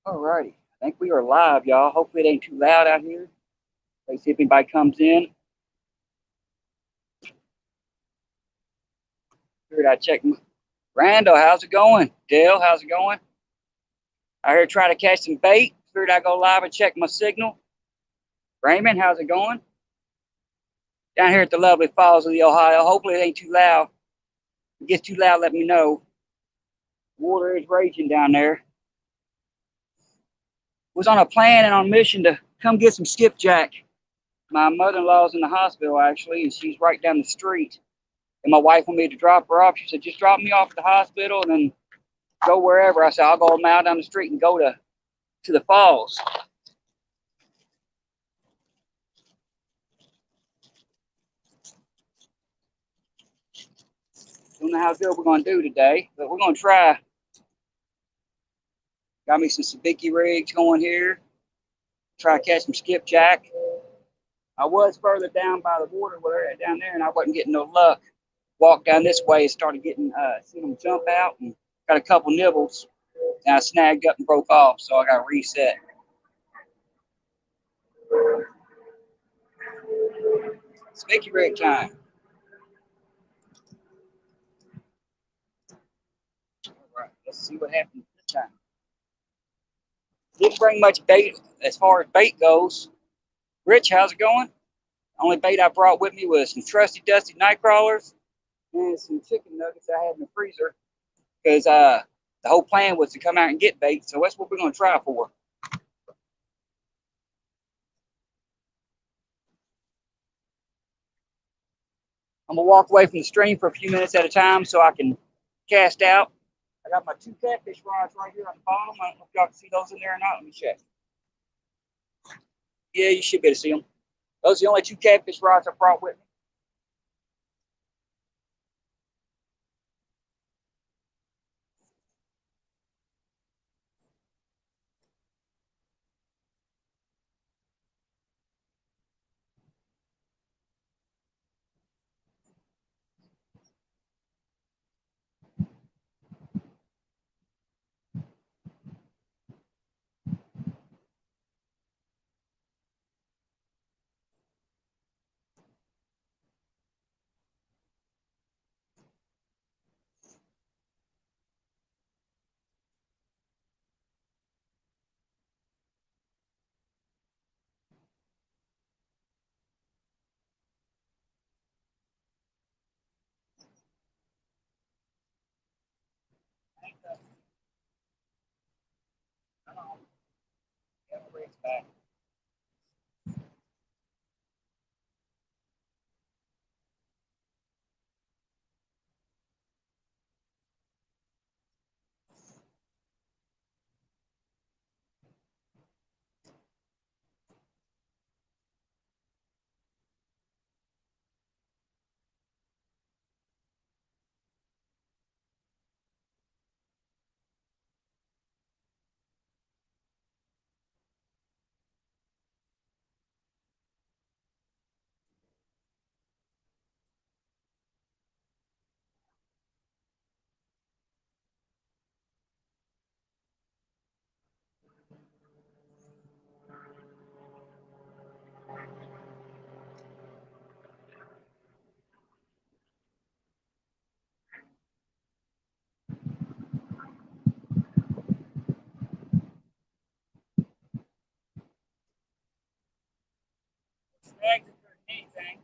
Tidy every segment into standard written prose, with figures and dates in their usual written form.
Alrighty, I think we are live, y'all. Hopefully it ain't too loud out here. Let's see if anybody comes in. Figured I'd check. Randall, how's it going? Dale, how's it going? Out here trying to catch some bait. Figured I'd go live and check my signal. Raymond, how's it going? Down here at the lovely Falls of the Ohio. Hopefully it ain't too loud. If it gets too loud, let me know. Water is raging down there. Was on a plan and on a mission to come get some skipjack. My mother-in-law's in the hospital actually, and she's right down the street. And my wife wanted me to drop her off. She said, just drop me off at the hospital and then go wherever. I said, I'll go a mile down the street and go to the falls. Don't know how good we're going to do today, but we're going to try. Got me some sabiki rigs going here. Try to catch some skipjack. I was further down by the water down there, and I wasn't getting no luck. Walked down this way and started getting, seeing them jump out, and got a couple nibbles. And I snagged up and broke off, so I got to reset. Sabiki rig time. All right, let's see what happens this time. Didn't bring much bait as far as bait goes. Rich, how's it going? Only bait I brought with me was some trusty dusty night crawlers and some chicken nuggets I had in the freezer because the whole plan was to come out and get bait. So that's what we're going to try for. I'm going to walk away from the stream for a few minutes at a time so I can cast out. I got my 2 catfish rods right here on the bottom. I don't know if y'all can see those in there or not. Let me check. Yeah, you should be able to see them. Those are the only 2 catfish rods I brought with me. Back. Snags if there's anything.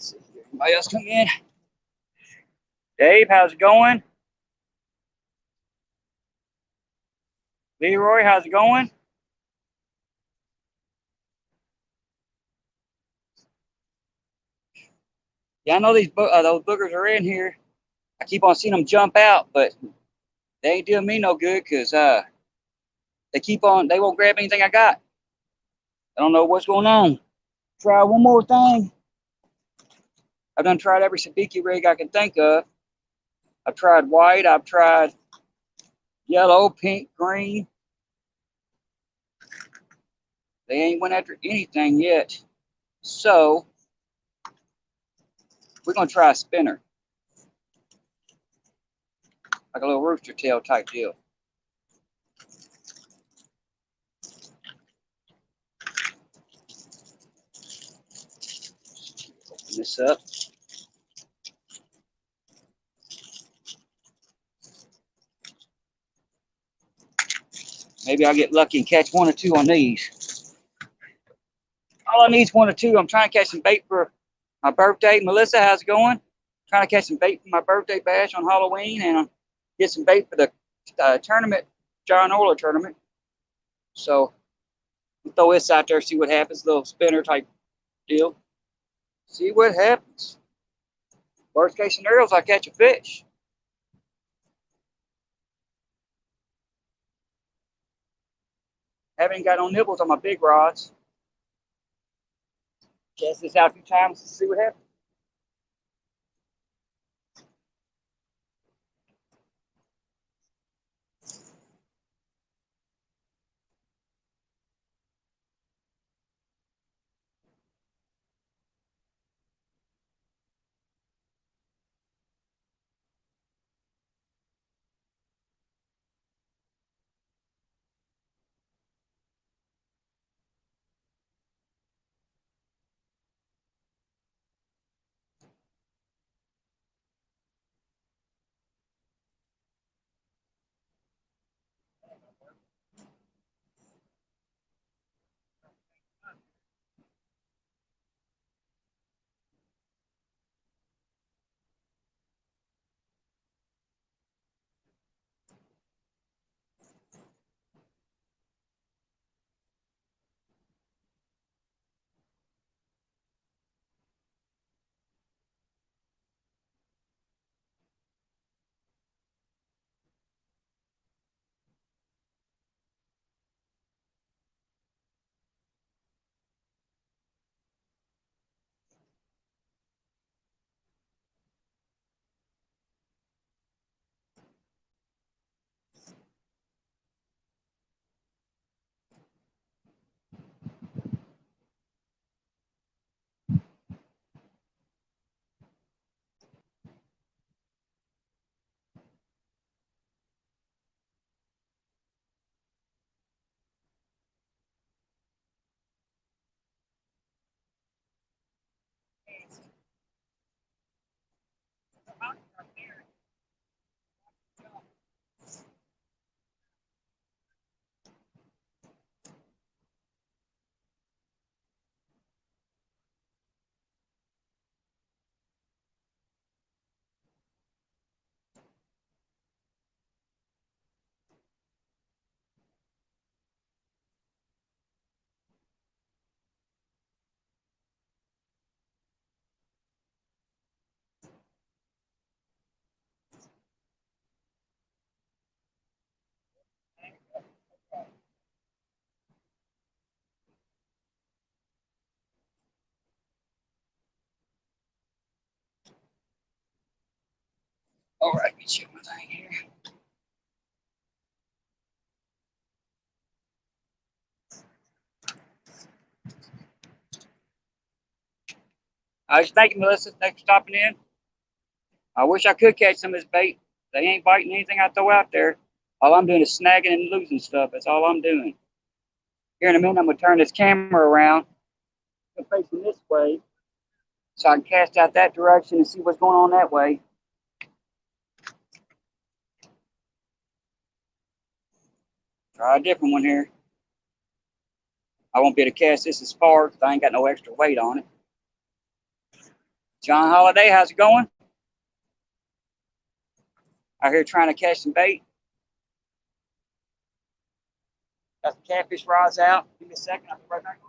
Let's see. Anybody else come in? Dave, how's it going? Leroy, how's it going? Yeah, I know those boogers are in here. I keep on seeing them jump out, but they ain't doing me no good because they won't grab anything I got. I don't know what's going on. Try one more thing. I've done tried every sabiki rig I can think of. I've tried white, I've tried yellow, pink, green. They ain't went after anything yet. So we're gonna try a spinner. Like a little rooster tail type deal. Open this up. Maybe I'll get lucky and catch one or two on these. All I need is one or two. I'm trying to catch some bait for my birthday. Melissa, how's it going? Trying to catch some bait for my birthday bash on Halloween and get some bait for the tournament, John Oler tournament. So we'll throw this out there, see what happens. Little spinner type deal. See what happens. Worst case scenario is I catch a fish. Haven't got no nibbles on my big rods. Test this out a few times to see what happens. All right, let me check my thing here. Thank you, Melissa. Thanks for stopping in. I wish I could catch some of this bait. They ain't biting anything I throw out there. All I'm doing is snagging and losing stuff. That's all I'm doing. Here in a minute, I'm going to turn this camera around. I'm facing this way so I can cast out that direction and see what's going on that way. Try a different one here. I won't be able to cast this as far because I ain't got no extra weight on it. John Holiday, how's it going? Out here trying to catch some bait. Got the catfish rods out. Give me a second. I'll be right back.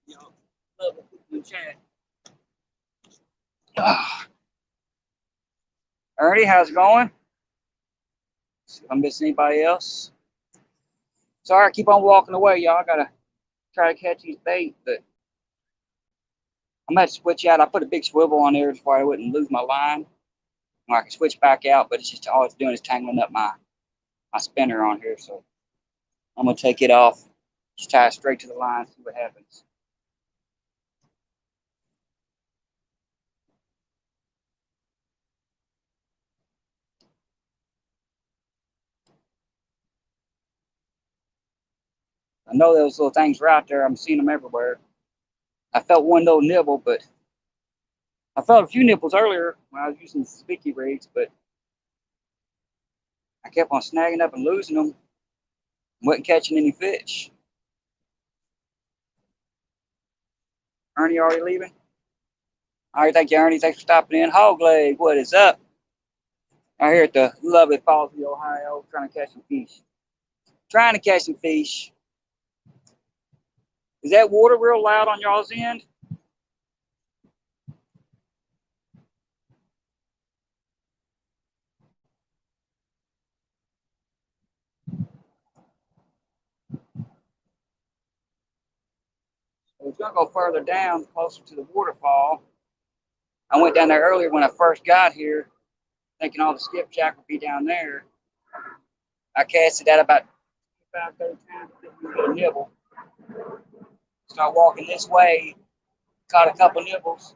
Y'all love it in the chat. Ernie, how's it going? See if I miss anybody else. Sorry, I keep on walking away, y'all. I gotta try to catch these bait, but I'm gonna have to switch out. I put a big swivel on there before I wouldn't lose my line. Or I can switch back out, but it's just all it's doing is tangling up my spinner on here. So I'm gonna take it off, just tie it straight to the line, see what happens. I know those little things are out there. I'm seeing them everywhere. I felt one little nibble, but I felt a few nibbles earlier when I was using the sticky rigs, but I kept on snagging up and losing them. Wasn't catching any fish. Ernie already leaving? All right, thank you, Ernie. Thanks for stopping in. Hog leg, what is up? Out here at the lovely Falls of Ohio, trying to catch some fish. Trying to catch some fish. Is that water real loud on y'all's end? It's gonna go further down, closer to the waterfall. I went down there earlier when I first got here, thinking all the skipjack would be down there. I casted that about 25, 30 times, didn't get a nibble. Start walking this way, caught a couple nibbles.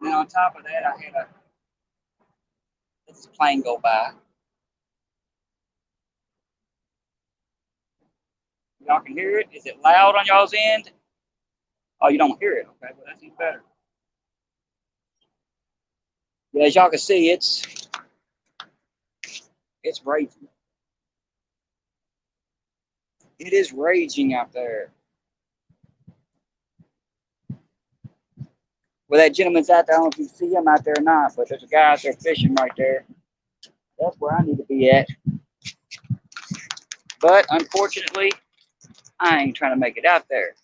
And then on top of that, I had this plane go by. Y'all can hear it? Is it loud on y'all's end? Oh, you don't hear it. Okay, well, that's even better. Yeah, as y'all can see, it's raging. It is raging out there. Well, that gentleman's out there. I don't know if you see him out there or not, but there's a guy out there fishing right there. That's where I need to be at. But unfortunately, I ain't trying to make it out there.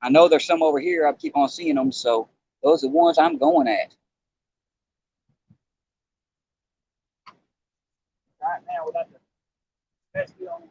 I know there's some over here. I keep on seeing them, so those are the ones I'm going at. Right now, we're about to rescue on.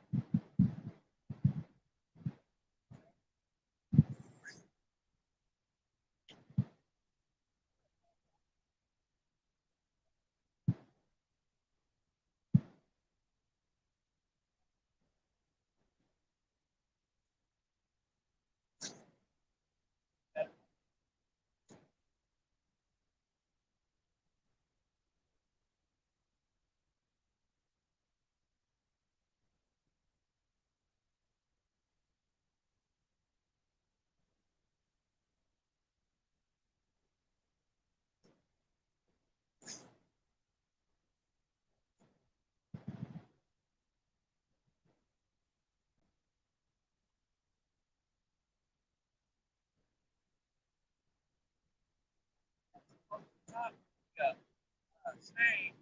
Snake,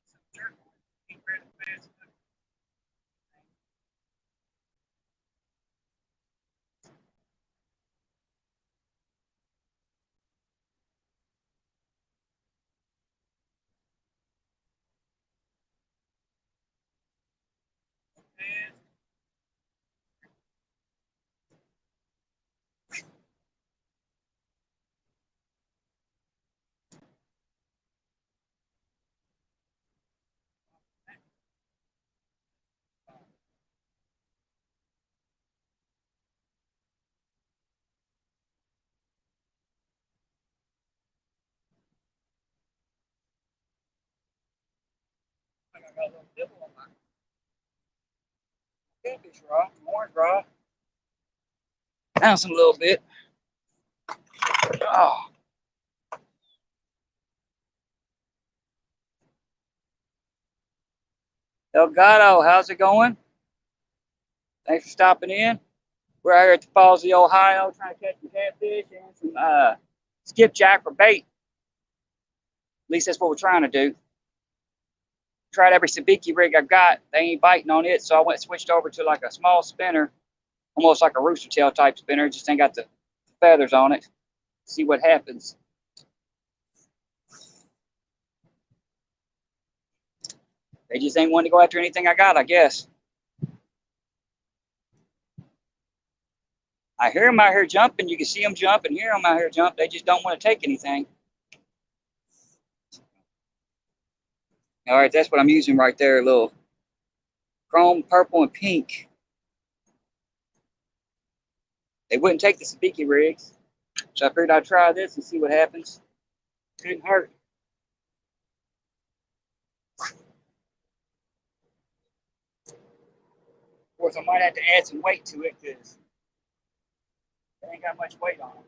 some jerk, keep ready to pass. I got a little nibble on my catfish rod, orange rod. Down some little bit. Oh, Elgato, how's it going? Thanks for stopping in. We're out here at the Falls of the Ohio trying to catch some catfish and some skipjack for bait. At least that's what we're trying to do. Tried every sabiki rig I got. They ain't biting on it, so I went switched over to like a small spinner, almost like a rooster tail type spinner. Just ain't got the feathers on it. See what happens. They just ain't wanting to go after anything I got, I guess. I hear them out here jumping. You can see them jump and hear them out here jump. They just don't want to take anything. All right, that's what I'm using right there, a little chrome, purple, and pink. They wouldn't take the sabiki rigs, so I figured I'd try this and see what happens. Couldn't hurt. Of course, I might have to add some weight to it because they ain't got much weight on it.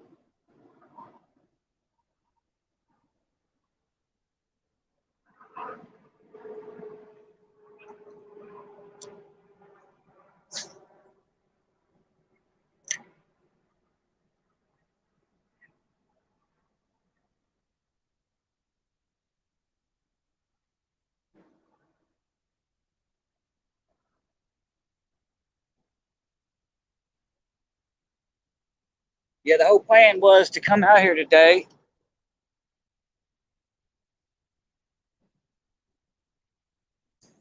Yeah, the whole plan was to come out here today.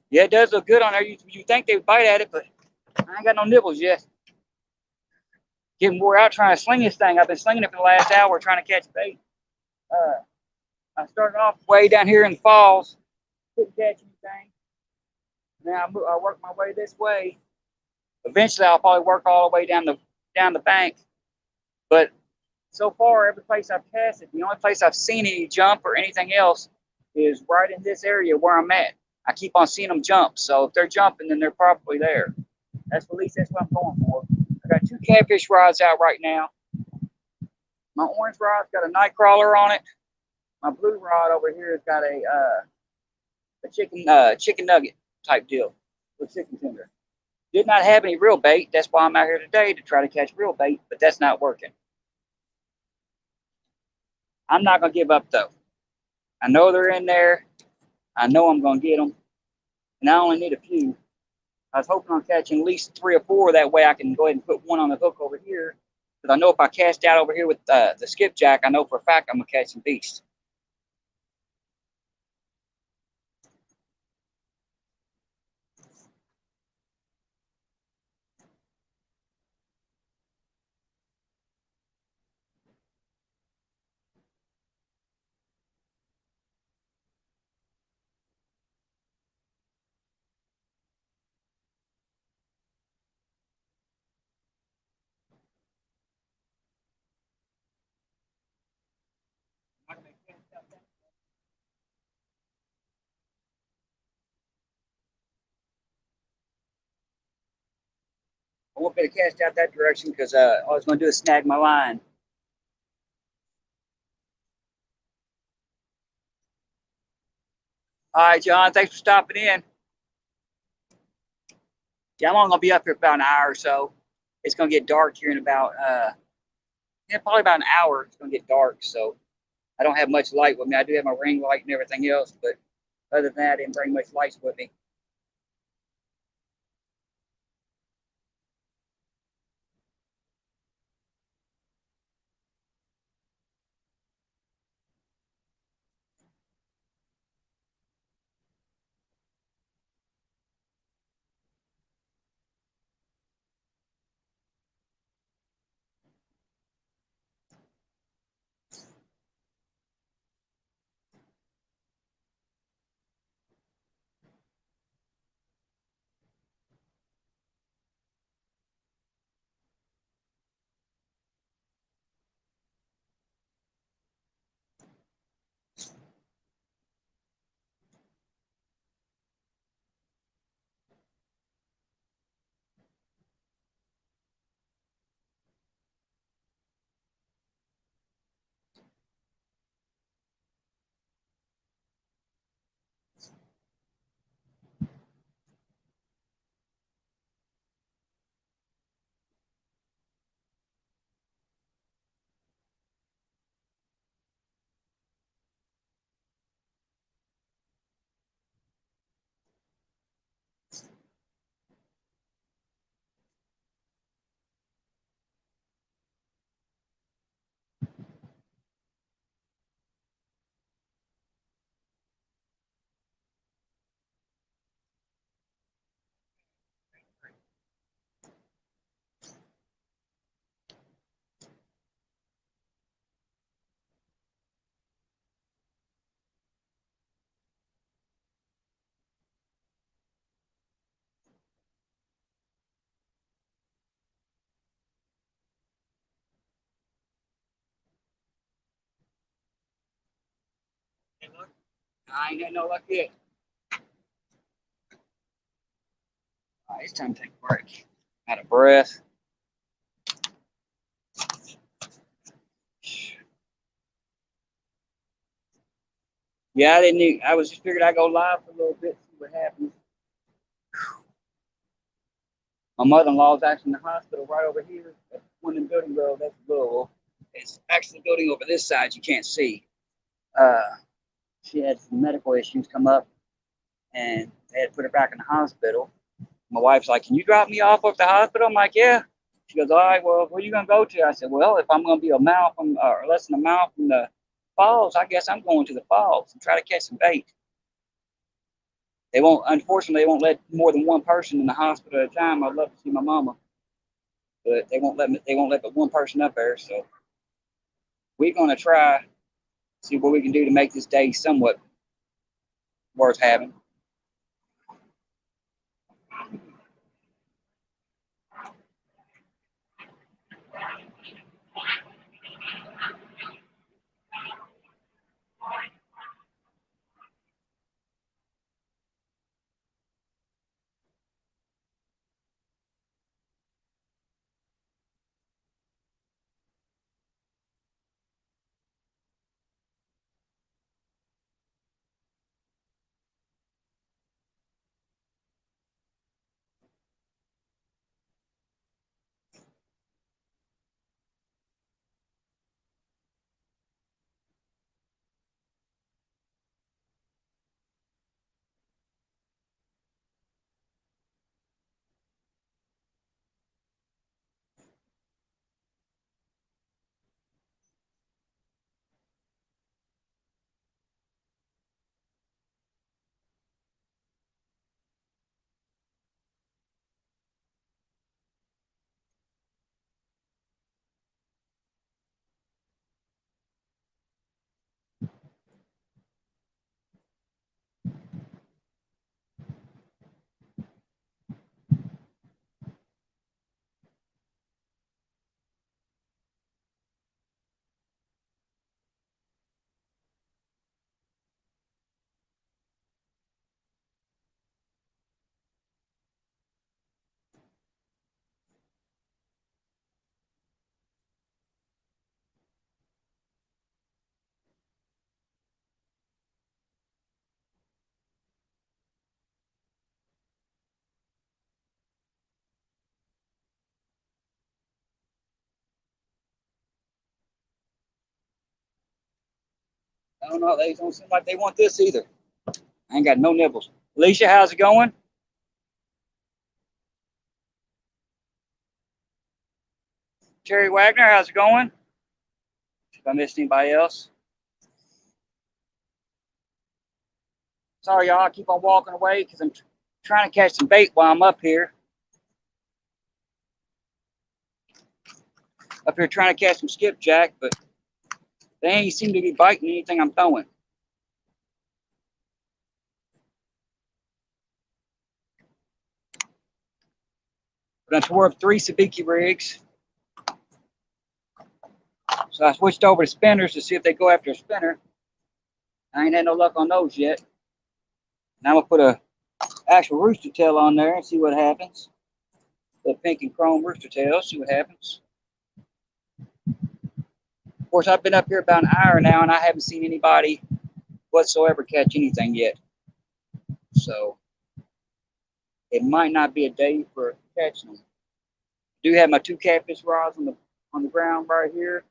Yeah, it does look good on there. You think they would bite at it, but I ain't got no nibbles yet. Getting wore out trying to sling this thing. I've been slinging it for the last hour trying to catch bait. I started off way down here in the falls, couldn't catch anything. Now I work my way this way. Eventually, I'll probably work all the way down the bank. But so far, every place I've casted, the only place I've seen any jump or anything else is right in this area where I'm at. I keep on seeing them jump. So if they're jumping, then they're probably there. At least that's what I'm going for. I got 2 catfish rods out right now. My orange rod's got a night crawler on it. My blue rod over here has got a a chicken nugget type deal with chicken tender. Did not have any real bait. That's why I'm out here today to try to catch real bait, but that's not working. I'm not gonna give up though. I know they're in there. I know I'm gonna get them, and I only need a few. I was hoping on catching at least 3 or 4. That way I can go ahead and put one on the hook over here. Because I know if I cast out over here with the skipjack, I know for a fact I'm going to catch some beasts. I won't be able to cast out that direction because all I was going to do is snag my line. All right, John, thanks for stopping in. Yeah, I'm only going to be up here for about an hour or so. It's going to get dark here in about, yeah, probably about an hour. It's going to get dark, so I don't have much light with me. I do have my ring light and everything else, but other than that, I didn't bring much lights with me. Hey, look, I ain't got no luck yet. All right, it's time to take a break. Out of breath. Yeah, I didn't. I was just figured I'd go live for a little bit, see what happens. My mother-in-law is actually in the hospital right over here. That's one in Building Road. That's Louisville. It's actually the building over this side you can't see. Uh, she had some medical issues come up, and they had to put her back in the hospital. My wife's like, "Can you drop me off at the hospital?" I'm like, "Yeah." She goes, "All right. Well, where are you gonna go to?" I said, "Well, if I'm gonna be a mile from, or less than a mile from the falls, I guess I'm going to the falls and try to catch some bait." They won't, unfortunately, they won't let more than one person in the hospital at a time. I'd love to see my mama, but they won't let me. They won't let but one person up there. So we're gonna try see what we can do to make this day somewhat worth having. I don't know. They don't seem like they want this either. I ain't got no nibbles. Alicia, how's it going? Terry Wagner, how's it going? If I missed anybody else. Sorry, y'all. I keep on walking away because I'm trying to catch some bait while I'm up here. Up here trying to catch some skipjack, but they ain't seem to be biting anything I'm throwing. But I tore up 3 sabiki rigs. So I switched over to spinners to see if they go after a spinner. I ain't had no luck on those yet. Now I'm gonna put a actual rooster tail on there and see what happens. The pink and chrome rooster tail, see what happens. Of course, I've been up here about an hour now and I haven't seen anybody whatsoever catch anything yet. So it might not be a day for catching them. I do have my 2 catfish rods on the ground right here.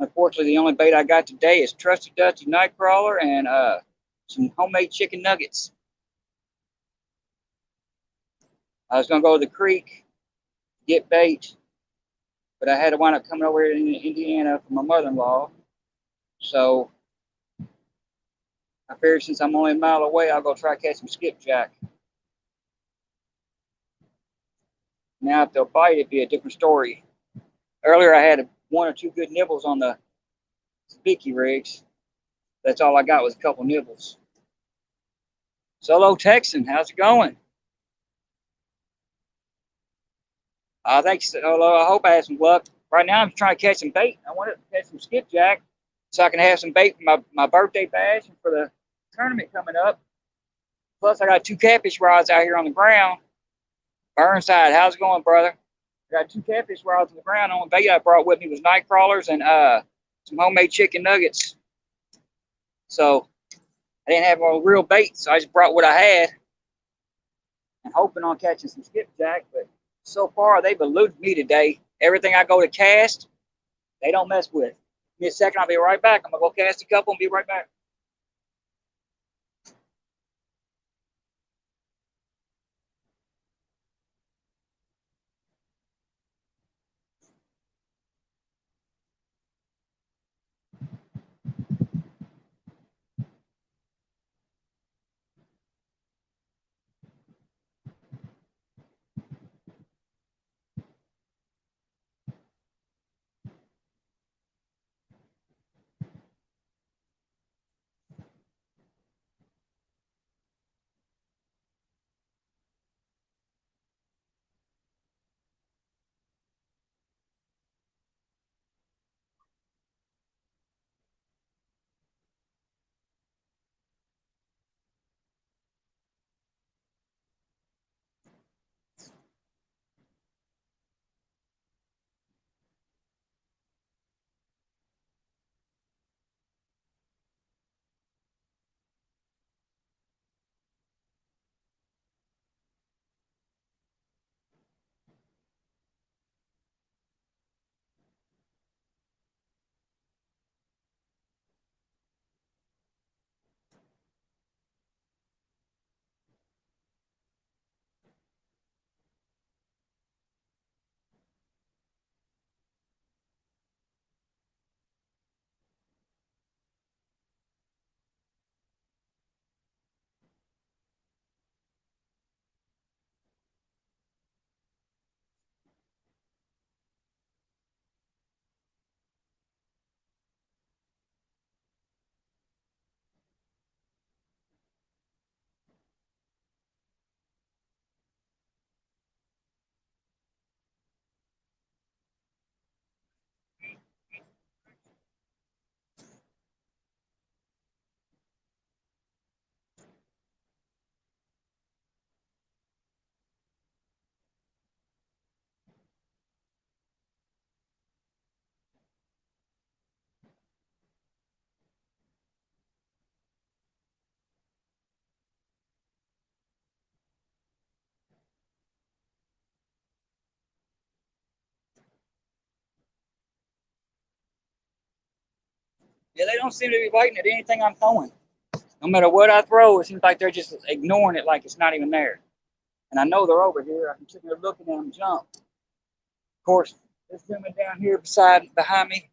Unfortunately, the only bait I got today is Trusty Dusty Nightcrawler and some homemade chicken nuggets. I was gonna go to the creek, get bait, but I had to wind up coming over here in Indiana for my mother-in-law. So I figured since I'm only a mile away, I'll go try to catch some skipjack. Now, if they'll bite, it'd be a different story. Earlier, I had 1 or 2 good nibbles on the sabiki rigs. That's all I got was a couple nibbles. Solo Texan, how's it going? Thanks, Solo. I hope I have some luck. Right now, I'm trying to catch some bait. I want to catch some skipjack so I can have some bait for my birthday bash and for the tournament coming up. Plus, I got 2 catfish rods out here on the ground. Burnside, how's it going, brother? I got 2 catfish rods on the ground. The only bait I brought with me was night crawlers and some homemade chicken nuggets. So I didn't have a real bait, so I just brought what I had and hoping on catching some skipjack. But so far, they've eluded me today. Everything I go to cast, they don't mess with. Give me a second, I'll be right back. I'm going to go cast a couple and be right back. Yeah, they don't seem to be biting at anything I'm throwing. No matter what I throw, it seems like they're just ignoring it like it's not even there. And I know they're over here. I can sit there looking at them jump. Of course, this gentleman down here behind me,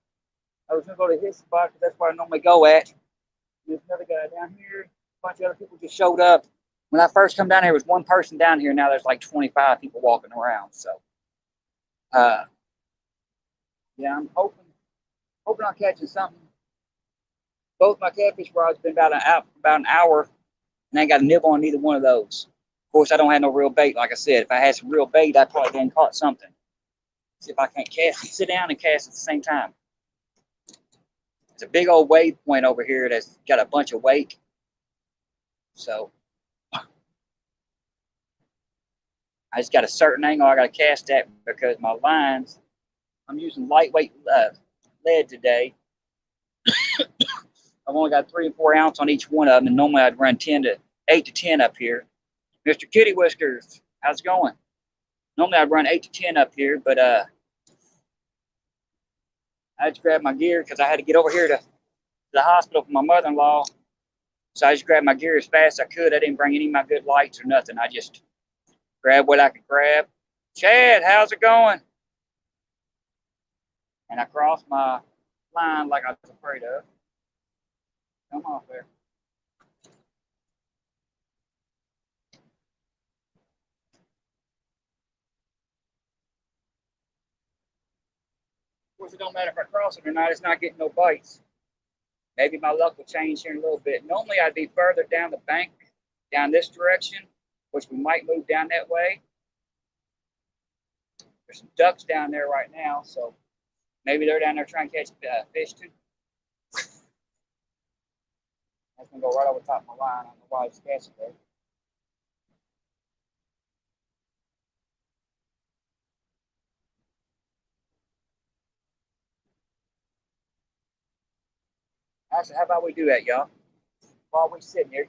I was gonna go to his spot because that's where I normally go at. There's another guy down here. A bunch of other people just showed up. When I first come down here, there was one person down here. Now there's like 25 people walking around. So, uh, yeah, I'm hoping I'm catching something. Both my catfish rods been about an hour, and I ain't got a nibble on neither one of those. Of course, I don't have no real bait. Like I said, if I had some real bait, I probably been caught something. See if I can't cast, sit down and cast at the same time. It's a big old wave point over here that's got a bunch of weight. So I just got a certain angle I got to cast at because my lines, I'm using lightweight lead today. I've only got 3 and 4 ounce on each one of them, and normally I'd run 8 to 10 up here. Mr. Kitty Whiskers, how's it going? Normally I'd run 8 to 10 up here, but I just grabbed my gear because I had to get over here to the hospital for my mother-in-law. So I just grabbed my gear as fast as I could. I didn't bring any of my good lights or nothing. I just grabbed what I could grab. Chad, how's it going? And I crossed my line like I was afraid of. Come off there. Of course, it don't matter if I cross it or not. It's not getting no bites. Maybe my luck will change here in a little bit. Normally, I'd be further down the bank, down this direction, which we might move down that way. There's some ducks down there right now, so maybe they're down there trying to catch fish too. That's gonna go right over top of my line. I don't know why it's catching there. Actually, how about we do that, y'all? While we sitting here,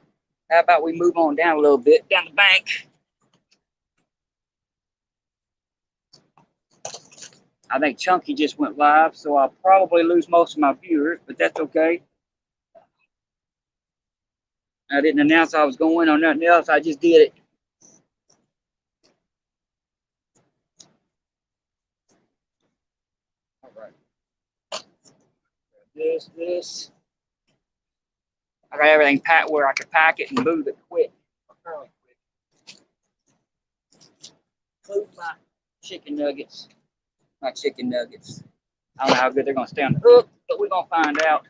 how about we move on down a little bit, down the bank? I think Chunky just went live, so I'll probably lose most of my viewers, but that's okay. I didn't announce I was going or nothing else. I just did it. All right. This. I got everything packed where I could pack it and move it quick. Fairly quick. Include my chicken nuggets. My chicken nuggets. I don't know how good they're going to stay on the hook, but we're going to find out.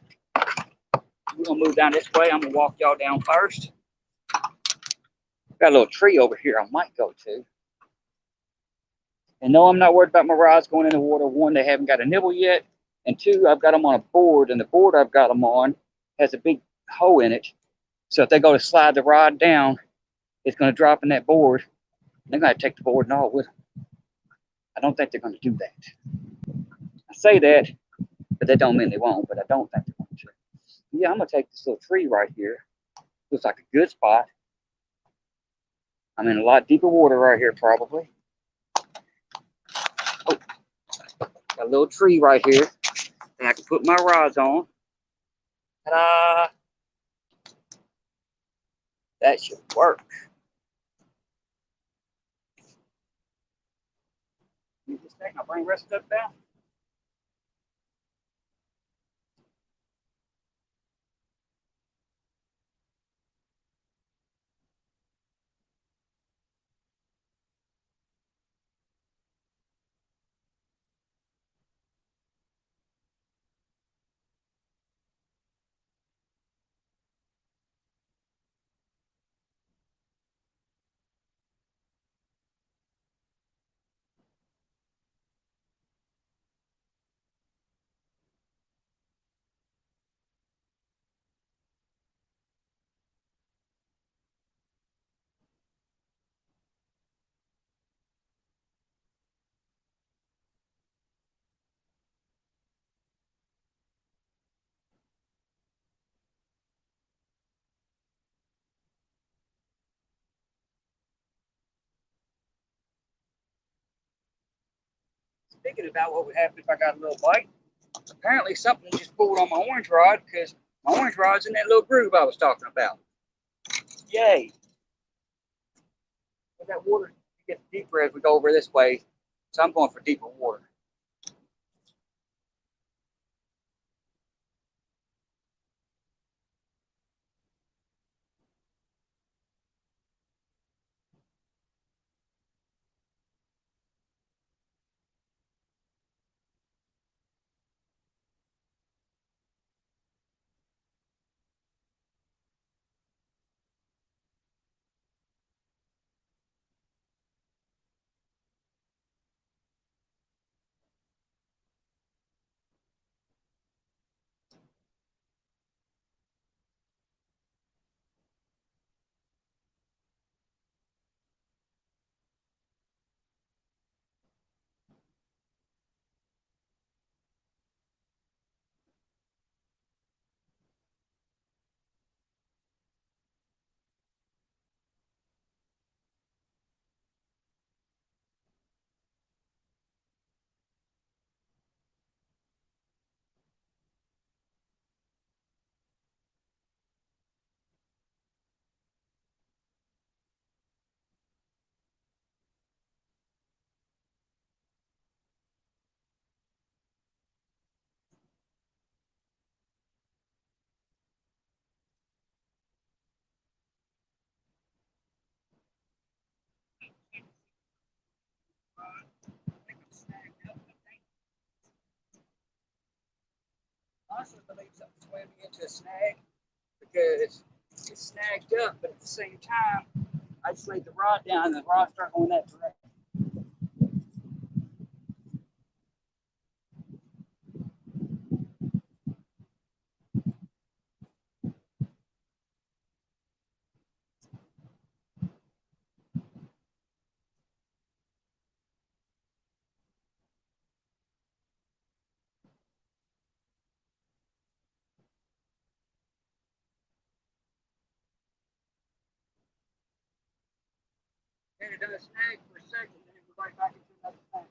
We're going to move down this way. I'm going to walk y'all down first. Got a little tree over here I might go to. And no, I'm not worried about my rods going in the water. One, they haven't got a nibble yet. And two, I've got them on a board, and the board I've got them on has a big hole in it. So if they go to slide the rod down, it's going to drop in that board. They're going to take the board and all with them. I don't think they're going to do that. I say that, but that don't mean they won't, but I don't think they're going to. Yeah, I'm going to take this little tree right here. Looks like a good spot. I'm in a lot deeper water right here, probably. Oh, got a little tree right here that I can put my rods on. Ta-da! That should work. Let me just take my brain rest up down. Thinking about what would happen if I got a little bite. Apparently something just pulled on my orange rod because my orange rod's in that little groove I was talking about. Yay. But that water gets deeper as we go over this way, so I'm going for deeper water. Honestly, I believe something swam me into a snag because it's snagged up, but at the same time, I just laid the rod down and the rod started going that direction. Then it does snag for a second, then it goes right back into another thing.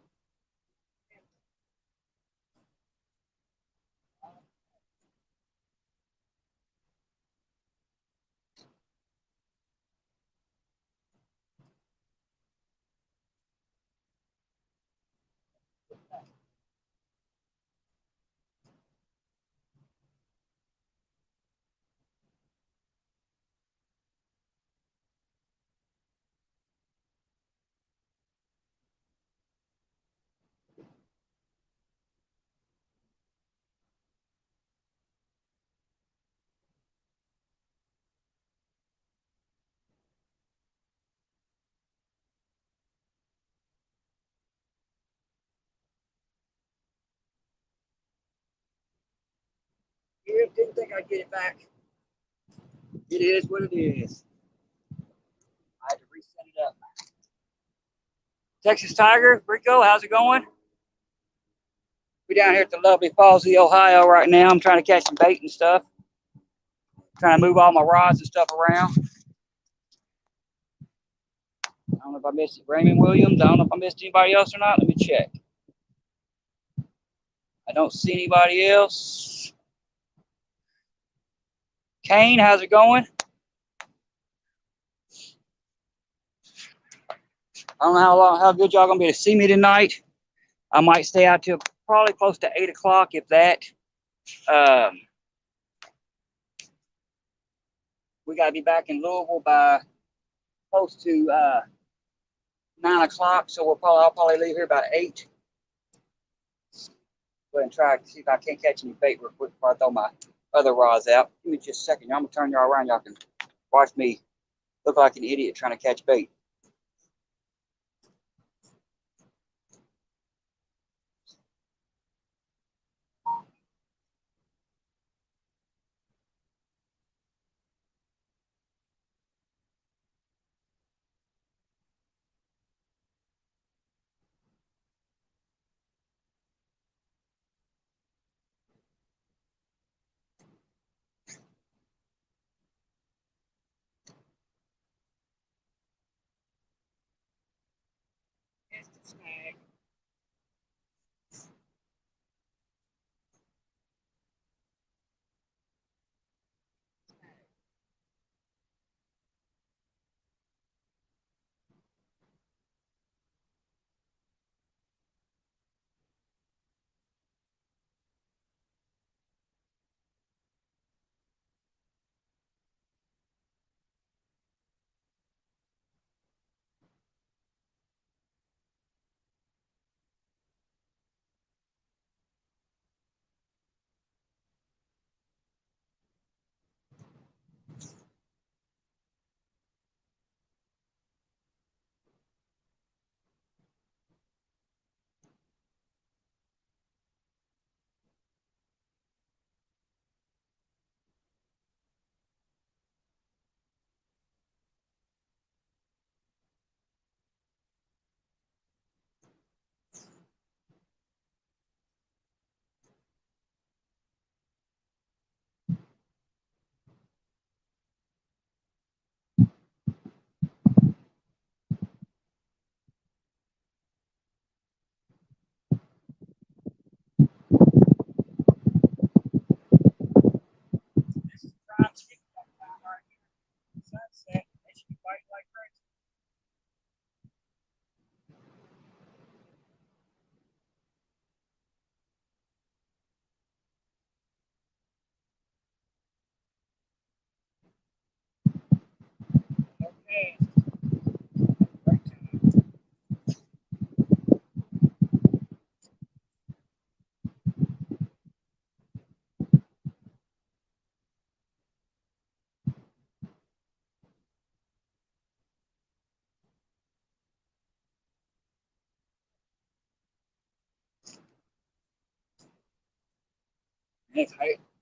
Yeah, didn't think I'd get it back. It is what it is. I had to reset it up. Texas Tiger, Rico, how's it going? We're down here at the lovely Fallsville, Ohio right now. I'm trying to catch some bait and stuff. Trying to move all my rods and stuff around. I don't know if I missed Raymond Williams. I don't know if I missed anybody else or not. Let me check. I don't see anybody else. Kane, how's it going? I don't know how good y'all gonna be to see me tonight. I might stay out till probably close to 8 o'clock, if that. Um, we gotta be back in Louisville by close to 9 o'clock, so I'll probably leave here about 8. Go ahead and try to see if I can't catch any bait real quick before I throw my other rods out. Give me just a second. I'm gonna turn y'all around. Y'all can watch me look like an idiot trying to catch bait. Snag.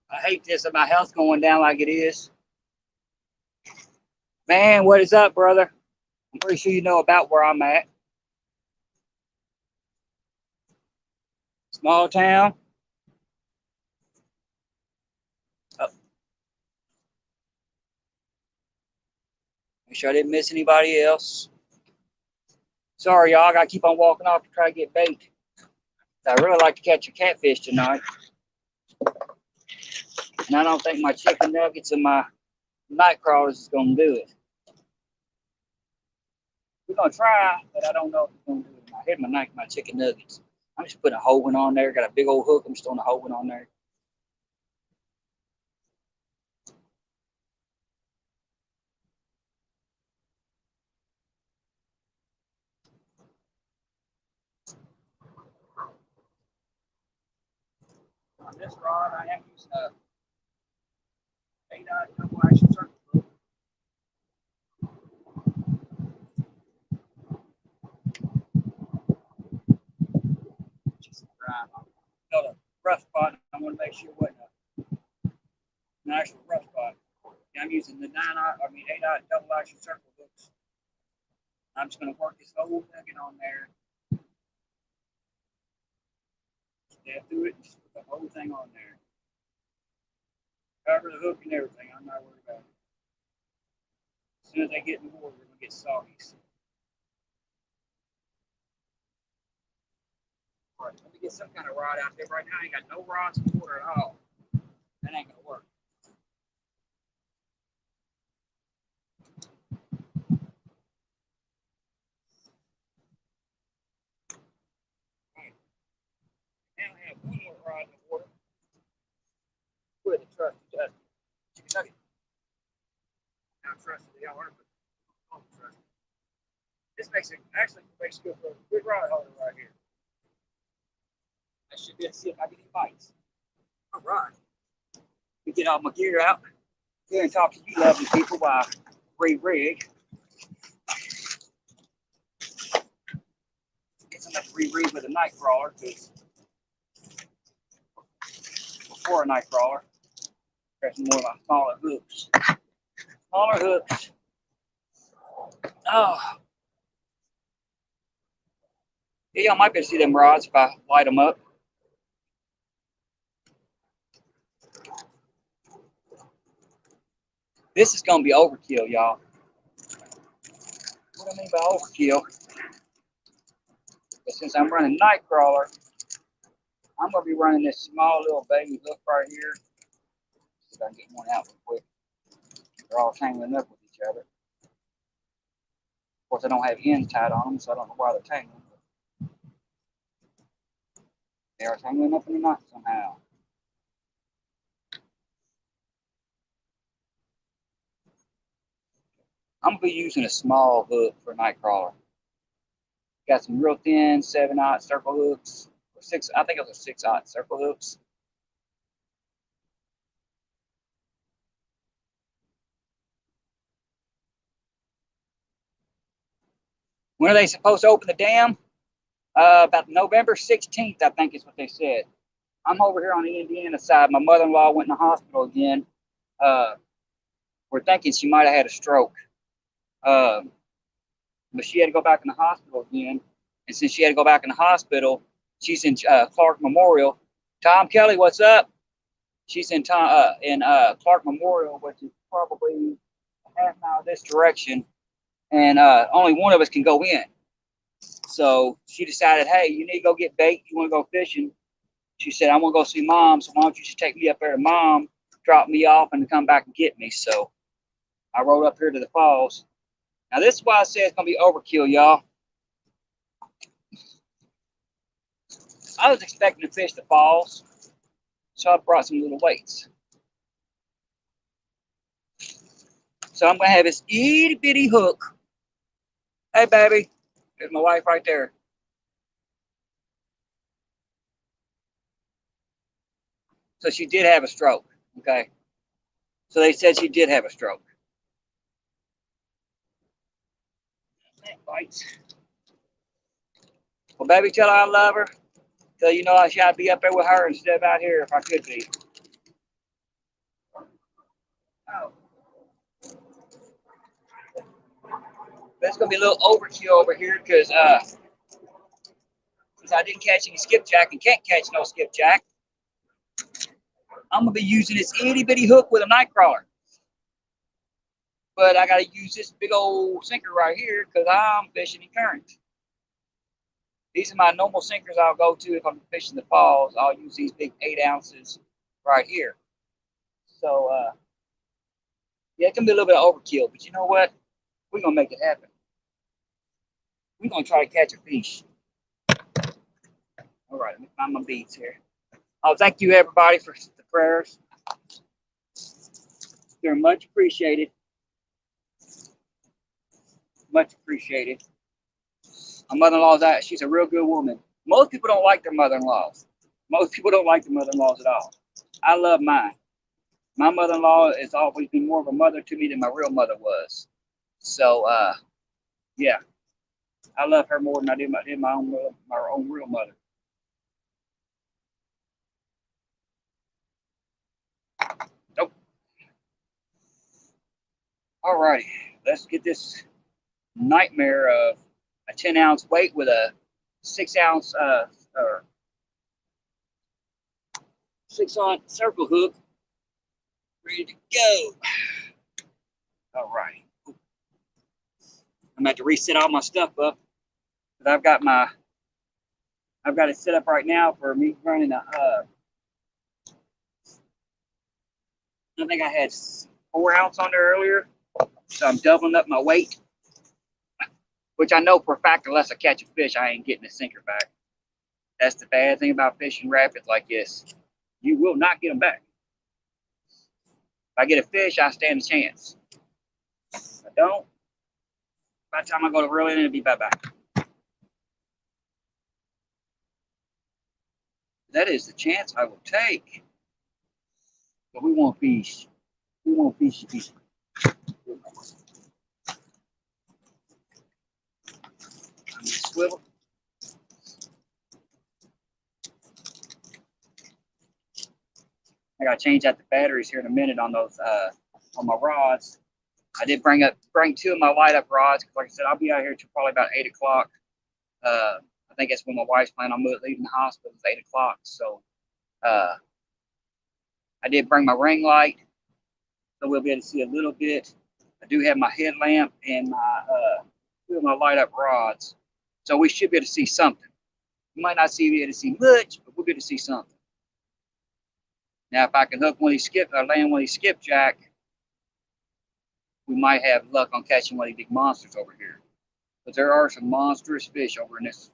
I hate this of my health going down like it is. Man, what is up, brother? I'm pretty sure you know about where I'm at. Small town. Oh, make sure I didn't miss anybody else. Sorry, y'all. I gotta keep on walking off to try to get bait. I really like to catch a catfish tonight. And I don't think my chicken nuggets and my night crawlers is gonna do it. We're gonna try, but I don't know if it's gonna do it. I hit my chicken nuggets. I'm just putting a whole one on there. Got a big old hook. I'm just throwing a whole one on there. On this rod, I am using a 8-aught double action circle hook. Just right on. Got a rough spot. I want to make sure it wasn't an actual rough spot. I'm using the 8-aught double action circle hooks. I'm just going to work this whole nugget on there. Step through it and just put the whole thing on there. Cover the hook and everything. I'm not worried about it. As soon as they get in the water, they're going to get soggy. All right, let me get some kind of rod out there. Right now, I ain't got no rods in the water at all. That ain't going to work. Now I have one more rod in the water. With the trusty chicken nugget. Now trusted they are, but don't trust it. This makes it good for a good rod holder right here. I should be able to see if I get any bites. All right. Let me get all my gear out here and talk to you lovely people while I re-rig. Get some of re-rig with a night crawler because before a night crawler, there's more like smaller hooks. Smaller hooks. Oh. Yeah, y'all might be able to see them rods if I light them up. This is going to be overkill, y'all. What I mean by overkill is since I'm running night crawler, I'm going to be running this small little baby hook right here. See if I can get one out real quick. They're all tangling up with each other. Of course, I don't have ends tied on them, so I don't know why they're tangling. They are tangling up in the knot somehow. I'm going to be using a small hook for night crawler. Got some real thin 7-aught circle hooks. Or 6, I think it was a 6-aught circle hooks. When are they supposed to open the dam? About November 16th, I think is what they said. I'm over here on the Indiana side. My mother-in-law went in the hospital again. We're thinking she might have had a stroke. But she had to go back in the hospital again. And since she had to go back in the hospital, she's in Clark Memorial. Tom Kelly, what's up? She's in Clark Memorial, which is probably a half mile this direction. And only one of us can go in. So she decided, hey, you need to go get bait. You want to go fishing? She said, I want to go see Mom. So why don't you just take me up there to Mom, drop me off, and come back and get me? So I rode up here to the falls. Now, this is why I say it's going to be overkill, y'all. I was expecting to fish the falls, so I brought some little weights. So I'm gonna have this itty bitty hook. Hey baby, there's my wife right there. So she did have a stroke. Okay. So they said she did have a stroke. That bites. Well, baby, tell her I love her. So you know I should be up there with her instead of out here if I could be. Oh. That's gonna be a little overkill over here because I didn't catch any skipjack and can't catch no skipjack. I'm gonna be using this itty bitty hook with a night crawler. But I gotta use this big old sinker right here because I'm fishing in currents. These are my normal sinkers I'll go to if I'm fishing the falls. I'll use these big 8 ounces right here. So yeah, it can be a little bit of overkill, but you know what? We're gonna make it happen. We're gonna try to catch a fish. All right, let me find my beads here. Oh, thank you everybody for the prayers. They're much appreciated. Much appreciated. My mother-in-law's out. She's a real good woman. Most people don't like their mother-in-laws. Most people don't like their mother-in-laws at all. I love mine. My mother-in-law has always been more of a mother to me than my real mother was. So, yeah, I love her more than I did my own real mother. Nope. All righty, let's get this nightmare of a 10-ounce weight with a 6-ounce or 6-ounce circle hook ready to go. All right. I'm going to have to reset all my stuff up. But I've got it set up right now for me running a I think I had 4 ounce on there earlier. So I'm doubling up my weight. Which I know for a fact unless I catch a fish, I ain't getting the sinker back. That's the bad thing about fishing rapids like this. You will not get them back. If I get a fish, I stand a chance. If I don't, by the time I go to reel in, it'll be bye-bye. That is the chance I will take. But we want fish. We want fishy fish. I'm gonna swivel. I gotta change out the batteries here in a minute on those on my rods. I did bring 2 of my light up rods because, like I said, I'll be out here till probably about 8 o'clock. I think that's when my wife's planning on leaving the hospital. It's 8 o'clock, so I did bring my ring light, so we'll be able to see a little bit. I do have my headlamp and my 2 of my light up rods, so we should be able to see something. We might not be able to see much, but we'll be able to see something. Now, if I can hook one of these land one of these skipjack, we might have luck on catching one of these big monsters over here. But there are some monstrous fish over at this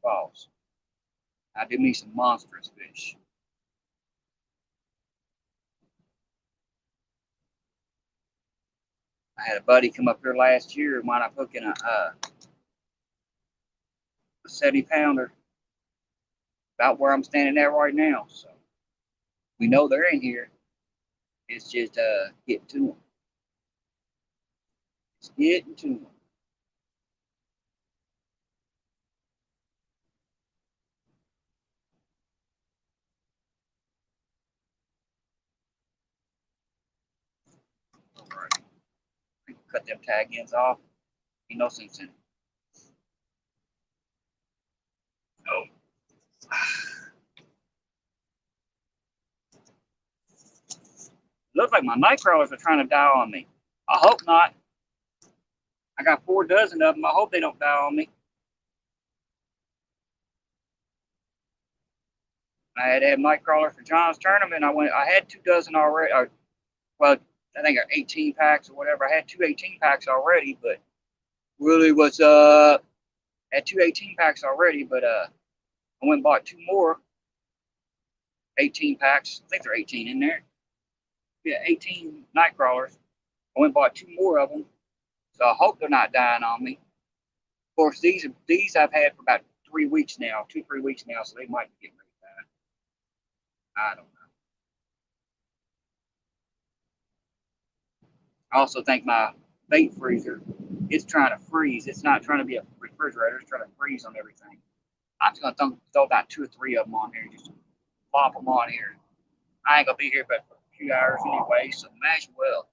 falls. I do mean some monstrous fish. I had a buddy come up here last year and wound up hooking a 70-pounder about where I'm standing at right now. So we know they're in here. It's just getting to them. It's getting to them. All right. We can cut them tag ends off. Ain't no sense in it. Oh. Looks like my night crawlers are trying to die on me. I hope not. I got 4 dozen of them. I hope they don't die on me. I had to have night crawler for John's tournament. I had 2 dozen already. Well, I think 18 packs or whatever. I had 2 18 packs already, but really was had 2 18 packs already, but I went and bought 2 more 18 packs. I think they're 18 in there. Yeah, 18 night crawlers. I went and bought 2 more of them, so I hope they're not dying on me. Of course, these I've had for about 3 weeks now, 2-3 weeks now, so they might be getting ready to die. I don't know. I also think my bait freezer is trying to freeze. It's not trying to be a refrigerator. It's trying to freeze on everything. I'm just gonna throw about 2 or 3 of them on here, just plop them on here. I ain't gonna be here but for a few hours anyway, so might as well.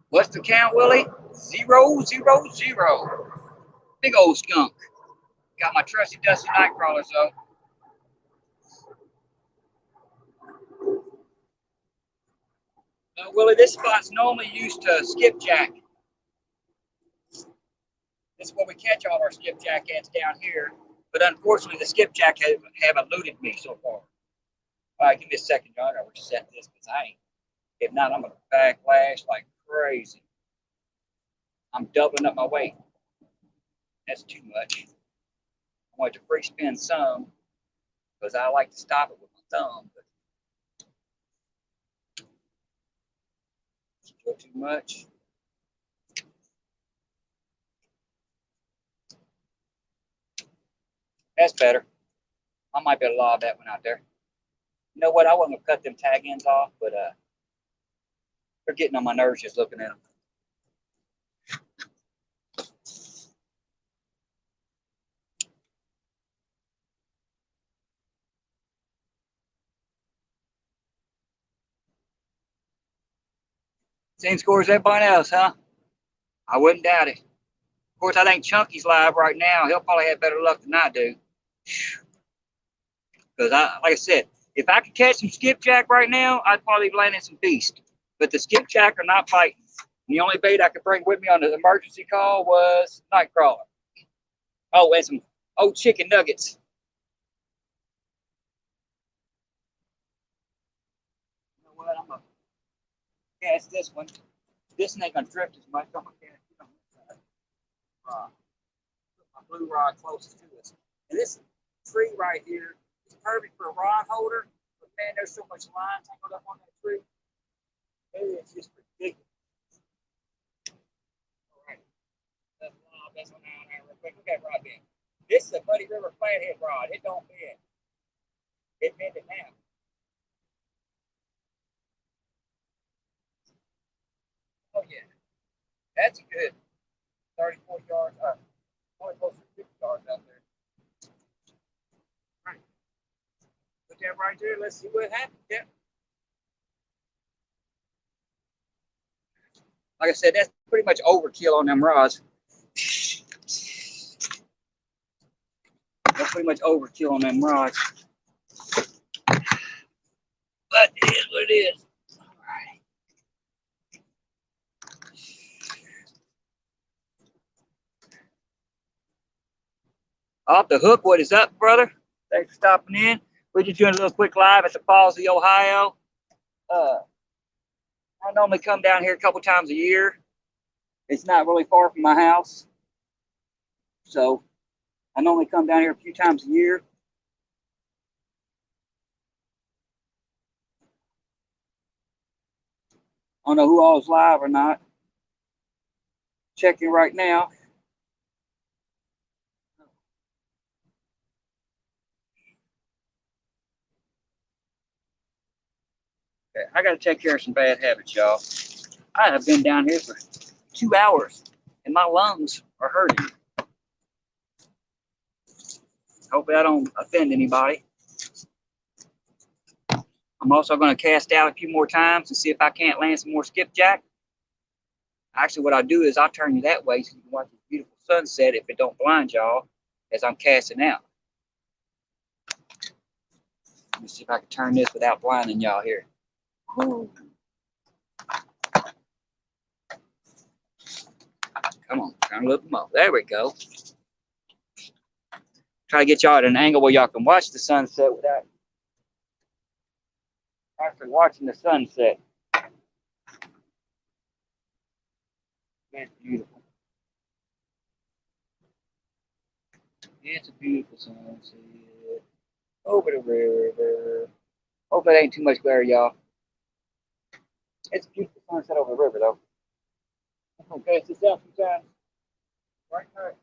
What's the count, Willie? 0, 0, 0. Big old skunk. Got my trusty dusty night crawlers though. Willie, this spot's normally used to skipjack. This is where we catch all our skipjack ants down here. But unfortunately, the skipjack have eluded me so far. All right, give me a second, John. I gotta reset this because I ain't. If not, I'm gonna backlash like crazy. I'm doubling up my weight. That's too much. I want to free spin some because I like to stop it with my thumb. But still too much. That's better. I might be able to lob that one out there. You know what? I wasn't gonna cut them tag ends off, but they're getting on my nerves just looking at them. Same score as everybody else, huh? I wouldn't doubt it. Of course, I think Chunky's live right now. He'll probably have better luck than I do. Because like I said, if I could catch some skipjack right now, I'd probably be landing some beast. But the skipjack are not fighting. The only bait I could bring with me on the emergency call was nightcrawler. Oh, and some old chicken nuggets. You know what? I'm gonna cast this one. This ain't gonna drift as much. I'm gonna cast it on this side. Rod. Put my blue rod closest to us. And this tree right here is perfect for a rod holder. But man, there's so much line tangled up on that tree. It's just ridiculous. All right. Let's lob this one down there real quick. Look at that rod bend. This is a Muddy River flathead rod. It don't bend. It bend it now. Oh yeah. That's good. 30, 40 yards. Only close to 50 yards out there. Right. Put that right there. Let's see what happens. Yeah. Like I said, that's pretty much overkill on them rods. That's pretty much overkill on them rods. But it is what it is. All right. Off the hook, what is up, brother? Thanks for stopping in. We're just doing a little quick live at the Falls of the Ohio. I normally come down here a couple times a year. It's not really far from my house. So I normally come down here a few times a year. I don't know who all is live or not. Checking right now. Okay, I got to take care of some bad habits, y'all. I have been down here for 2 hours and my lungs are hurting. Hopefully I don't offend anybody. I'm also going to cast out a few more times and see if I can't land some more skipjack. Actually, what I'll do is I'll turn you that way so you can watch this beautiful sunset if it don't blind y'all as I'm casting out. Let me see if I can turn this without blinding y'all here. Woo. Come on, turn a little more. There we go. Try to get y'all at an angle where y'all can watch the sunset without actually watching the sunset. It's beautiful. It's a beautiful sunset over the river. Hopefully, it ain't too much glare, y'all. It's a beautiful sunset over the river, though. Okay, it's out sometimes. Right, right.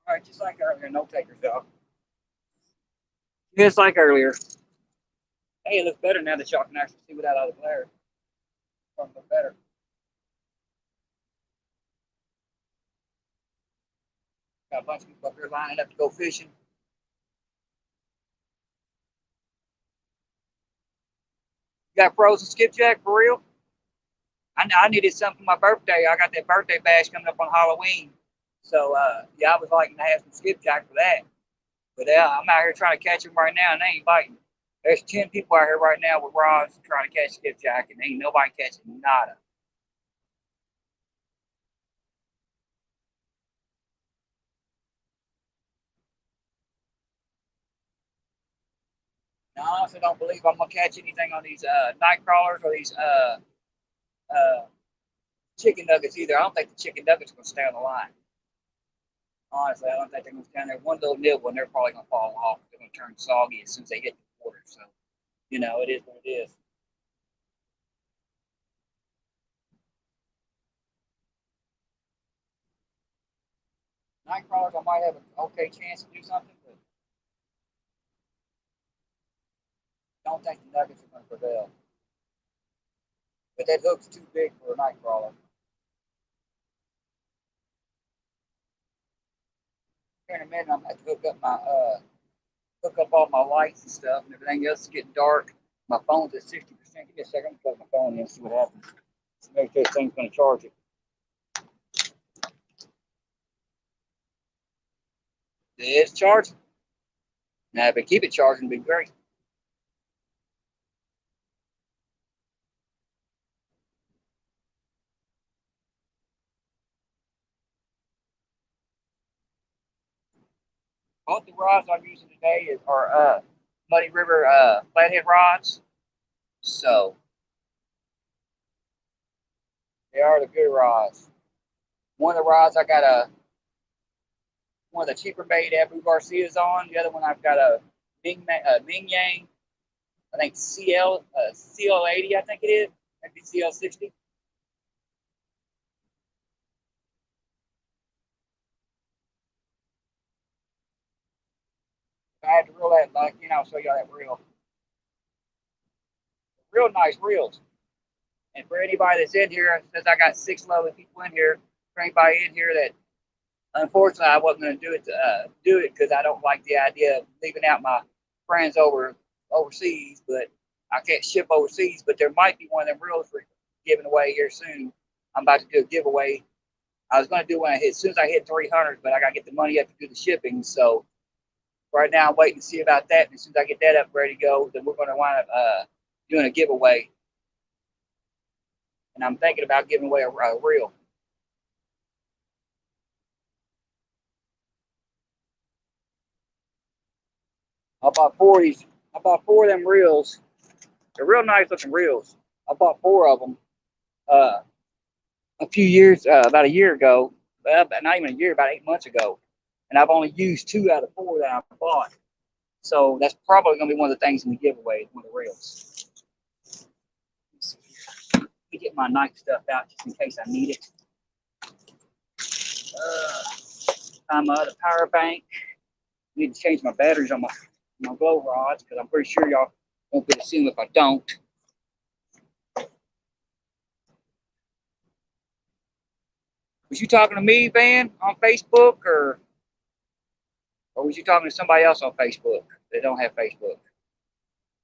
All right, just like earlier, no takers, y'all. Just like earlier. Hey, it looks better now that y'all can actually see without all the glare. It's look better. Got a bunch of people up here lining up to go fishing. You got frozen skipjack for real? I needed something for my birthday. I got that birthday bash coming up on Halloween. So, yeah, I was like to have some skipjack for that. But I'm out here trying to catch them right now, and they ain't biting. There's 10 people out here right now with rods trying to catch skipjack, and ain't nobody catching nada. Now, I honestly don't believe I'm gonna catch anything on these night crawlers or these uh, chicken nuggets either. I don't think the chicken nuggets are gonna stay on the line. Honestly, I don't think they're gonna stand there. One little nibble, and they're probably gonna fall off. They're gonna turn soggy as soon as they hit the water. So, it is what it is. Night crawlers, I might have an okay chance to do something, but I don't think the nuggets are gonna prevail. But that hook's too big for a night crawler. Here in a minute, I'm gonna have to hook up all my lights and stuff, and everything else is getting dark. My phone's at 60%. Give me a second. I'm gonna plug my phone in and see what happens. Maybe this thing's gonna charge it. It's charging. Now, if I keep it charging, it'd be great. Both the rods I'm using today are Muddy River flathead rods. So they are the good rods. One of the rods I got one of the cheaper made Abu Garcias on. The other one I've got a Ming Yang. I think CL80, I think it is. Maybe CL60. I had to reel that, like, I'll show y'all that reel. Real nice reels. And for anybody that's in here, since I got 6 lovely people in here, for anybody in here that, unfortunately, I wasn't going to do it because I don't like the idea of leaving out my friends overseas, but I can't ship overseas. But there might be one of them reels for giving away here soon. I'm about to do a giveaway. I was going to do one as soon as I hit 300, but I got to get the money up to do the shipping. So right now, I'm waiting to see about that. And as soon as I get that up ready to go, then we're going to wind up doing a giveaway. And I'm thinking about giving away a reel. I bought 4 of these. I bought 4 of them reels. They're real nice looking reels. I bought 4 of them a few years, about a year ago. Not even a year, about 8 months ago. And I've only used 2 out of 4 that I bought. So that's probably going to be one of the things in the giveaway, one of the reels. Let me get my night stuff out just in case I need it. Find my other power bank. Need to change my batteries on my glow rods because I'm pretty sure y'all won't be able to see them if I don't. Was you talking to me, Van, on Facebook, or was you talking to somebody else on Facebook that don't have Facebook?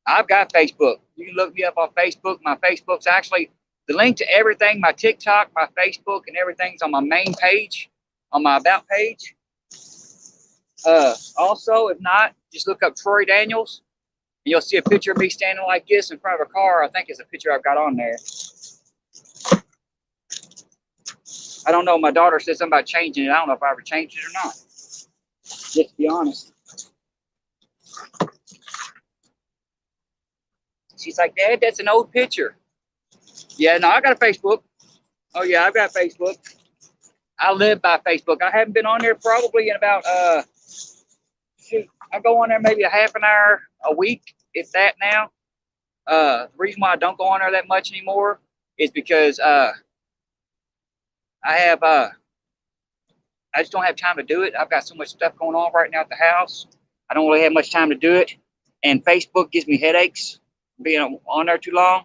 I've got Facebook. You can look me up on Facebook. My Facebook's actually the link to everything, my TikTok, my Facebook, and everything's on my main page, on my About page. Also, if not, just look up Troy Daniels, and you'll see a picture of me standing like this in front of a car. I think it's a picture I've got on there. I don't know. My daughter said something about changing it. I don't know if I ever changed it or not. Just to be honest. She's like, Dad, that's an old picture. Yeah, no, I got a Facebook. Oh, yeah, I've got Facebook. I live by Facebook. I haven't been on there probably in about, I go on there maybe a half an hour a week, if that now. The reason why I don't go on there that much anymore is because I just don't have time to do it. I've got so much stuff going on right now at the house. I don't really have much time to do it. And Facebook gives me headaches being on there too long.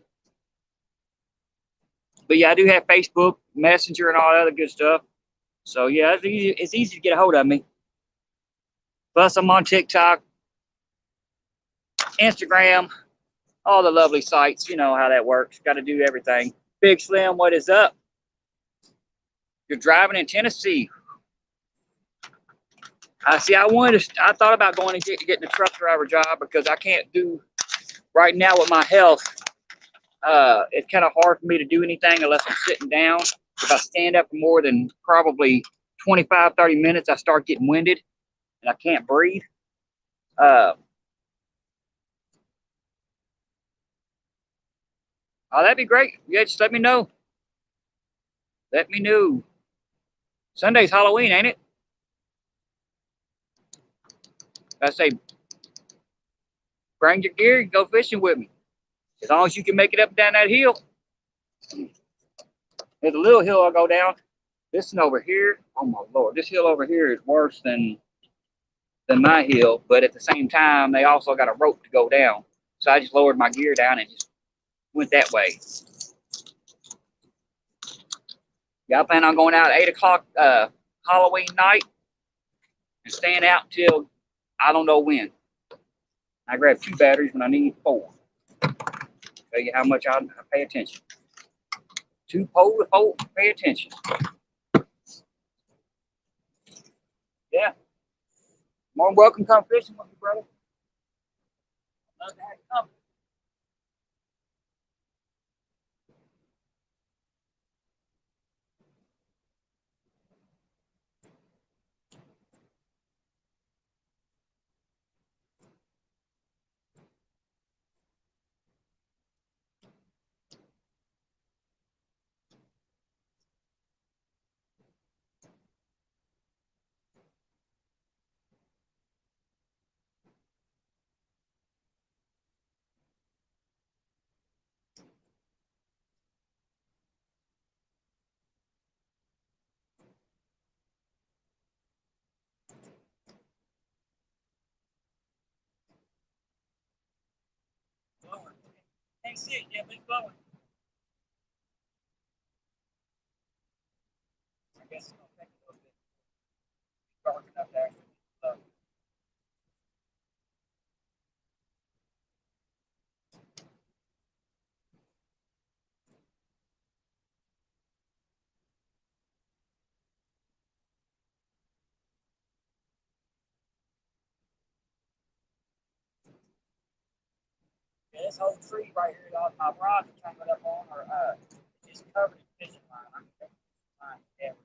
But yeah, I do have Facebook, Messenger, and all that other good stuff. So yeah, it's easy to get a hold of me. Plus, I'm on TikTok, Instagram, all the lovely sites. You know how that works. Got to do everything. Big Slim, what is up? You're driving in Tennessee. I thought about going and getting a truck driver job because I can't do right now with my health. It's kind of hard for me to do anything unless I'm sitting down. If I stand up for more than probably 25, 30 minutes, I start getting winded and I can't breathe. Oh, that'd be great. Yeah, just let me know. Let me know. Sunday's Halloween, ain't it? I say, bring your gear and go fishing with me. As long as you can make it up and down that hill. There's a little hill I go down. This one over here, oh my Lord, this hill over here is worse than my hill, but at the same time, they also got a rope to go down. So I just lowered my gear down and just went that way. Y'all plan on going out at 8 o'clock Halloween night and staying out until I don't know when. I grab 2 batteries when I need 4. Tell you how much I pay attention. 2 pole to pole, pay attention. Yeah. More welcome, come fishing with me, brother. Love to have you come. can't see it yet, but it's blowing. I guess it's gonna take a little bit. It's dark enough to actually blow. Yeah, this whole tree right here, all my rods are tangled up on, or it's just covered in fishing line. I mean, line everywhere.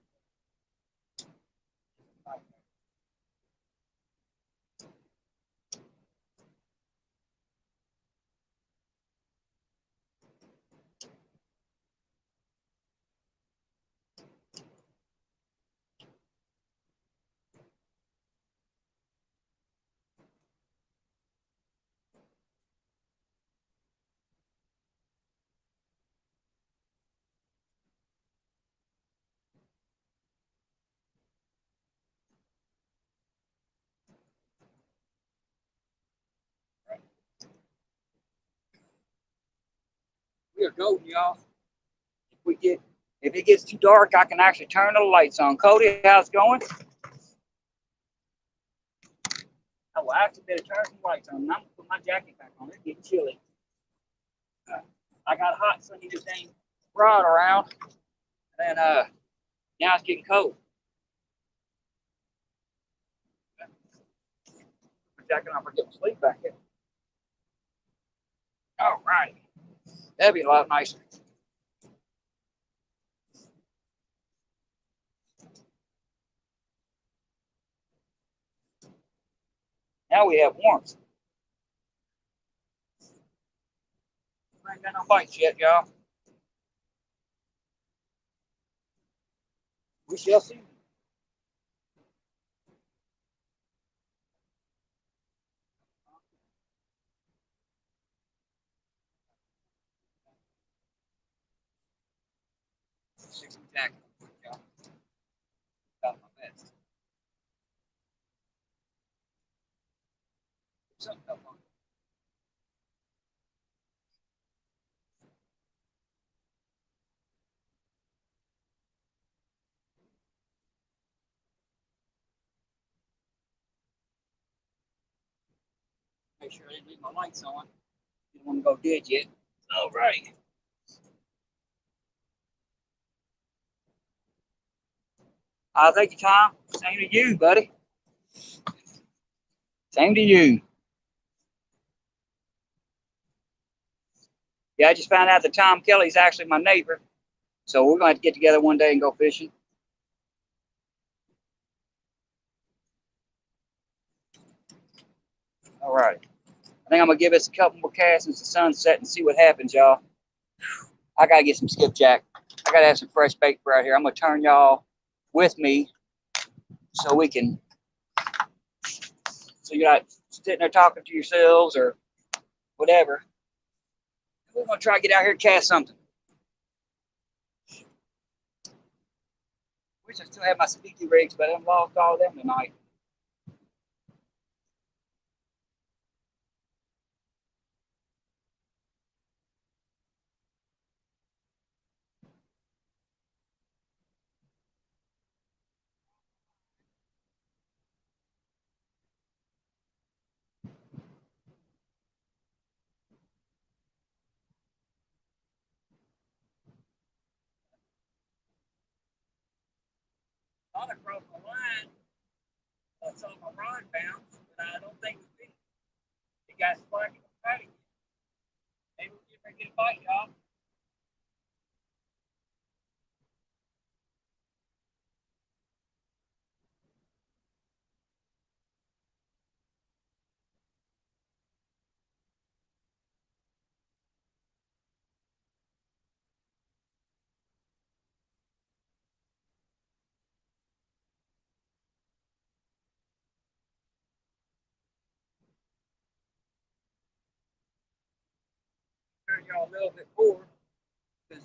We are golden, y'all. If it gets too dark, I can actually turn the lights on. Cody, how's it going? I will actually better turn some lights on. I'm gonna put my jacket back on. It's getting chilly. I got hot, so I need this dang rod around, and now it's getting cold. Put my jacket on for getting sleep back here. All right, that'd be a lot nicer. Now we have warmth. I ain't got no bites yet, y'all. We shall see. Six jacket, y'all. Got my best. Something up on. Make sure I didn't leave my lights on. Didn't want to go dead yet. All right. Thank you, Tom. Same to you, buddy. Same to you. Yeah, I just found out that Tom Kelly's actually my neighbor. So we're going to have to get together one day and go fishing. All right. I think I'm going to give us a couple more casts since the sun's set and see what happens, y'all. I got to get some skipjack. I got to have some fresh bait right here. I'm going to turn y'all with me so we can, so you're not sitting there talking to yourselves or whatever. We're going to try to get out here and cast something. Wish I still had my speaky rigs, but I've lost all of them tonight. Thought I crossed my line. I saw my rod bounce, but I don't think it got slack in the patty. Maybe we'll get a bite, y'all. Turn y'all a little bit forward because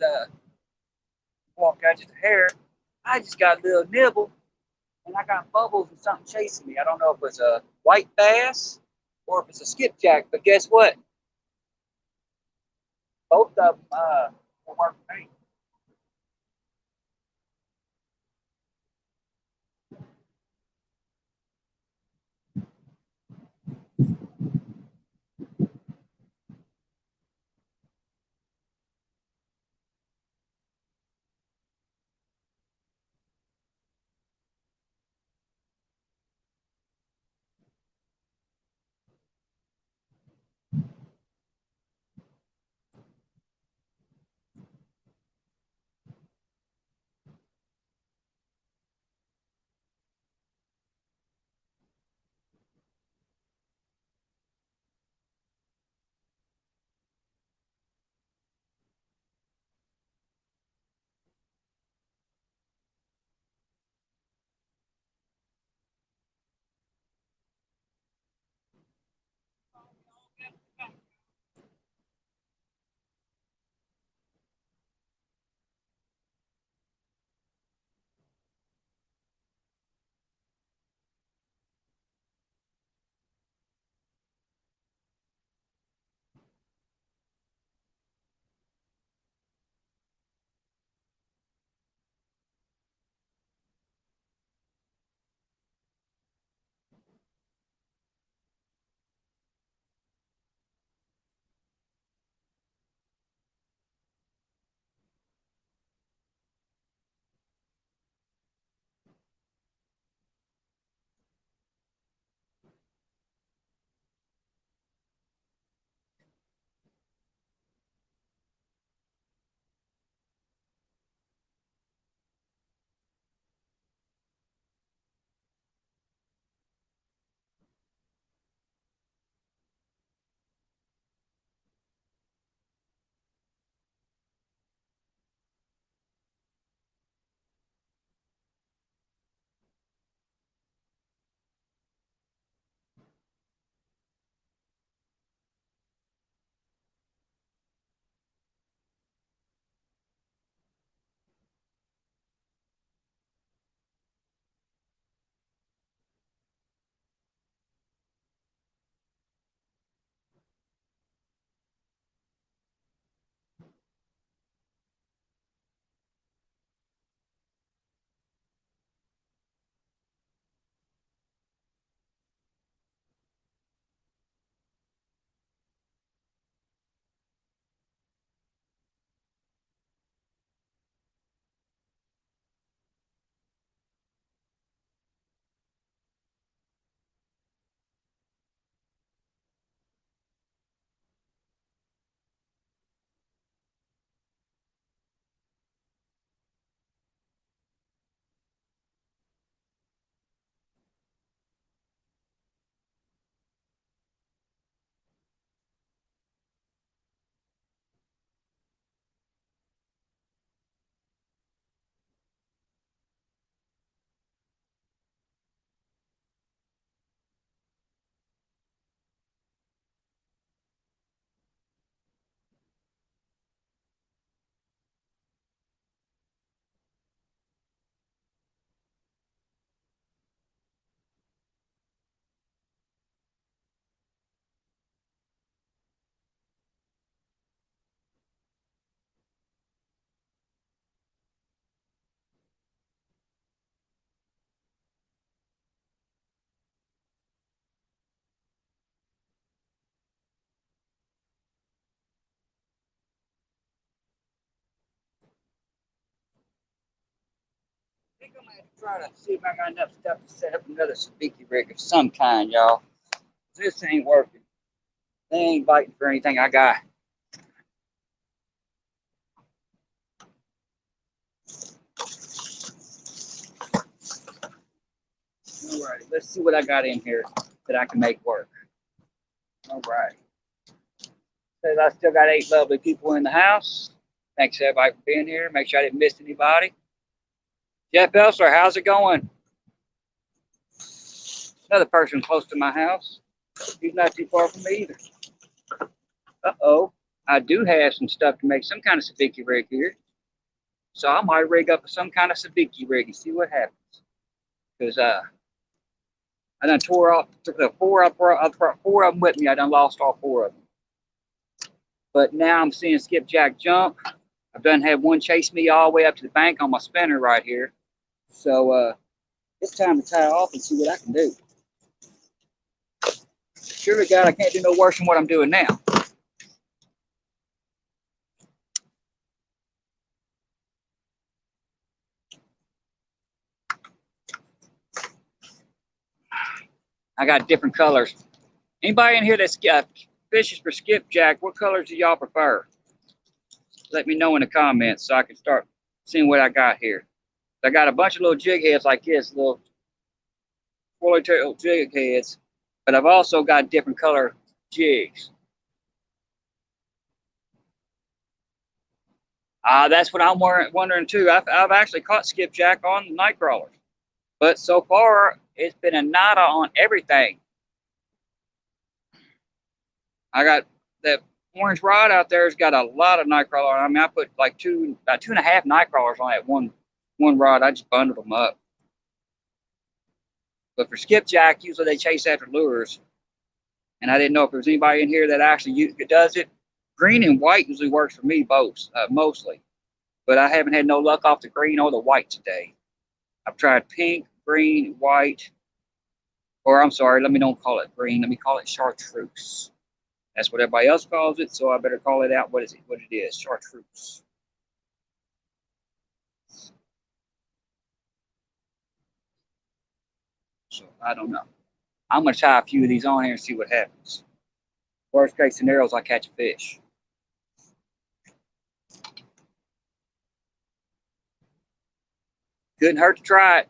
walk out just a hair. I just got a little nibble and I got bubbles and something chasing me. I don't know if it's a white bass or if it's a skipjack, but guess what? Both of them will work for me. I think I'm gonna try to see if I got enough stuff to set up another sabiki rig of some kind, y'all. This ain't working. They ain't biting for anything I got. Alrighty, let's see what I got in here that I can make work. Alrighty. Says I still got 8 lovely people in the house. Thanks everybody for being here. Make sure I didn't miss anybody. Jeff Elsler, how's it going? Another person close to my house. He's not too far from me either. Uh-oh. I do have some stuff to make some kind of sabiki rig here. So I might rig up some kind of sabiki rig and see what happens. Because I done tore off, took the four of them with me. I done lost all 4 of them. But now I'm seeing skipjack jump. I've done had one chase me all the way up to the bank on my spinner right here. So it's time to tie off and see what I can do. Surely God, I can't do no worse than what I'm doing now. I got different colors. Anybody in here that's fishes for skipjack, what colors do y'all prefer? Let me know in the comments so I can start seeing what I got here. I got a bunch of little jig heads like this, little swirly tail jig heads, but I've also got different color jigs. That's what I'm wondering too. I've actually caught skipjack on night crawlers, but so far it's been a nada on everything. I got that orange rod out there has got a lot of night crawler. I mean, I put like about 2.5 night crawlers on that one rod. I just bundled them up. But for skipjack, usually they chase after lures, and I didn't know if there was anybody in here that actually does it. Green and white usually works for me both, mostly, but I haven't had no luck off the green or the white today. I've tried pink, green, white, or I'm sorry, let me don't call it green. Let me call it chartreuse. That's what everybody else calls it, so I better call it out what it is, chartreuse. So I don't know. I'm going to try a few of these on here and see what happens. Worst case scenario is I catch a fish. Couldn't hurt to try it.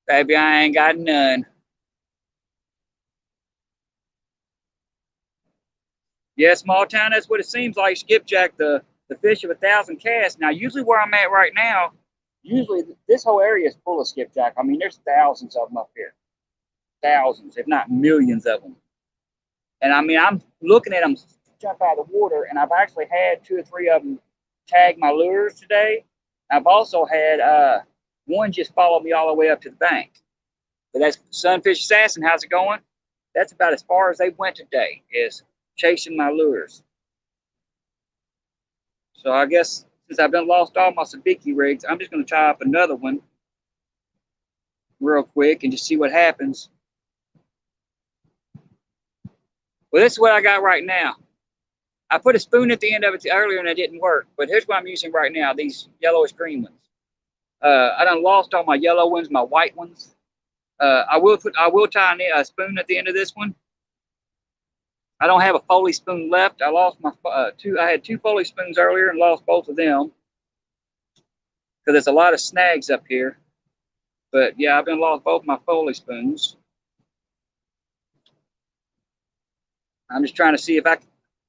Baby, I ain't got none. Yeah, small town, that's what it seems like. Skipjack, the fish of 1,000 casts. Now, usually where I'm at right now, usually this whole area is full of skipjack. I mean, there's thousands of them up here. Thousands, if not millions of them. And I mean, I'm looking at them jump out of the water, and I've actually had 2 or 3 of them tag my lures today. I've also had one just follow me all the way up to the bank. But that's Sunfish Assassin. How's it going? That's about as far as they went today, is chasing my lures. So I guess since I've been lost all my sabiki rigs, I'm just going to try up another one real quick and just see what happens. Well, this is what I got right now. I put a spoon at the end of it earlier and it didn't work, but here's what I'm using right now, these yellowish green ones. I done lost all my yellow ones, my white ones. I will tie a spoon at the end of this one. I don't have a Foley spoon left. I lost my I had 2 Foley spoons earlier and lost both of them because there's a lot of snags up here. But yeah, I've been lost both my Foley spoons. I'm just trying to see if I.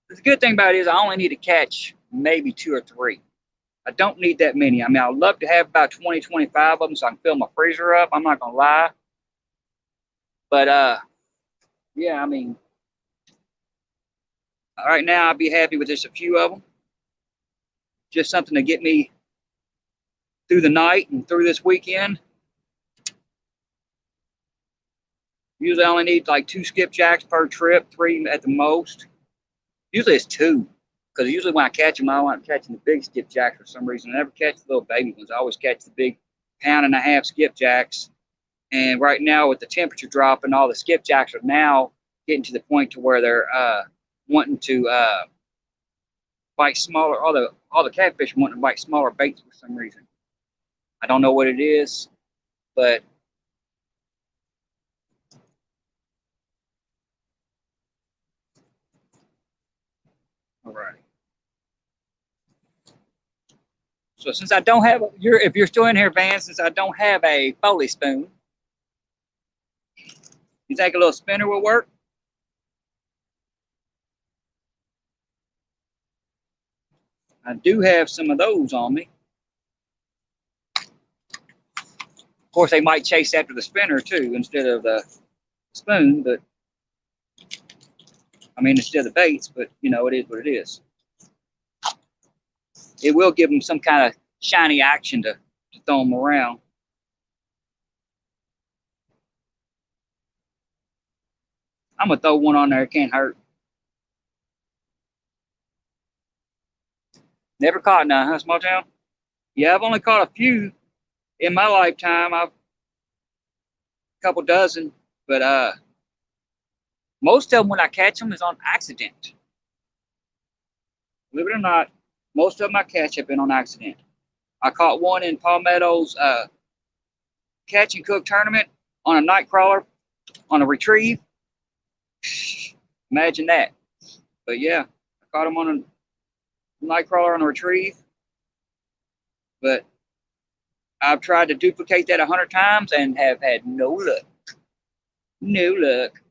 The good thing about it is I only need to catch maybe 2 or 3. I don't need that many. I mean, I'd love to have about 20, 25 of them so I can fill my freezer up. I'm not gonna lie. But yeah, I mean, right now I'd be happy with just a few of them. Just something to get me through the night and through this weekend. Usually I only need like 2 skipjacks per trip, 3 at the most. Usually it's 2, because usually when I catch them, I want catching the big skipjacks for some reason. I never catch the little baby ones. I always catch the big 1.5 pound skipjacks. And right now with the temperature dropping, all the skipjacks are now getting to the point to where they're wanting to bite smaller. All the catfish wanting to bite smaller baits for some reason. I don't know what it is, but all right. So since I don't have if you're still in here, Van, since I don't have a Foley spoon, you think a little spinner will work? I do have some of those on me. Of course, they might chase after the spinner too instead of the spoon, but I mean, instead of the baits, but you know, it is what it is. It will give them some kind of shiny action to throw them around. I'm gonna throw one on there. It can't hurt. Never caught none, huh, Small Town? Yeah, I've only caught a few in my lifetime. I've a couple dozen, but most of them when I catch them is on accident. Believe it or not, most of them I catch have been on accident. I caught one in Palmetto's catch and cook tournament on a night crawler on a retrieve. Imagine that. But yeah, I caught him on a night crawler on a retrieve. But I've tried to duplicate that 100 times and have had no luck. No luck.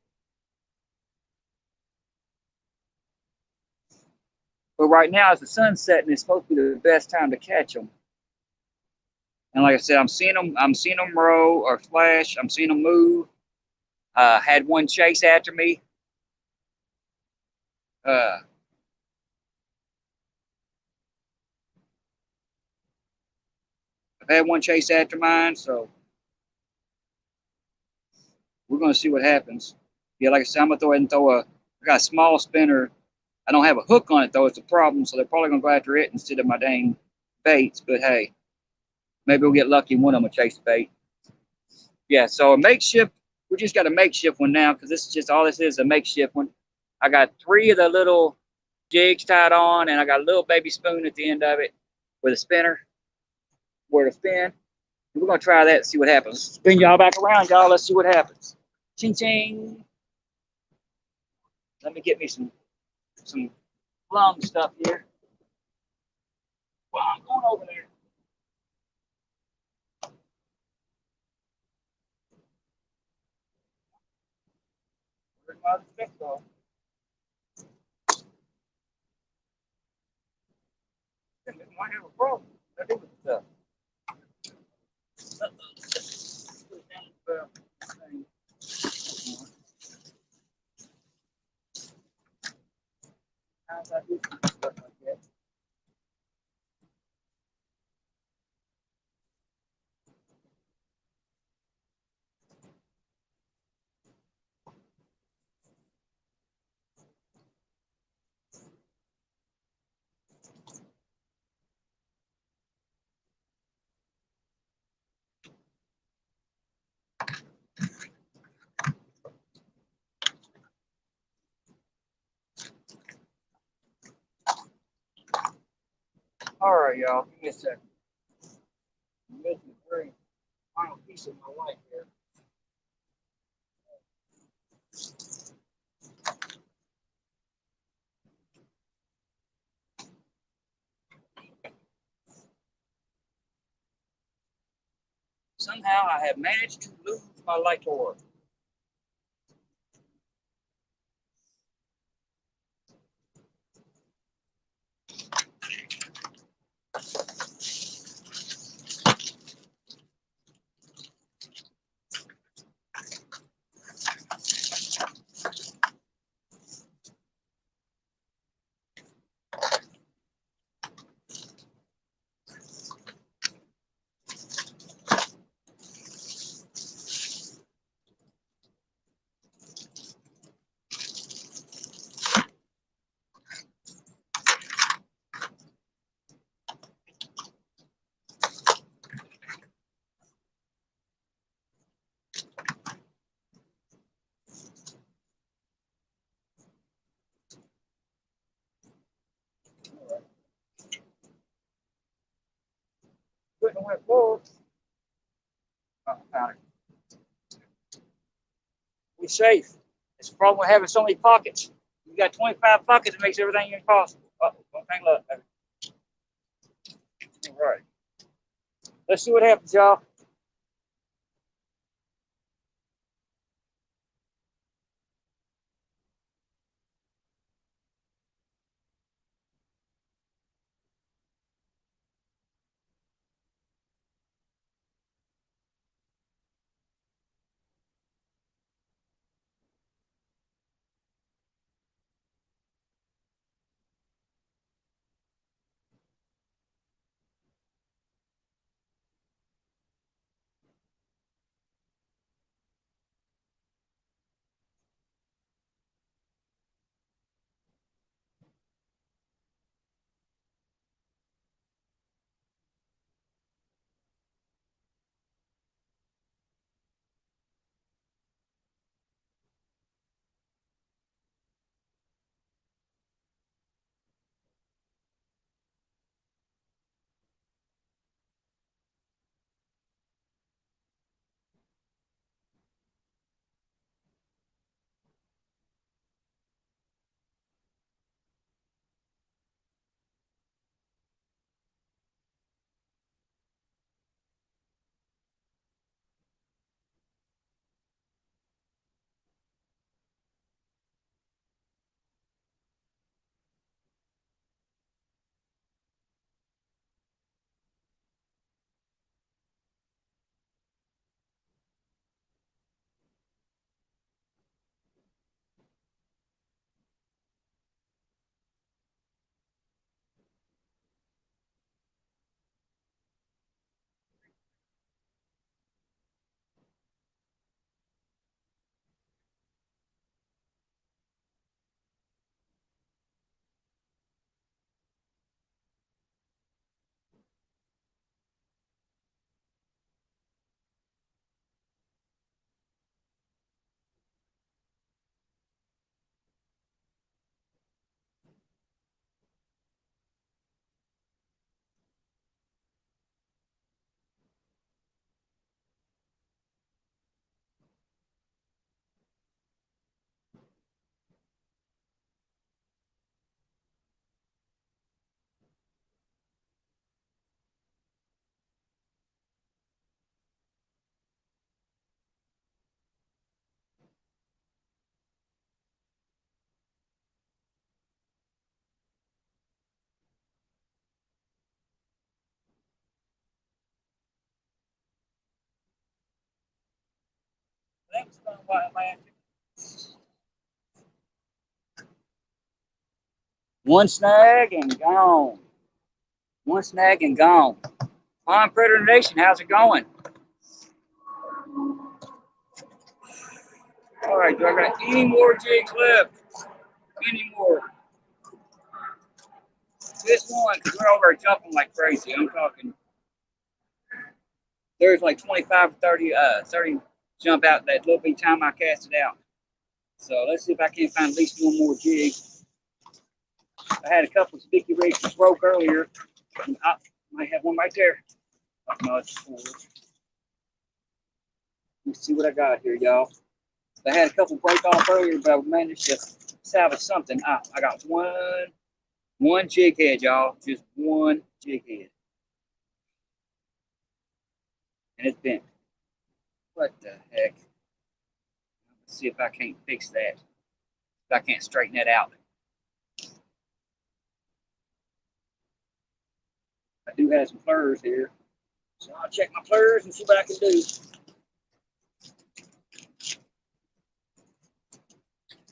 But right now, as the sun's setting, it's supposed to be the best time to catch them. And like I said, I'm seeing them. I'm seeing them row or flash. I'm seeing them move. Had one chase after me. Uh, I've had one chase after mine, so we're gonna see what happens. Yeah, like I said, I'm gonna throw ahead and throw a. I got a small spinner. I don't have a hook on it though. It's a problem, so they're probably gonna go after it instead of my dang baits. But hey, maybe we'll get lucky and one of them will chase the bait. Yeah, so a makeshift. We just got a makeshift one now because this is just all this is, a makeshift one. I got 3 of the little jigs tied on, and I got a little baby spoon at the end of it with a spinner where to spin. We're gonna try that and see what happens. Spin y'all back around, y'all. Let's see what happens. Ching ching. Let me get me some plum stuff here. Well, I'm going over there. Where's my other stick though? It might have a problem. I do with stuff. How's I do stuff like that? All right, y'all. Give me a second. I'm making a very final piece of my life here. Somehow I have managed to lose my light cord. Putting went forward. Oh, found it. We're safe. It's a problem with having so many pockets. You got 25 pockets, it makes everything impossible. Oh, one thing left. All right. Let's see what happens, y'all. That was fun while it lasted. One snag and gone. One snag and gone. Pond Predator Nation, how's it going? All right, do I got any more jigs left? Any more? This one, because we're over jumping like crazy. I'm talking, there's like 25 or 30 jump out that little bit time I cast it out. So let's see if I can find at least one more jig. I had a couple of sticky rigs that broke earlier. I might have one right there. Oh, no, it's four. Let's see what I got here, y'all. I had a couple break off earlier, but I managed to salvage something. I got one jig head, y'all. Just one jig head. And it's bent. What the heck? Let's see if I can't fix that. If I can't straighten that out. I do have some flutters here. So I'll check my flutters and see what I can do.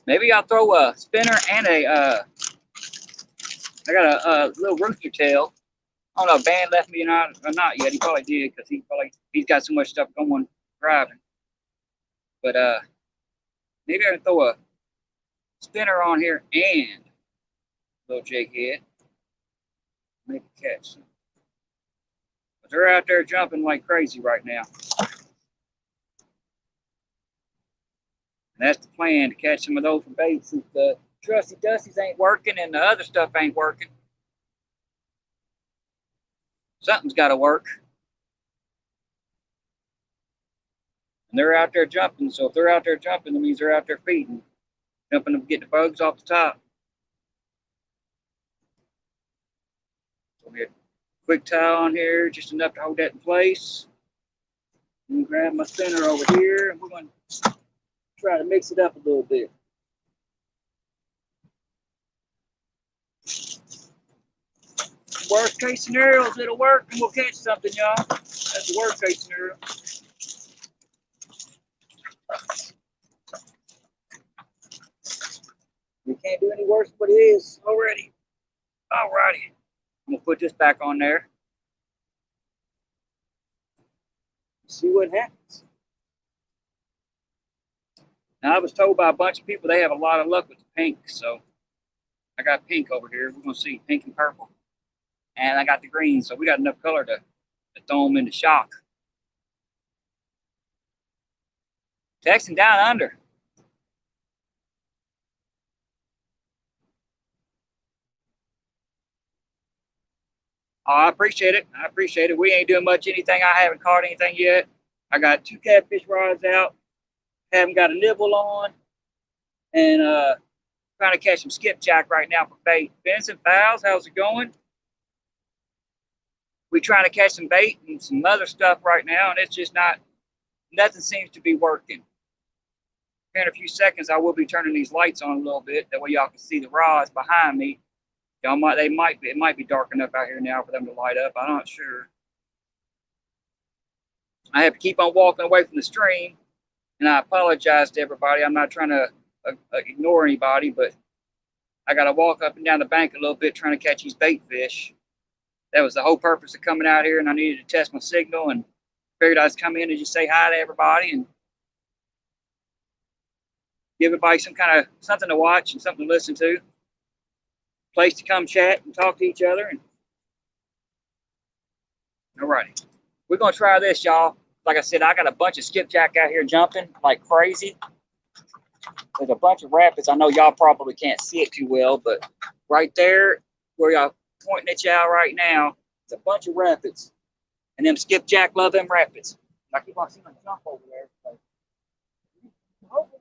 Maybe I'll throw a spinner and I got a little rooster tail. I don't know if Van left me or not yet. He probably did because he's got so much stuff going driving. But maybe I can throw a spinner on here and a little jig head. Make a catch. But they're out there jumping like crazy right now. And that's the plan, to catch some of those for baits. If the trusty dusties ain't working and the other stuff ain't working, something's got to work. And they're out there jumping, so if they're out there jumping, that means they're out there feeding, jumping to get the bugs off the top. So we get a quick tie on here, just enough to hold that in place. And grab my spinner over here, and we're going to try to mix it up a little bit. Worst case scenarios, it'll work and we'll catch something, y'all. That's the worst case scenario. We can't do any worse than what it is already. Alrighty. I'm gonna put this back on there. See what happens. Now I was told by a bunch of people they have a lot of luck with the pink, so I got pink over here. We're gonna see pink and purple. And I got the green, so we got enough color to throw them into shock. Texting down under. Oh, I appreciate it. I appreciate it. We ain't doing much anything. I haven't caught anything yet. I got 2 catfish rods out. Haven't got a nibble on. And trying to catch some skipjack right now for bait. Vincent Fowles, how's it going? We trying to catch some bait and some other stuff right now, and it's just nothing seems to be working. In a few seconds, I will be turning these lights on a little bit. That way y'all can see the rods behind me. It might be dark enough out here now for them to light up. I'm not sure. I have to keep on walking away from the stream, and I apologize to everybody. I'm not trying to ignore anybody, but I got to walk up and down the bank a little bit trying to catch these bait fish. That was the whole purpose of coming out here, and I needed to test my signal, and figured I'd come in and just say hi to everybody and give everybody something to watch and something to listen to. Place to come chat and talk to each other. And alrighty, we're gonna try this, y'all. Like I said, I got a bunch of skipjack out here jumping like crazy. There's a bunch of rapids. I know y'all probably can't see it too well, but right there where y'all pointing at y'all right now, it's a bunch of rapids. And them skipjack love them rapids. I keep on seeing them jump over there. So hopefully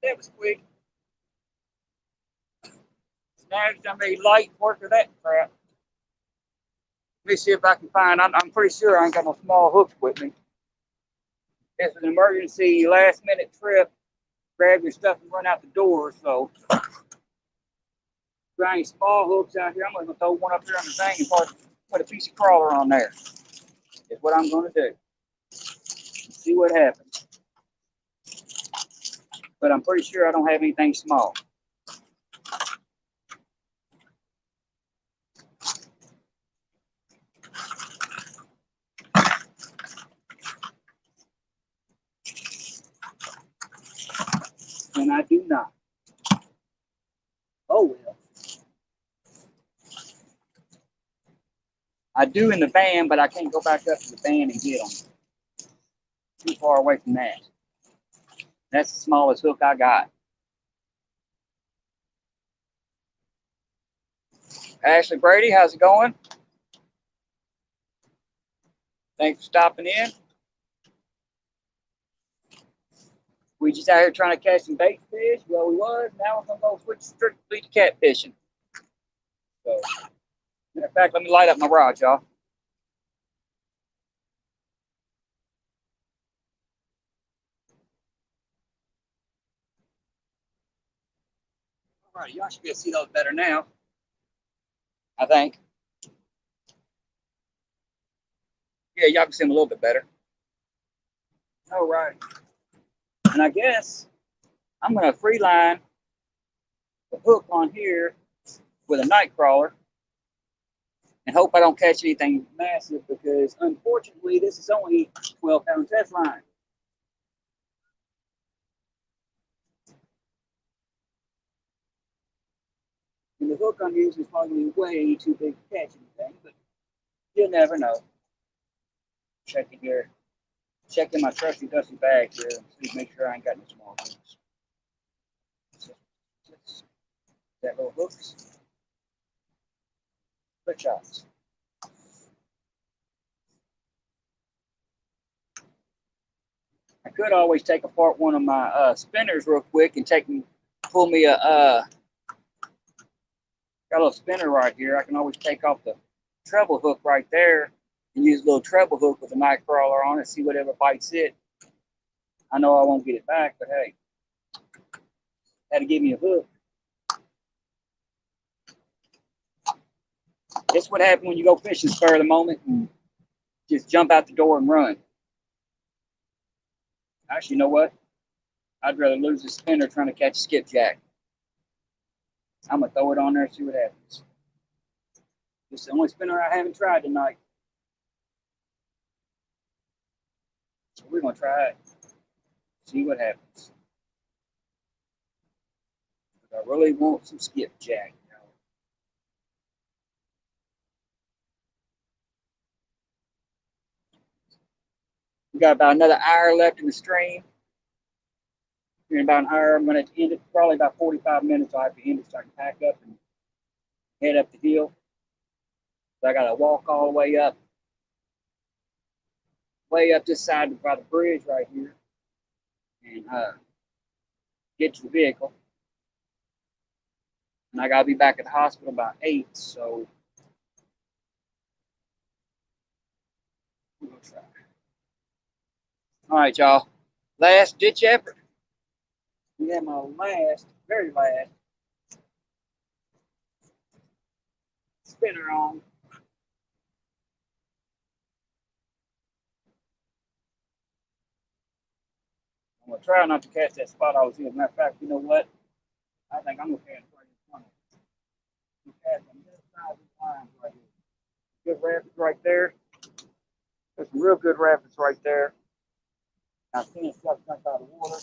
That was quick. Snagged somebody light work of that crap. Let me see if I can find. I'm pretty sure I ain't got no small hooks with me. It's an emergency last minute trip. Grab your stuff and run out the door. So, if any small hooks out here, I'm going to throw one up there on the thing and put a piece of crawler on there. Is what I'm going to do. See what happens. But I'm pretty sure I don't have anything small. And I do not. Oh well. I do in the van, but I can't go back up to the van and get them. Too far away from that. That's the smallest hook I got. Ashley Brady, how's it going? Thanks for stopping in. We just out here trying to catch some bait fish. Well, we was. Now we're gonna go switch strictly to catfishing. So, in fact, let me light up my rod, y'all. All right, y'all should be able to see those better now. I think. Yeah, y'all can see them a little bit better. All right. And I guess I'm gonna free line the hook on here with a night crawler and hope I don't catch anything massive because unfortunately this is only 12-pound test line. And the hook I'm using is probably way too big to catch anything, but you'll never know. Checking my trusty dusty bag here to make sure I ain't got any small hooks. That little hooks, quick shots. I could always take apart one of my spinners real quick and pull me a got a little spinner right here. I can always take off the treble hook right there and use a little treble hook with a night crawler on it, see whatever bites it. I know I won't get it back, but hey, had to give me a hook. This is what happens when you go fishing spur of the moment and just jump out the door and run. Actually, you know what? I'd rather lose a spinner trying to catch a skipjack. I'm going to throw it on there and see what happens. This is the only spinner I haven't tried tonight. So we're going to try it. See what happens. I really want some skipjack. We got about another hour left in the stream. In about an hour, I'm going to end it. Probably about 45 minutes. I'll have to end it so I can pack up and head up the hill. So I got to walk all the way up this side by the bridge right here, and get to the vehicle. And I got to be back at the hospital about 8. So we're going to try. All right, y'all. Last ditch effort. We have my very last spinner on. I'm gonna try not to catch that spot I was in. As a matter of fact, you know what? I think I'm gonna catch right in front of it. I'm gonna catch on this side of the line right here. Good rapids right there. There's some real good rapids right there. I've seen stuff jump out of the water.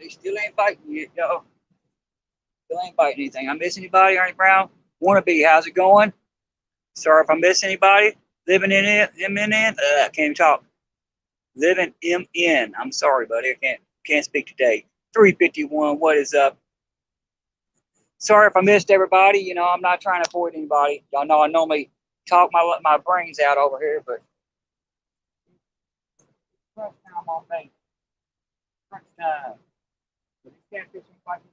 They still ain't biting yet, y'all. Still ain't biting anything. I miss anybody, Ernie Brown? Wannabe, how's it going? Sorry if I miss anybody. Living in it, MNN. I can't even talk. Living MN. I'm sorry, buddy. I can't speak today. 351. What is up? Sorry if I missed everybody. You know, I'm not trying to avoid anybody. Y'all know I normally talk my brains out over here, but crunch time on me. Crunch time. But you can't fish anybody.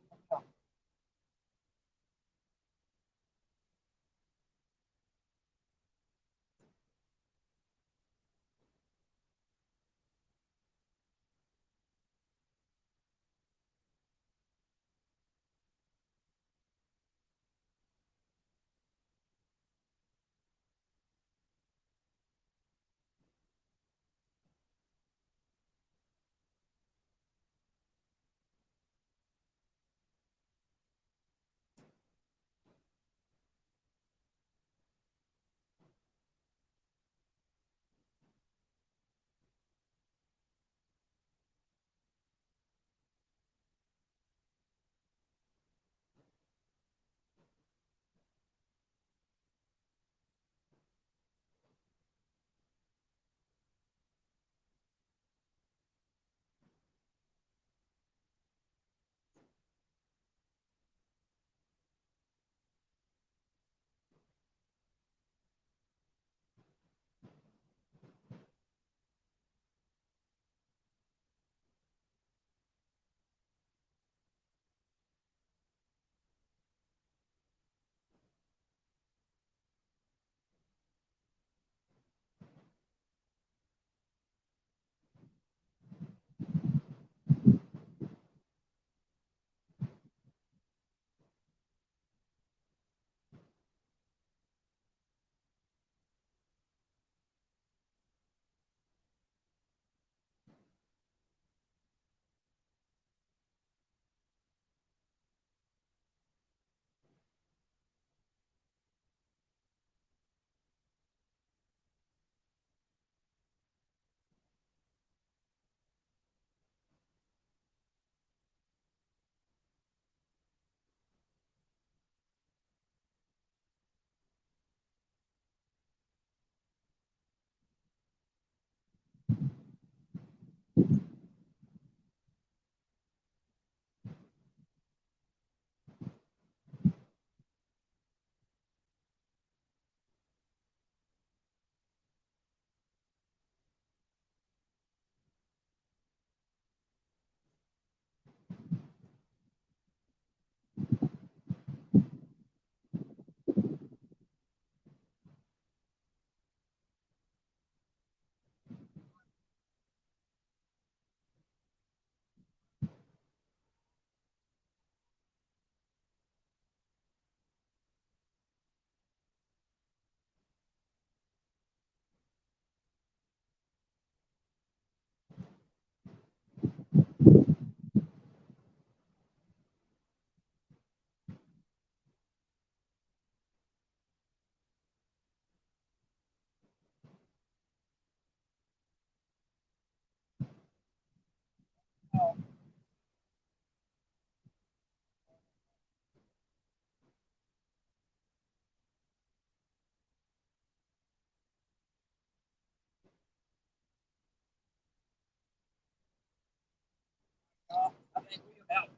I think we about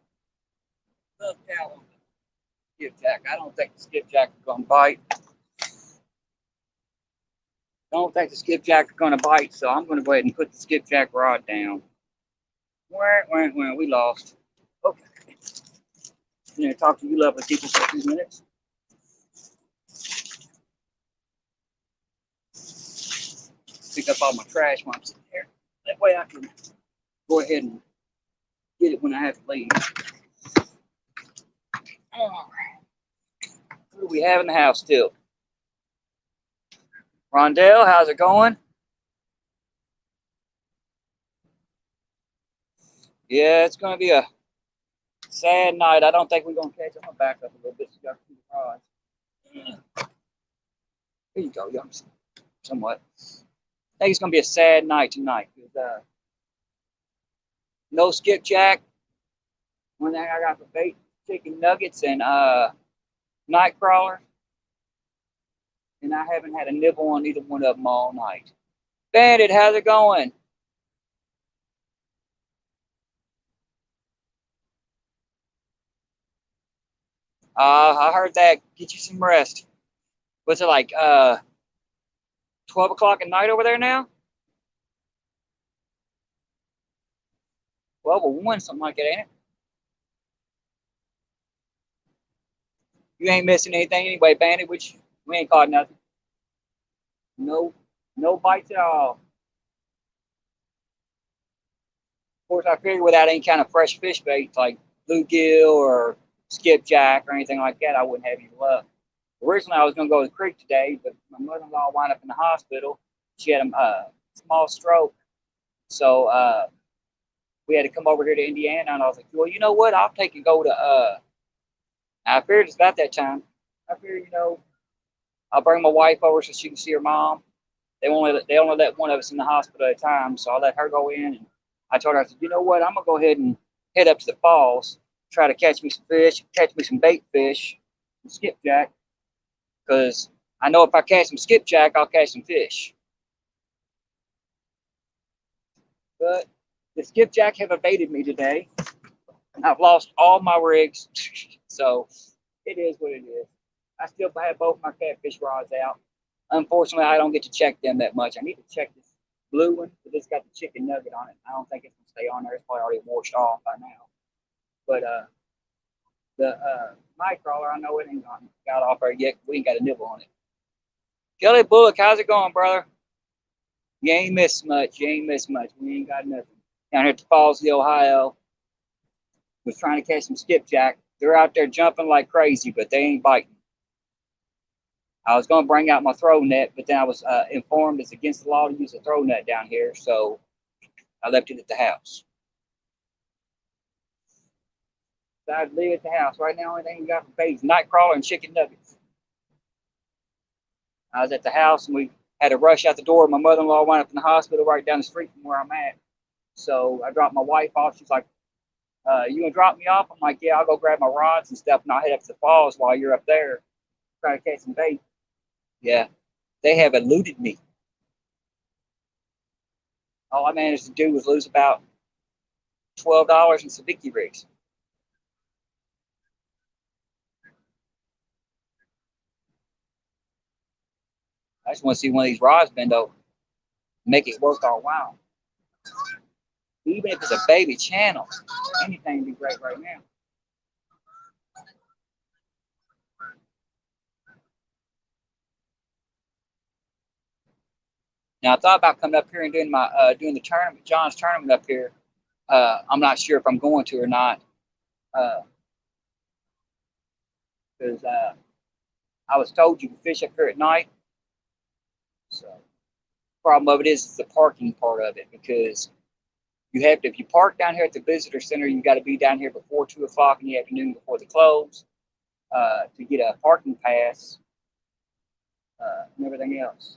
love cow on the skipjack. I don't think the skipjack is gonna bite. I don't think the skipjack is gonna bite, so I'm gonna go ahead and put the skipjack rod down. We lost. Okay. I'm gonna talk to you lovely people for a few minutes. Pick up all my trash while I'm sitting there. That way I can go ahead and get it when I have to leave. All right. Who do we have in the house still? Rondell, how's it going? Yeah, it's going to be a sad night. I don't think we're going to catch. I'm going to back up a little bit so you got to the rods. Here you go, young. Somewhat. I think it's going to be a sad night tonight. No skipjack. One thing I got for bait, chicken nuggets and night crawler, and I haven't had a nibble on either one of them all night. Bandit, how's it going? I heard that. Get you some rest. Was it like 12 o'clock at night over there now? 12 or 1, something like that, ain't it? You ain't missing anything anyway, Bandit, which we ain't caught nothing. No, no bites at all. Of course, I figure without any kind of fresh fish bait like bluegill or skipjack or anything like that, I wouldn't have any luck. Originally, I was going to go to the creek today, but my mother-in-law wound up in the hospital. She had a small stroke, so we had to come over here to Indiana. And I was like, well, you know what? I'll take and go to. I figured it's about that time. I figured, I'll bring my wife over so she can see her mom. They only let one of us in the hospital at a time, so I let her go in. And I told her, I said, you know what? I'm gonna go ahead and head up to the falls, try to catch me some fish, catch me some bait fish, some skipjack, because I know if I catch some skipjack, I'll catch some fish. But the skipjack have evaded me today, and I've lost all my rigs, so it is what it is. I still have both my catfish rods out. Unfortunately, I don't get to check them that much. I need to check this blue one, but it's got the chicken nugget on it. I don't think it's gonna stay on there. It's probably already washed off by now. But the night crawler, I know it ain't got off there yet. We ain't got a nibble on it. Kelly Bullock, how's it going, brother? You ain't missed much. You ain't missed much. We ain't got nothing. Down here at the Falls of the Ohio, was trying to catch some skipjack. They're out there jumping like crazy, but they ain't biting. I was going to bring out my throw net, but then I was informed it's against the law to use a throw net down here, so I left it at the house. So I'd leave it at the house. Right now, only thing we got for bait is night crawler and chicken nuggets. I was at the house, and we had to rush out the door. My mother-in-law wound up in the hospital right down the street from where I'm at. So I dropped my wife off. She's like, you gonna drop me off? I'm like, yeah, I'll go grab my rods and stuff, and I'll head up to the falls while you're up there trying to catch some bait. Yeah, they have eluded me. All I managed to do was lose about $12 in sabiki rigs. I just want to see one of these rods bend over, make it worth our while. Even if it's a baby channel, anything would be great right now. Now I thought about coming up here and doing the tournament, John's tournament up here. I'm not sure if I'm going to or not, because I was told you can fish up here at night. So problem of it is the parking part of it, because you have to, if you park down here at the visitor center, you got to be down here before 2 o'clock in the afternoon before the close to get a parking pass and everything else.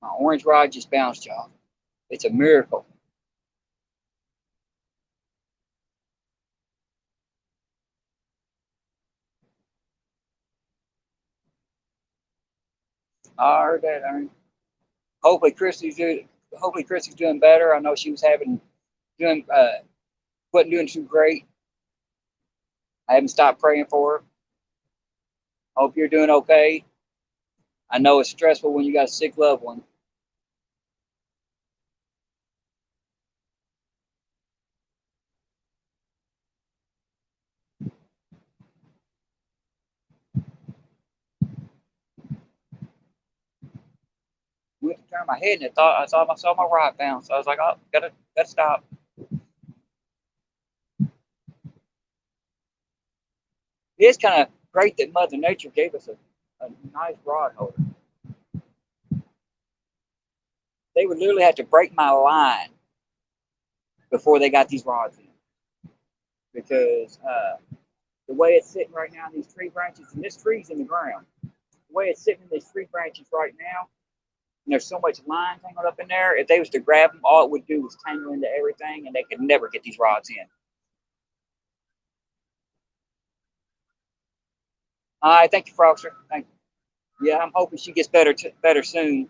My orange rod just bounced off. It's a miracle. I heard that, Aaron. Hopefully Chrissy's doing better. I know she was doing wasn't doing too great. I haven't stopped praying for her. Hope you're doing okay. I know it's stressful when you got a sick loved one. I went to turn my head and I saw my rod bounce. So I was like, oh, gotta stop. It's kind of great that Mother Nature gave us a nice rod holder. They would literally have to break my line before they got these rods in, because the way it's sitting right now in these tree branches, and this tree's in the ground, the way it's sitting in these tree branches right now, and there's so much line tangled up in there, if they was to grab them, all it would do was tangle into everything, and they could never get these rods in. All right, thank you, Frogster. Thank you. Yeah, I'm hoping she gets better soon.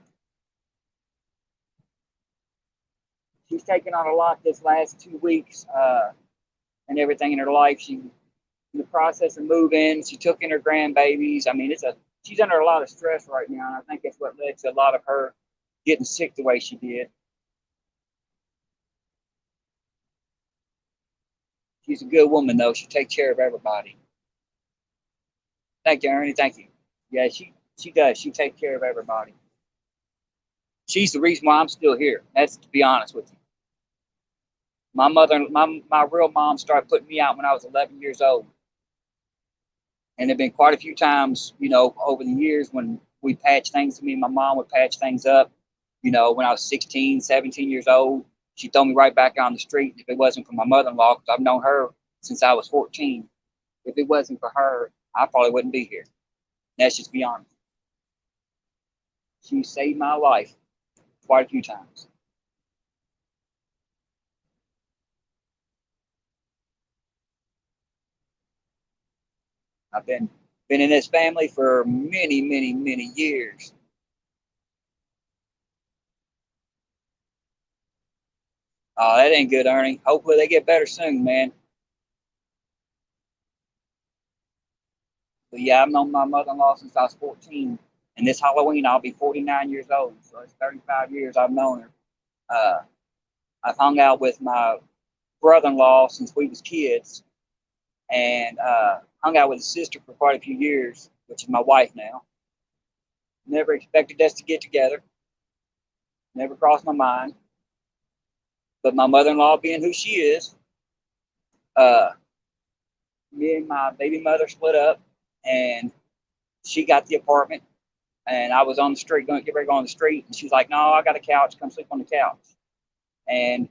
She's taken on a lot this last 2 weeks and everything in her life. She in the process of moving. She took in her grandbabies. I mean, she's under a lot of stress right now, and I think that's what led to a lot of her getting sick the way she did. She's a good woman, though. She takes care of everybody. Thank you, Ernie. Thank you. Yeah, she does. She takes care of everybody. She's the reason why I'm still here. That's to be honest with you. My mother, my real mom started putting me out when I was 11 years old. And there've been quite a few times, over the years when we patched things, me and my mom would patch things up, when I was 16, 17 years old. She'd throw me right back on the street if it wasn't for my mother-in-law, because I've known her since I was 14. If it wasn't for her, I probably wouldn't be here. Let's just be honest. She saved my life quite a few times. I've been in this family for many, many, many years. Oh, that ain't good, Ernie. Hopefully they get better soon, man. But yeah, I've known my mother-in-law since I was 14. And this Halloween, I'll be 49 years old. So it's 35 years I've known her. Uh, I've hung out with my brother-in-law since we was kids, and hung out with his sister for quite a few years, which is my wife now. Never expected us to get together. Never crossed my mind. But my mother-in-law, being who she is, uh, me and my baby mother split up, and she got the apartment, and I was on the street, going to get ready to go on the street, and she's like, "No, I got a couch. Come sleep on the couch." And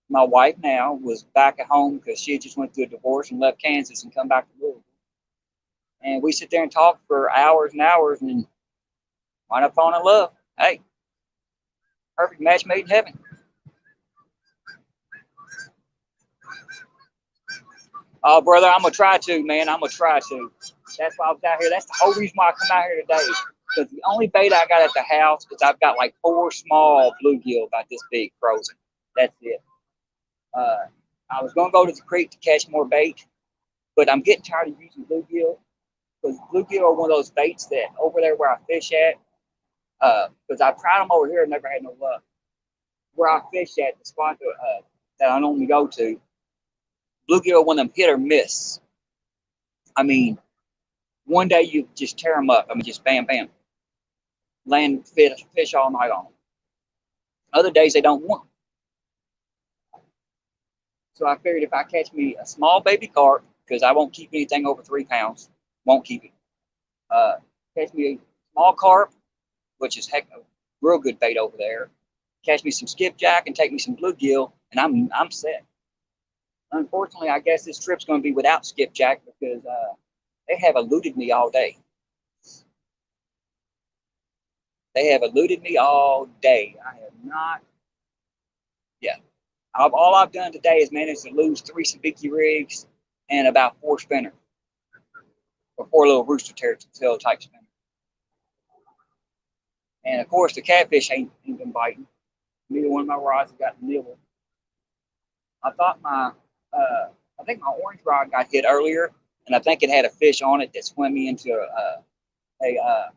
my wife now was back at home because she had just went through a divorce and left Kansas and come back to Louisville. And we sit there and talk for hours and hours, and wind up falling in love. Hey, perfect match made in heaven. Oh, brother, I'm gonna try to, man. I'm gonna try to. That's why I was out here. That's the whole reason why I come out here today. Because the only bait I got at the house is I've got like 4 small bluegill about this big frozen. That's it. Uh, I was gonna go to the creek to catch more bait, but I'm getting tired of using bluegill because bluegill are one of those baits that over there where I fish at. Because I've tried them over here and never had no luck. Where I fish at, the spot that I normally go to, bluegill, when them hit or miss. I mean, one day you just tear them up. I mean, just bam, bam, land fish all night on them. Other days they don't want them. So I figured if I catch me a small baby carp, because I won't keep anything over 3 pounds, won't keep it. Catch me a small carp, which is heck a real good bait over there. Catch me some skipjack and take me some bluegill, and I'm set. Unfortunately, I guess this trip's going to be without skipjack because they have eluded me all day. They have eluded me all day. I have not. Yeah. All I've done today is managed to lose 3 sabiki rigs and about 4 spinners, or 4 little rooster tail type spinners. And of course, the catfish ain't been biting. Neither one of my rods have got nibble. I thought I think my orange rod got hit earlier, and I think it had a fish on it that swam me into a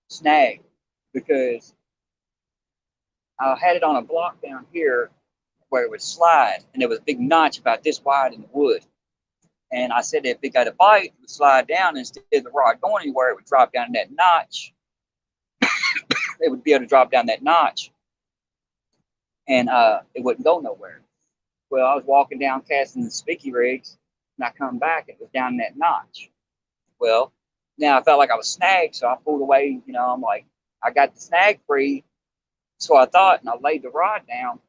snag because I had it on a block down here where it would slide, and there was a big notch about this wide in the wood. And I said if it got a bite, it would slide down, and instead of the rod going anywhere, it would drop down in that notch. It would be able to drop down that notch, and it wouldn't go nowhere. Well, I was walking down casting the spiky rigs, and I come back, it was down in that notch. Well, now I felt like I was snagged, so I pulled away. I'm like, I got the snag free, so I thought, and I laid the rod down,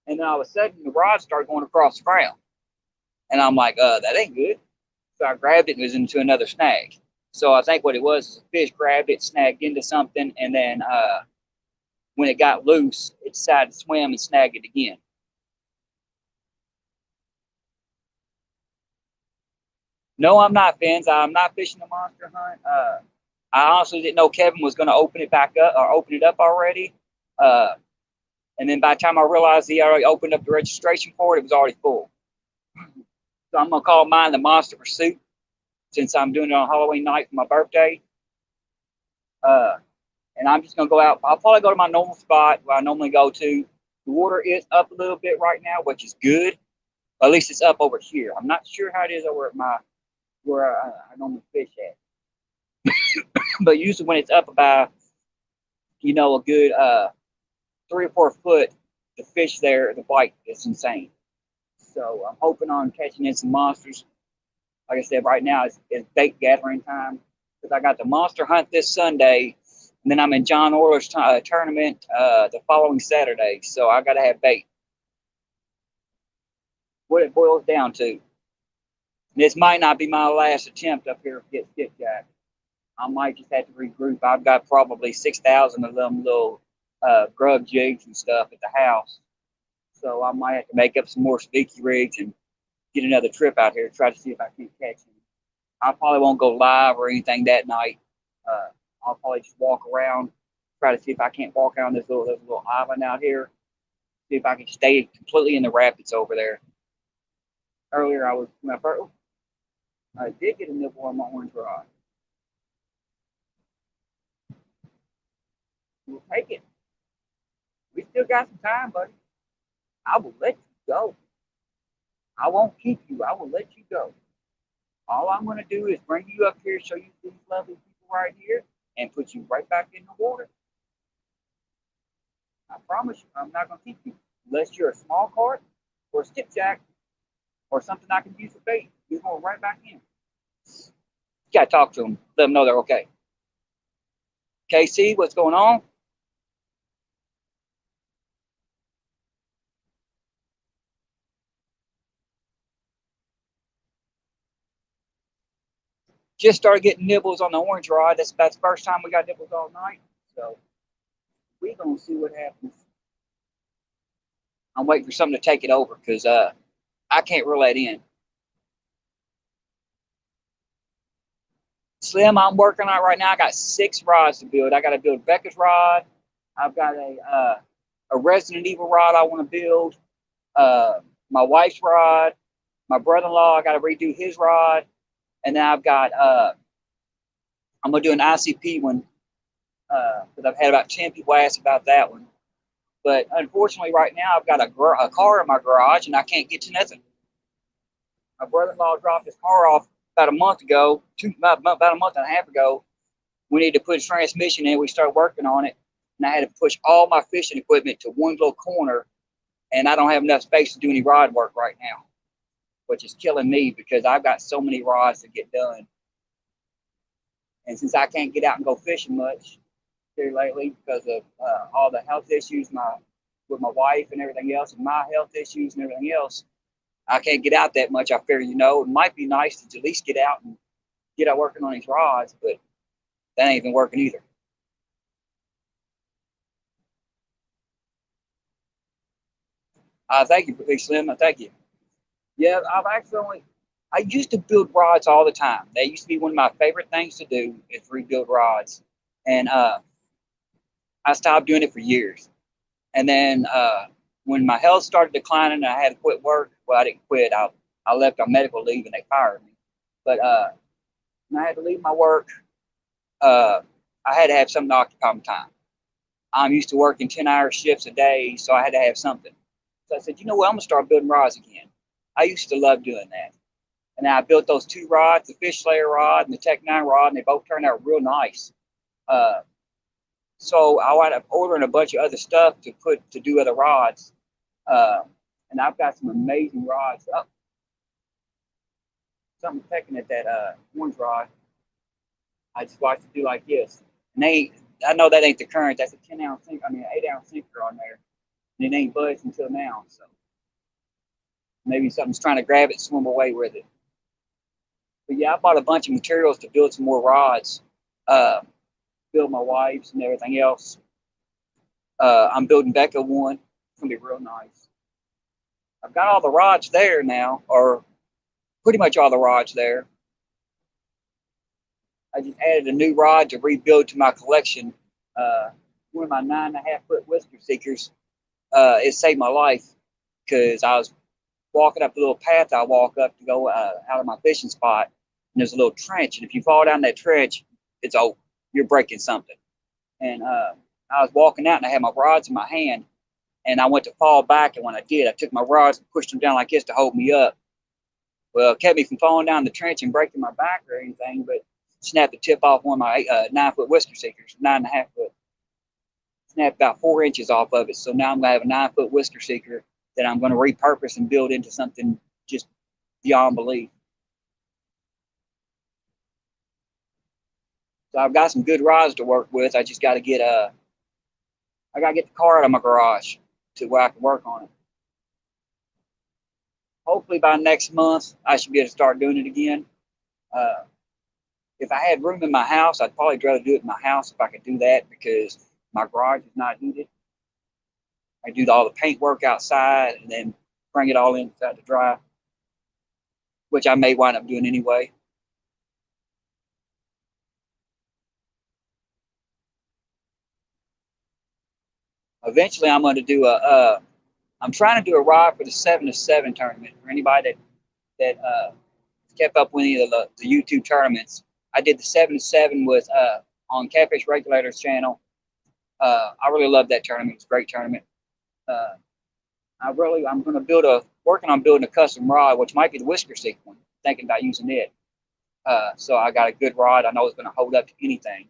and then all of a sudden the rod started going across the ground, and I'm like, that ain't good. So I grabbed it and it was into another snag. So I think what it was is a fish grabbed it, snagged into something, and then when it got loose, it decided to swim and snag it again. No, I'm not, Fins. I'm not fishing the monster hunt. I honestly didn't know Kevin was going to open it back up or open it up already. Uh, and then by the time I realized he already opened up the registration for it, it was already full. So I'm going to call mine the Monster Pursuit since I'm doing it on Halloween night for my birthday. And I'm just going to go out. I'll probably go to my normal spot where I normally go to. The water is up a little bit right now, which is good. At least it's up over here. I'm not sure how it is over at where I normally fish at. But usually when it's up about, a good 3 or 4 foot, the fish there, the bite is insane. So I'm hoping on catching in some monsters. Like I said, right now it's bait gathering time because I got the monster hunt this Sunday, and then I'm in John Orler's tournament the following Saturday. So I got to have bait. What it boils down to. This might not be my last attempt up here to get skipjack. I might just have to regroup. I've got probably 6,000 of them little grub jigs and stuff at the house. So I might have to make up some more speaky rigs and get another trip out here, try to see if I can catch him. I probably won't go live or anything that night. I'll probably just walk around, try to see if I can't walk around this little island out here, see if I can stay completely in the rapids over there. Earlier, I did get a nibble on my orange rod. We'll take it. We still got some time, buddy. I will let you go. I won't keep you. I will let you go. All I'm going to do is bring you up here, show you these lovely people right here, and put you right back in the water. I promise you, I'm not going to keep you unless you're a small carp or a skipjack or something I can use for bait. You're going right back in. You got to talk to them, let them know they're okay. KC, what's going on? Just started getting nibbles on the orange rod. That's about the first time we got nibbles all night. So we're going to see what happens. I'm waiting for something to take it over because I can't reel that in. Slim, I'm working on it right now. I got 6 rods to build. I got to build Becca's rod. I've got a Resident Evil rod I want to build. My wife's rod. My brother-in-law, I got to redo his rod. And then I've got, I'm going to do an ICP one because I've had about 10 people ask about that one. But unfortunately, right now, I've got a car in my garage and I can't get to nothing. My brother-in-law dropped his car off about a month ago, about a month and a half ago. We needed to put a transmission in. We started working on it. And I had to push all my fishing equipment to one little corner. And I don't have enough space to do any rod work right now, which is killing me because I've got so many rods to get done. And since I can't get out and go fishing much here lately because of all the health issues with my wife and everything else, and my health issues and everything else, I can't get out that much. I figure, it might be nice to at least get out and get out working on these rods, but that ain't been working either. Thank you, Big Slim. Thank you. Yeah, I used to build rods all the time. That used to be one of my favorite things to do is rebuild rods. And I stopped doing it for years. And then when my health started declining and I had to quit work, well, I didn't quit. I left on medical leave and they fired me. But when I had to leave my work, I had to have something to occupy my time. I'm used to working 10-hour shifts a day, so I had to have something. So I said, you know what, I'm going to start building rods again. I used to love doing that. And I built those 2 rods, the Fish Slayer rod and the Tech 9 rod, and they both turned out real nice. So I wound up ordering a bunch of other stuff to do other rods. And I've got some amazing rods. Oh, something pecking at that orange rod. I just watched it do like this. And I know that ain't the current. That's a 10-ounce sinker. I mean, an 8-ounce sinker on there. And it ain't budged until now. So maybe something's trying to grab it, swim away with it. But yeah, I bought a bunch of materials to build some more rods. Build my wife's and everything else. I'm building Becca one. It's gonna be real nice. I've got all the rods there now, or pretty much all the rods there. I just added a new rod to rebuild to my collection. One of my 9.5-foot Whisker Seekers. It saved my life because I was walking up the little path I walk up to go out of my fishing spot, and there's a little trench, and if you fall down that trench, it's over. You're breaking something. And I was walking out, and I had my rods in my hand, and I went to fall back, and when I did, I took my rods and pushed them down like this to hold me up. Well, it kept me from falling down the trench and breaking my back or anything, but snapped the tip off one of my 9-foot Whisker Seekers, 9.5-foot. Snapped about 4 inches off of it. So now I'm going to have a 9-foot Whisker Seeker that I'm going to repurpose and build into something just beyond belief. So I've got some good rods to work with. I just got to get the car out of my garage to where I can work on it. Hopefully by next month, I should be able to start doing it again. If I had room in my house, I'd probably rather do it in my house if I could do that, because my garage is not heated. I do all the paint work outside and then bring it all inside to dry, which I may wind up doing anyway. Eventually, I'm going to do I'm trying to do a rod for the 7-7 tournament. For anybody that kept up with any of the YouTube tournaments, I did the 7-7 with on Catfish Regulators channel. I really love that tournament. It's a great tournament. I'm going to working on building a custom rod, which might be the Whisker Seeker one. Thinking about using it. So I got a good rod. I know it's going to hold up to anything.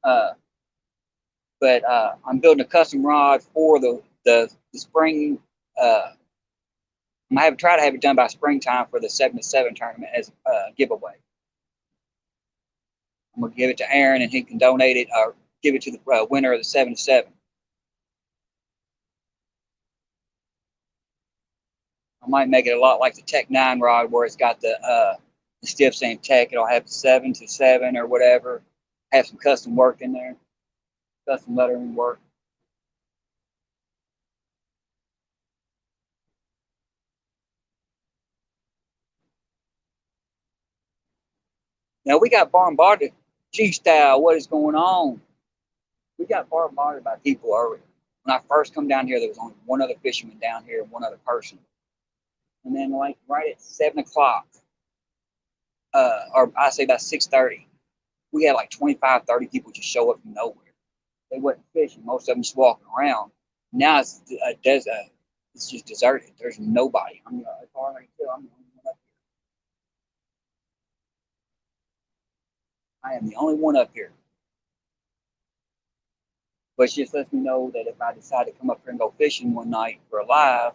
But I'm building a custom rod for the spring. I'm going to try to have it done by springtime for the 7-7 tournament as a giveaway. I'm going to give it to Aaron, and he can donate it or give it to the winner of the 7-7. I might make it a lot like the Tech 9 rod, where it's got the stiff seam Tech. It'll have the 7-7 or whatever. Have some custom work in there, custom lettering work. Now we got bombarded. G-Style, what is going on? We got bombarded by people earlier. When I first come down here, there was only one other fisherman down here and one other person. And then like right at 7 o'clock, or I say about 6:30, we had like 25, 30 people just show up from nowhere. They wasn't fishing. Most of them just walking around. Now it's a desert. It's just deserted. There's nobody. I mean, as far as I can tell, I'm the only one up here. I am the only one up here. But it just lets me know that if I decide to come up here and go fishing one night for a live,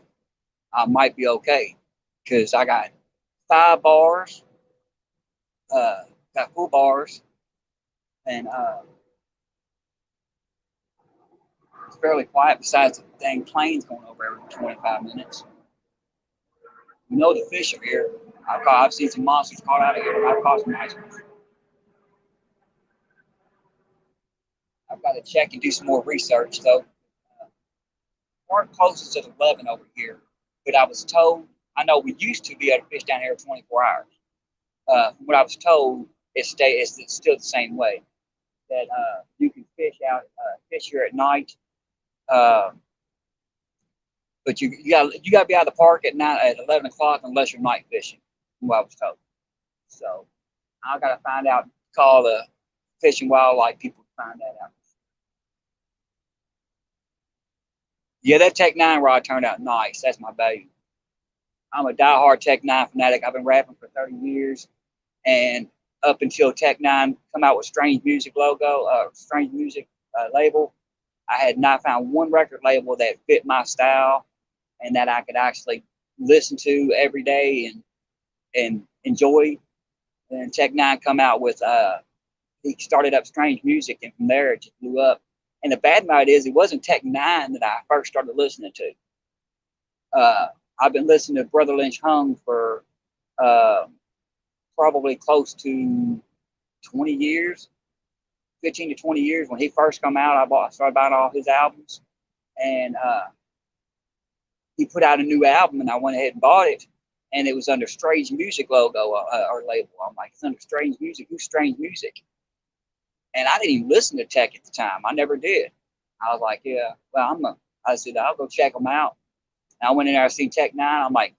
I might be okay. Because I got 5 bars, got full bars, and it's fairly quiet besides the dang planes going over every 25 minutes. We know the fish are here. I've seen some monsters caught out of here. I've caught some nice ones. I've got to check and do some more research, though. We're closest at 11 over here, but I was told, I know we used to be able to fish down here 24 hours. From what I was told, it's still the same way, that you can fish here at night, but you got to be out of the park at 11 o'clock unless you're night fishing. From what I was told. So I got to find out, call the Fish and Wildlife people to find that out. Yeah, that Tech 9 rod turned out nice. That's my baby. I'm a diehard Tech 9 fanatic. I've been rapping for 30 years, and up until Tech 9 come out with Strange Music label, I had not found one record label that fit my style and that I could actually listen to every day and enjoy. And Tech 9 come out with he started up Strange Music, and from there it just blew up. And the bad part is, it wasn't Tech 9 that I first started listening to. I've been listening to Brother Lynch Hung for probably close to 20 years, 15 to 20 years. When he first come out, I started buying all his albums, and he put out a new album, and I went ahead and bought it. and it was under Strange Music logo or label. I'm like, it's under Strange Music. Who's Strange Music? And I didn't even listen to Tech at the time. I never did. I was like, yeah, well, I said, I'll go check them out. And I went in there, I seen Tech Nine. I'm like,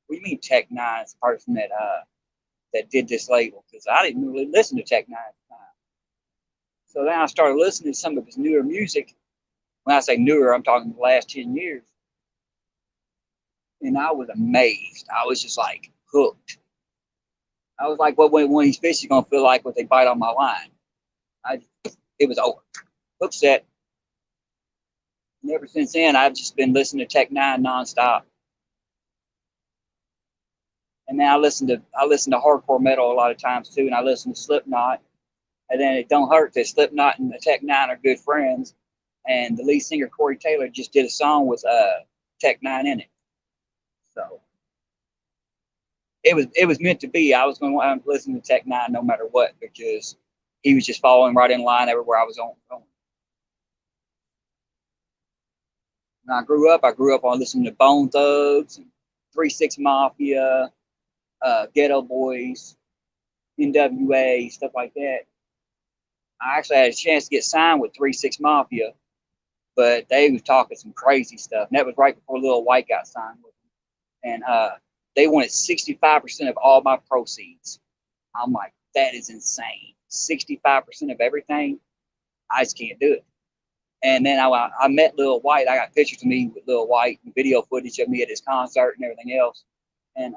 what do you mean Tech Nine is the person that did this label? Because I didn't really listen to Tech Nine at the time. So then I started listening to some of his newer music. When I say newer, I'm talking the last 10 years. And I was amazed. I was just like hooked. I was like, what when these fish are gonna feel like when they bite on my line? It was over. Hook set. And ever since then, I've just been listening to Tech Nine nonstop. And then I listen to hardcore metal a lot of times too, and I listen to Slipknot. And then it don't hurt that Slipknot and the Tech Nine are good friends. And the lead singer Corey Taylor just did a song with Tech Nine in it. So it was meant to be. I was going to listen to Tech Nine no matter what, because he was just following right in line everywhere I was going. When I grew up on listening to Bone Thugs, 3-6 Mafia, Ghetto Boys, NWA, stuff like that. I actually had a chance to get signed with 3-6 Mafia, but they was talking some crazy stuff. And that was right before Lil White got signed with them. And they wanted 65% of all my proceeds. I'm like, that is insane. 65% of everything? I just can't do it. And then I met Lil White. I got pictures of me with Lil White and video footage of me at his concert and everything else. And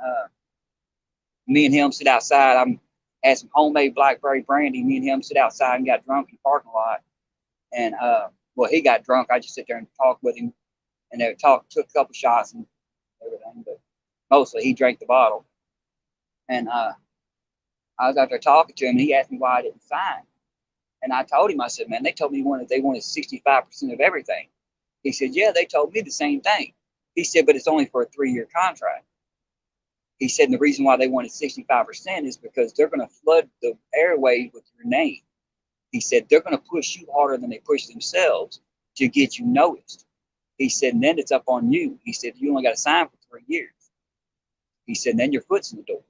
me and him sit outside. I had some homemade blackberry brandy. Me and him sit outside and got drunk in the parking lot. And well, he got drunk. I just sit there and talk with him, and they took a couple shots and everything. But mostly he drank the bottle. And I was out there talking to him, and he asked me why I didn't sign. And I told him, I said, man, they told me they wanted 65% of everything. He said, yeah, they told me the same thing. He said, but it's only for a 3-year contract. He said, and the reason why they wanted 65% is because they're going to flood the airways with your name. He said, they're going to push you harder than they push themselves to get you noticed. He said, and then it's up on you. He said, you only got to sign for 3 years. He said, and then your foot's in the door.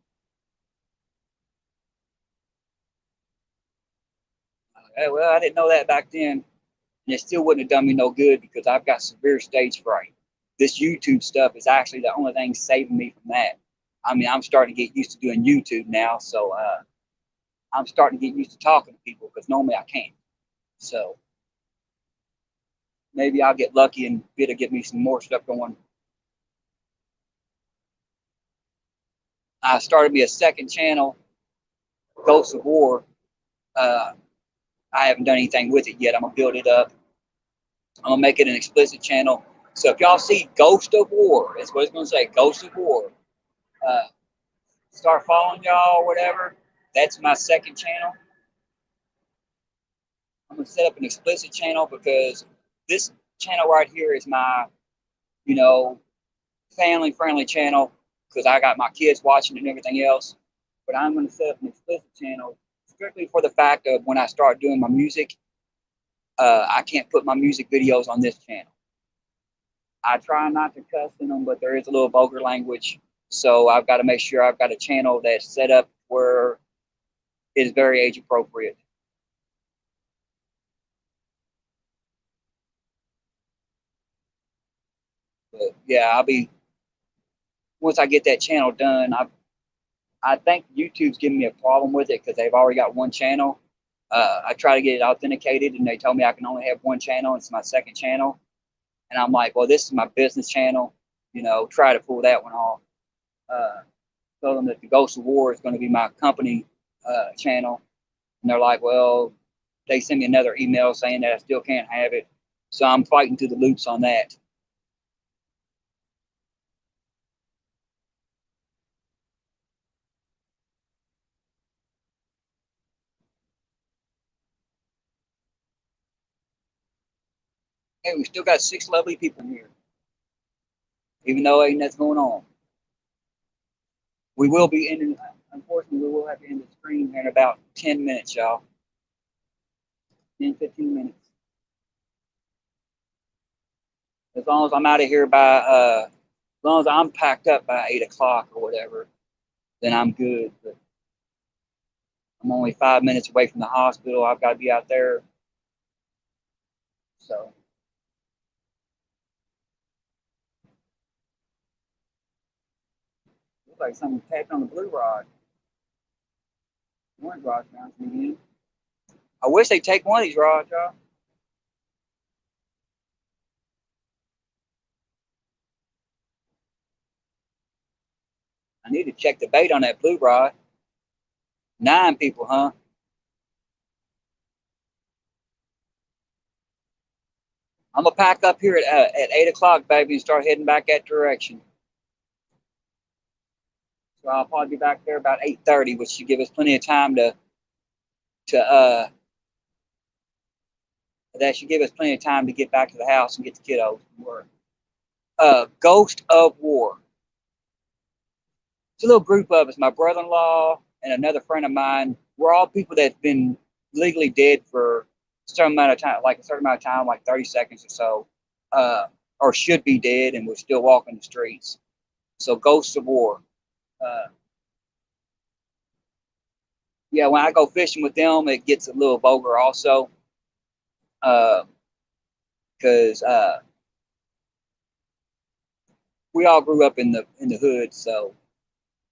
Well, I didn't know that back then. And it still wouldn't have done me no good because I've got severe stage fright. This YouTube stuff is actually the only thing saving me from that. I mean, I'm starting to get used to doing YouTube now, so I'm starting to get used to talking to people because normally I can't. So maybe I'll get lucky and be able to get me some more stuff going. I started me a second channel, Ghosts of War. I haven't done anything with it yet. I'm gonna build it up. I'm gonna make it an explicit channel. So if y'all see Ghost of War, that's what it's gonna say, Ghost of War. Start following y'all or whatever. That's my second channel. I'm gonna set up an explicit channel because this channel right here is my, family friendly channel because I got my kids watching and everything else. But I'm gonna set up an explicit channel strictly for the fact of when I start doing my music, I can't put my music videos on this channel. I try not to cuss in them, but there is a little vulgar language. So I've got to make sure I've got a channel that's set up where it is very age appropriate. But yeah, once I get that channel done, I think YouTube's giving me a problem with it because they've already got one channel. I try to get it authenticated, and they told me I can only have one channel. It's my second channel, and I'm like, well, this is my business channel. Try to pull that one off. Told them that the Ghost of War is going to be my company channel, and they're like, well, they sent me another email saying that I still can't have it, so I'm fighting through the loops on that. Hey, we still got 6 lovely people here, even though ain't nothing going on. We will be ending. Unfortunately, we will have to end the stream here in about 10 minutes, y'all. 10, 15 minutes. As long as I'm out of here by long as I'm packed up by 8 o'clock or whatever, then I'm good. But I'm only 5 minutes away from the hospital. I've got to be out there. So looks like something tapped on the blue rod. Orange rod's bouncing again. I wish they'd take one of these rods, y'all. I need to check the bait on that blue rod. 9 people, huh? I'm gonna pack up here at 8 o'clock, baby, and start heading back that direction. So I'll probably be back there about 8:30, which should give us plenty of time to that should give us plenty of time to get back to the house and get the kiddos from work. Ghost of War. It's a little group of us. My brother-in-law and another friend of mine. We're all people that've been legally dead for a certain amount of time, like 30 seconds or so, or should be dead, and we're still walking the streets. So Ghosts of War. Yeah, when I go fishing with them, it gets a little vulgar also, because we all grew up in the hood. So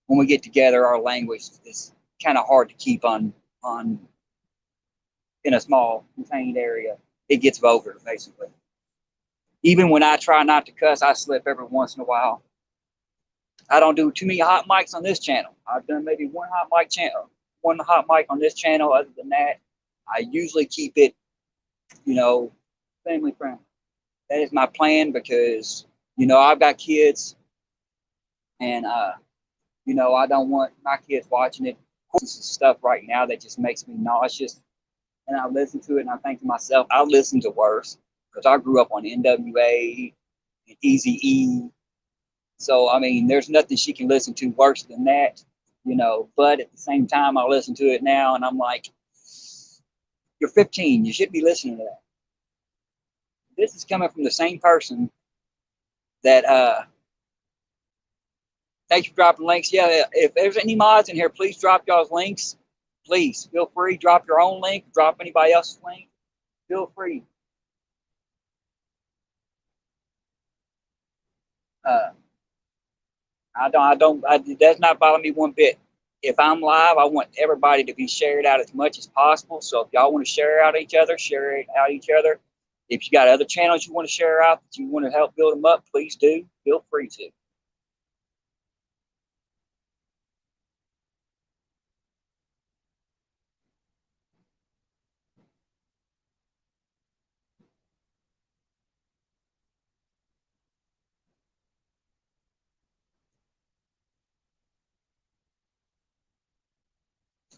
when we get together, our language is kind of hard to keep on in a small contained area. It gets vulgar, basically. Even when I try not to cuss, I slip every once in a while. I don't do too many hot mics on this channel. I've done maybe one hot mic on this channel. Other than that, I usually keep it, family friendly. That is my plan because, I've got kids, and I don't want my kids watching it. This is stuff right now that just makes me nauseous. And I listen to it and I think to myself, I listen to worse because I grew up on NWA and Eazy-E. So, I mean, there's nothing she can listen to worse than that, But at the same time, I listen to it now and I'm like, you're 15. You should be listening to that. This is coming from the same person that, thanks for dropping links. Yeah, if there's any mods in here, please drop y'all's links. Please feel free. Drop your own link. Drop anybody else's link. Feel free. It does not bother me one bit. If I'm live, I want everybody to be shared out as much as possible. So if y'all want to share out each other, share it out each other. If you got other channels you want to share out that you want to help build them up, please do. Feel free to.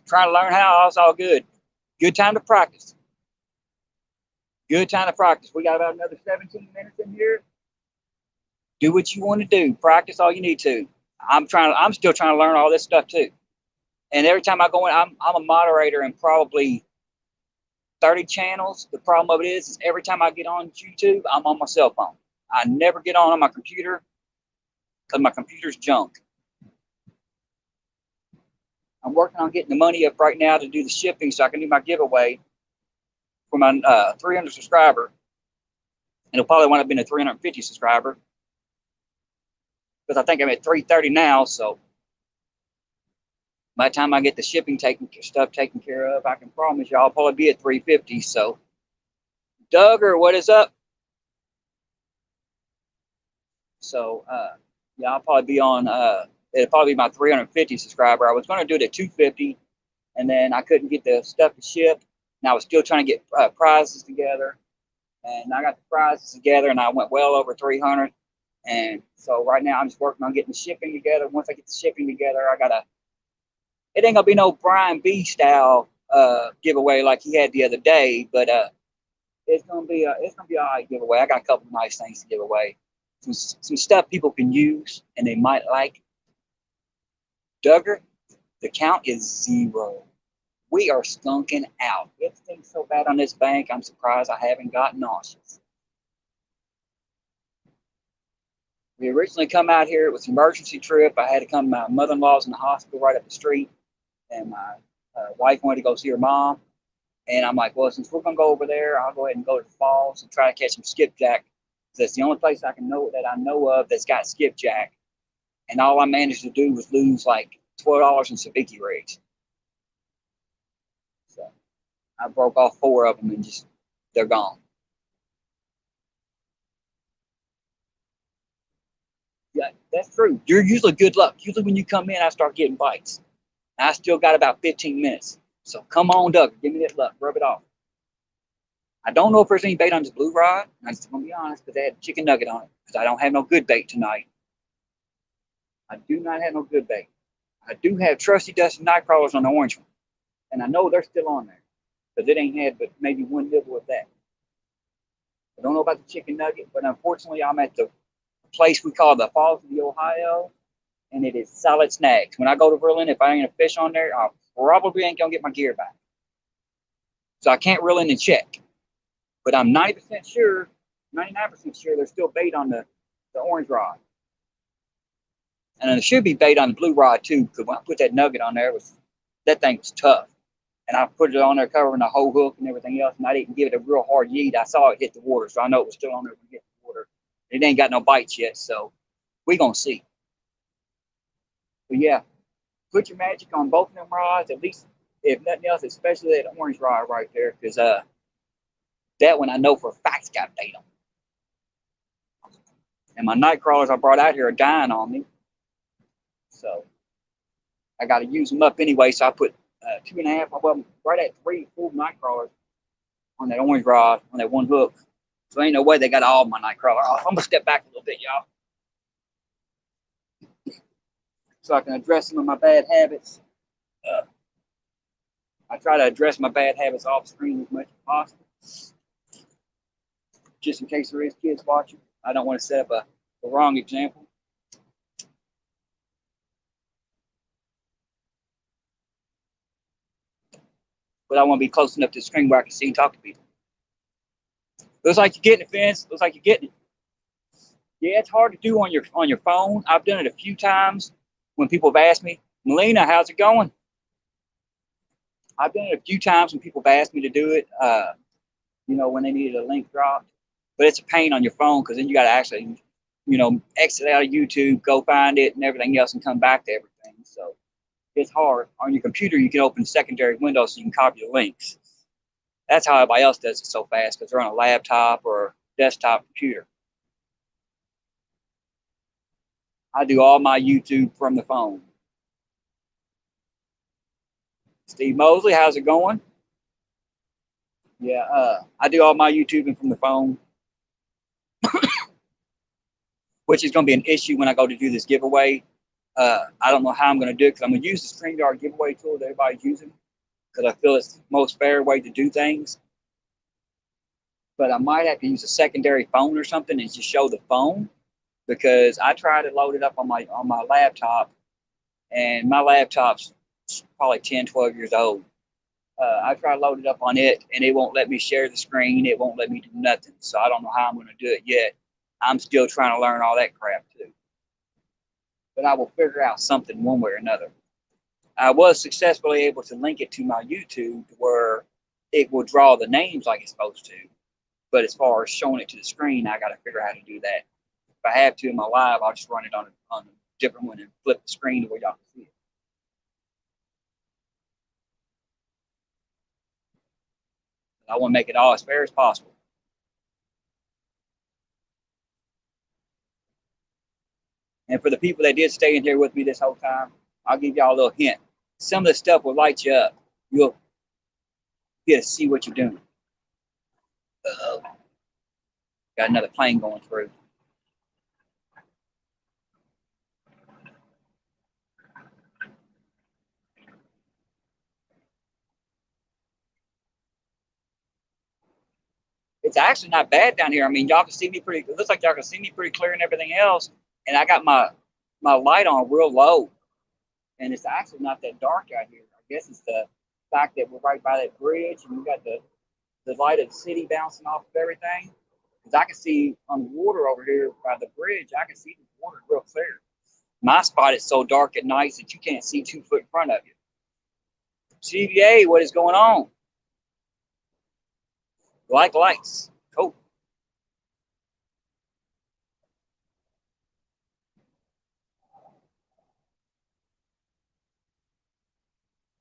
Trying to learn how, it's all good. Good time to practice. Good time to practice. We got about another 17 minutes in here. Do what you want to do. Practice all you need to. I'm still trying to learn all this stuff too. And every time I go in, I'm a moderator in probably 30 channels. The problem of it is every time I get on YouTube, I'm on my cell phone. I never get on my computer because my computer's junk. I'm working on getting the money up right now to do the shipping so I can do my giveaway for my 300 subscriber. And it'll probably wind up being a 350 subscriber because I think I'm at 330 now. So by the time I get the shipping stuff taken care of, I can promise you I'll probably be at 350. So, Duggar, what is up? So, yeah, I'll probably be on. It'll probably be my 350 subscriber. I was going to do it at 250, and then I couldn't get the stuff to ship, and I was still trying to get prizes together, and I got the prizes together, and I went well over 300. And so right now I'm just working on getting the shipping together. Once I get the shipping together, it ain't gonna be no Brian B style giveaway like he had the other day, but it's gonna be all right giveaway. I got a couple of nice things to give away. Some stuff people can use and they might like. Duggar, the count is 0. We are skunking out. Everything's so bad on this bank, I'm surprised I haven't gotten nauseous. We originally come out here. It was an emergency trip. I had to come. My mother-in-law's in the hospital right up the street, and my wife wanted to go see her mom. And I'm like, well, since we're gonna go over there, I'll go ahead and go to the falls and try to catch some skipjack. That's the only place I know of that's got skipjack. And all I managed to do was lose like $12 in sabiki rigs. So I broke off 4 of them and just they're gone. Yeah, that's true. You're usually good luck. Usually when you come in, I start getting bites. I still got about 15 minutes. So come on, Doug, give me that luck. Rub it off. I don't know if there's any bait on this blue rod. I'm just gonna be honest, because they had chicken nugget on it. Because I don't have no good bait tonight. I do not have no good bait. I do have trusty dusty night crawlers on the orange one, and I know they're still on there, because it ain't had but maybe one nibble of that. I don't know about the chicken nugget, but unfortunately, I'm at the place we call the Falls of the Ohio, and it is solid snags. When I go to Berlin, if I ain't a fish on there, I probably ain't gonna get my gear back. So I can't reel in and check. But I'm 90% sure, 99% sure there's still bait on the orange rod. And there should be bait on the blue rod too, because when I put that nugget on there, that thing was tough. And I put it on there covering the whole hook and everything else, and I didn't give it a real hard yeet. I saw it hit the water, so I know it was still on there when it hit the water. It ain't got no bites yet, so we gonna see. But yeah, put your magic on both of them rods, at least if nothing else, especially that orange rod right there, because that one I know for a fact got bait on. And my night crawlers I brought out here are dying on me, so I got to use them up anyway. So I put 2.5 of them, right at 3 full night crawlers on that orange rod on that one hook. So ain't no way they got all my night crawler off. I'm gonna step back a little bit, y'all, so I can address some of my bad habits. I try to address my bad habits off screen as much as possible, just in case there is kids watching. I don't want to set up a wrong example. But I want to be close enough to the screen where I can see and talk to people. Looks like you're getting it, Vince. Looks like you're getting it. Yeah, it's hard to do on your phone. I've done it a few times when people have asked me, Melina, how's it going? I've done it a few times when people have asked me to do it, when they needed a link dropped. But it's a pain on your phone because then you got to actually, exit out of YouTube, go find it and everything else and come back to everything. So it's hard. On your computer, you can open secondary windows so you can copy the links. That's how everybody else does it so fast because they're on a laptop or desktop computer. I do all my YouTube from the phone. Steve Mosley, how's it going? Yeah, I do all my YouTubing from the phone, which is going to be an issue when I go to do this giveaway. I don't know how I'm going to do it because I'm going to use the StreamYard giveaway tool that everybody's using because I feel it's the most fair way to do things. But I might have to use a secondary phone or something and just show the phone because I tried to load it up on my laptop, and my laptop's probably 10, 12 years old. I try to load it up on it, and it won't let me share the screen. It won't let me do nothing. So I don't know how I'm going to do it yet. I'm still trying to learn all that crap too. But I will figure out something one way or another. I was successfully able to link it to my YouTube where it will draw the names like it's supposed to. But as far as showing it to the screen, I got to figure out how to do that. If I have to in my live, I'll just run it on a different one and flip the screen to where y'all can see it. I want to make it all as fair as possible. And for the people that did stay in here with me this whole time, I'll give y'all a little hint. Some of the stuff will light you up. You'll get to see what you're doing. Got another plane going through. It's actually not bad down here. I mean, y'all can see me pretty. It looks like y'all can see me pretty clear and everything else. And I got my light on real low, and it's actually not that dark out here. I guess it's the fact that we're right by that bridge, and we got the light of the city bouncing off of everything. Because I can see on the water over here by the bridge, I can see the water real clear. My spot is so dark at night that you can't see 2 foot in front of you. CVA, what is going on? Like lights. Cool.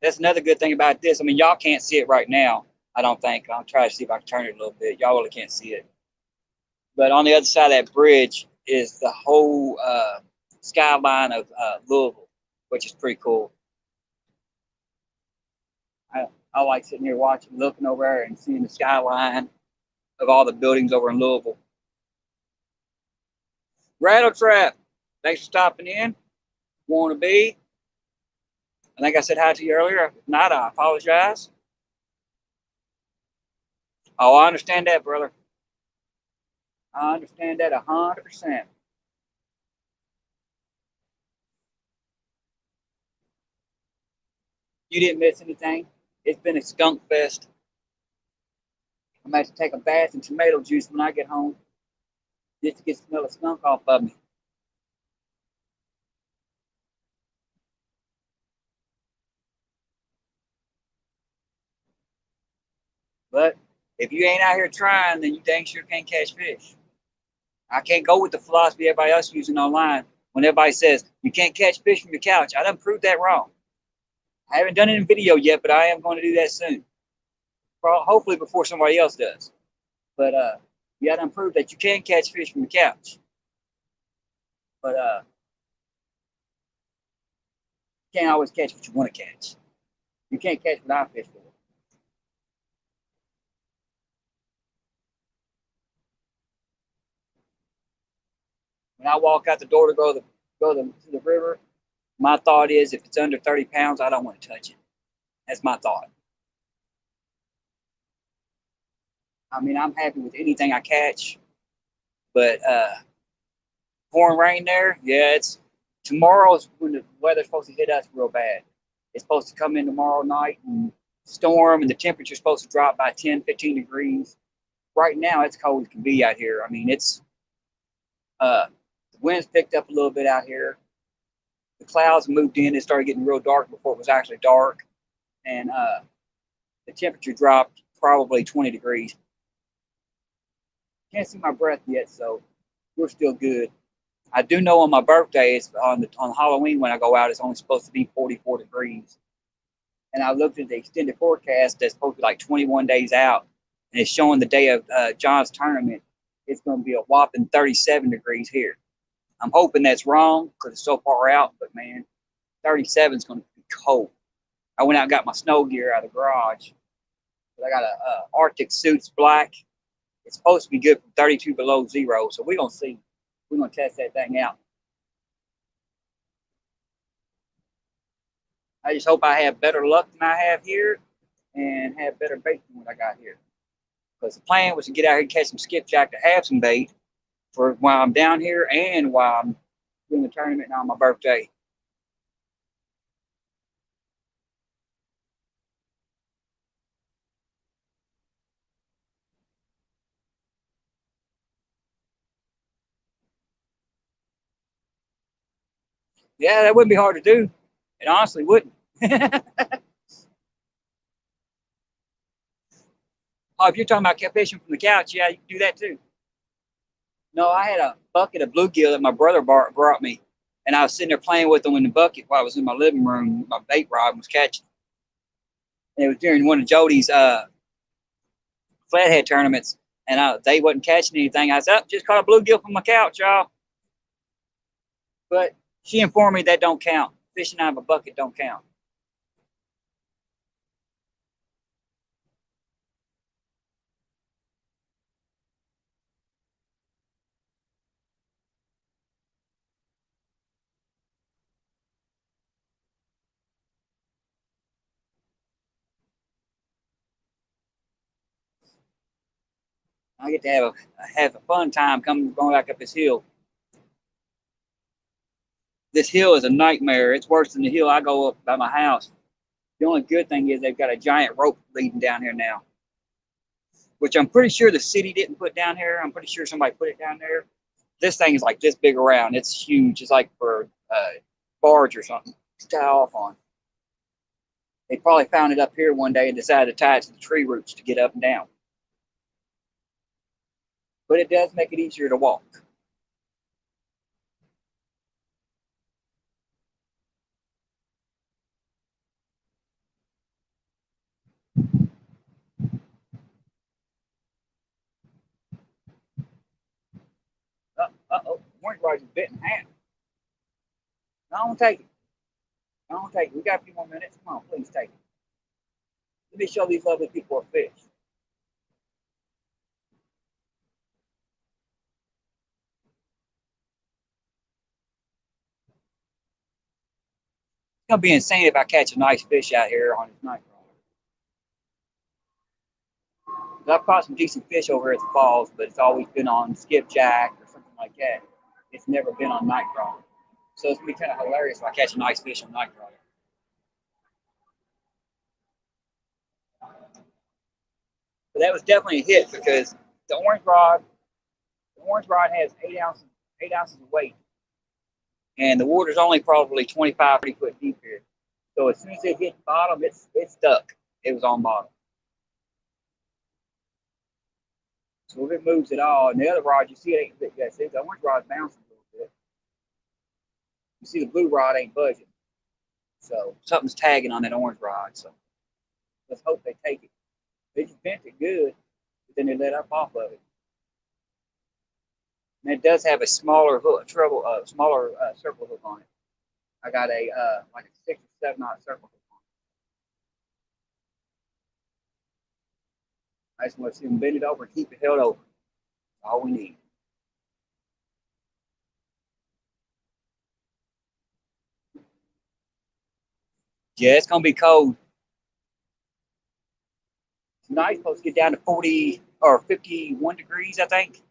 That's another good thing about this. I mean, y'all can't see it right now, I don't think. I'll try to see if I can turn it a little bit. Y'all really can't see it. But on the other side of that bridge is the whole skyline of Louisville, which is pretty cool. I like sitting here watching, looking over there and seeing the skyline of all the buildings over in Louisville. Rattle Trap, thanks for stopping in. Want to be? I think I said hi to you earlier. If not, I apologize. Oh, I understand that, brother. I understand that 100%. You didn't miss anything. It's been a skunk fest. I'm going to have to take a bath in tomato juice when I get home just to get the smell of skunk off of me. But if you ain't out here trying, then you dang sure can't catch fish. I can't go with the philosophy everybody else using online when everybody says you can't catch fish from your couch. I done proved that wrong. I haven't done it in video yet, but I am going to do that soon. Hopefully before somebody else does. But you got to prove that you can catch fish from the couch. But you can't always catch what you want to catch. You can't catch what I fish for. When I walk out the door to go to the river, my thought is if it's under 30 pounds, I don't want to touch it. That's my thought. I mean, I'm happy with anything I catch, but pouring rain there, yeah, it's tomorrow's when the weather's supposed to hit us real bad. It's supposed to come in tomorrow night and storm, and the temperature's supposed to drop by 10, 15 degrees. Right now, it's cold as can be out here. I mean, it's the wind's picked up a little bit out here. The clouds moved in. It started getting real dark before it was actually dark, and the temperature dropped probably 20 degrees. Can't see my breath yet, so we're still good. I do know on my birthday, it's on Halloween when I go out, it's only supposed to be 44 degrees. And I looked at the extended forecast that's supposed to be like 21 days out, and it's showing the day of John's tournament. It's going to be a whopping 37 degrees here. I'm hoping that's wrong because it's so far out, but man, 37 is going to be cold. I went out and got my snow gear out of the garage. I got a Arctic Suits black. It's supposed to be good from 32 below zero, so we're going to see. We're going to test that thing out. I just hope I have better luck than I have here and have better bait than what I got here. Because the plan was to get out here and catch some skipjack to have some bait for while I'm down here and while I'm doing the tournament on my birthday. Yeah, that wouldn't be hard to do. It honestly wouldn't. Oh, if you're talking about fishing from the couch, yeah, you can do that too. No, I had a bucket of bluegill that my brother brought me, and I was sitting there playing with them in the bucket while I was in my living room. My bait rod was catching. And it was during one of Jody's flathead tournaments, and they wasn't catching anything. I said, oh, just caught a bluegill from my couch, y'all. But she informed me that don't count. Fishing out of a bucket don't count. I get to have a fun time going back up this hill. This hill is a nightmare. It's worse than the hill I go up by my house. The only good thing is they've got a giant rope leading down here now. which I'm pretty sure the city didn't put down here. I'm pretty sure somebody put it down there. This thing is like this big around. It's huge. It's like for barge or something to tie off on. They probably found it up here one day and decided to tie it to the tree roots to get up and down. But it does make it easier to walk. Uh-oh, orange rod is bit in half. I don't take it. I don't take it. We got a few more minutes. Come on, please take it. Let me show these lovely people a fish. It's gonna be insane if I catch a nice fish out here on this night crawler. I've caught some decent fish over at the falls, but it's always been on skipjack or something like that. It's never been on night crawler. So it's gonna be kind of hilarious if I catch a nice fish on night crawler. But that was definitely a hit because the orange rod has 8 ounces of weight, and the water's only probably 25, 30 foot deep here. So as soon as it hit the bottom, it stuck. It was on bottom. So if it moves at all, and the other rod, you see it ain't, yeah, see the orange rod's bouncing a little bit. You see the blue rod ain't budging. So something's tagging on that orange rod. So let's hope they take it. They just bent it good, but then they let up off of it. And it does have a smaller hook, smaller circle hook on it. I got a like a 6 or 7 knot circle hook on it. I just want to see them bend it over and keep it held over. That's all we need. Yeah, it's gonna be cold. Tonight's supposed to get down to 40 or 51 degrees, I think.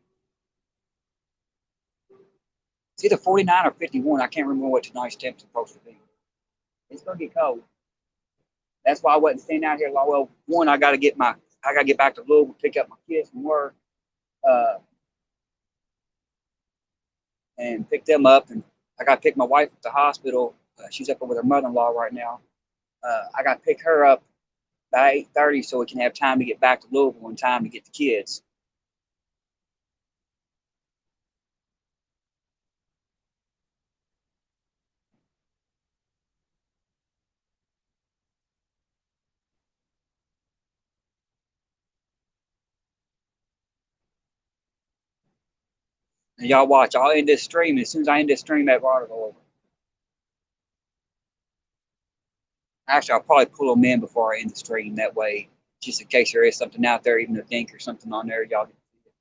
It's either 49 or 51. I can't remember what tonight's temp is supposed to be. It's gonna get cold. That's why I wasn't staying out here long. Well, one, I gotta get back to Louisville, pick up my kids from work, uh, and pick them up. And I gotta pick my wife at the hospital. She's up with her mother-in-law right now. I gotta pick her up by 8:30 so we can have time to get back to Louisville in time to get the kids. And y'all watch. I'll end this stream. As soon as I end this stream, that water will go over. Actually, I'll probably pull them in before I end the stream. That way, just in case there is something out there, even a dink or something on there, y'all can see it.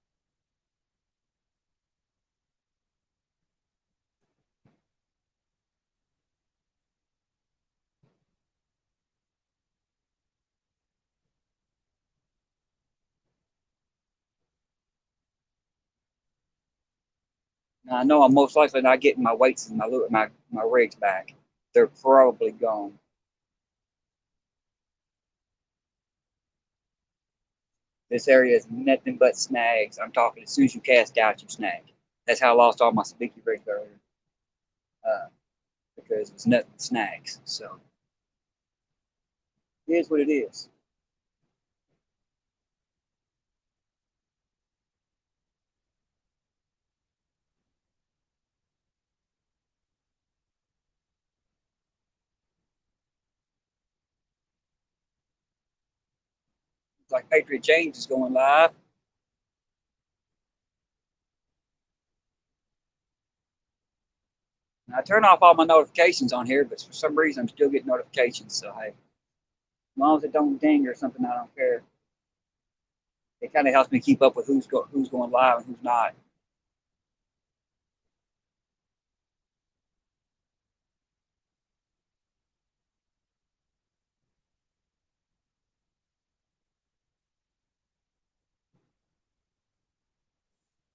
Now, I know I'm most likely not getting my weights and my rigs back. They're probably gone. This area is nothing but snags. I'm talking as soon as you cast out, you snag. That's how I lost all my sabiki rigs earlier. Because it's nothing but snags. So it is what it is. It's like Patriot James is going live. And I turn off all my notifications on here, but for some reason I'm still getting notifications. So hey, as long as it don't ding or something, I don't care. It kind of helps me keep up with who's going live and who's not.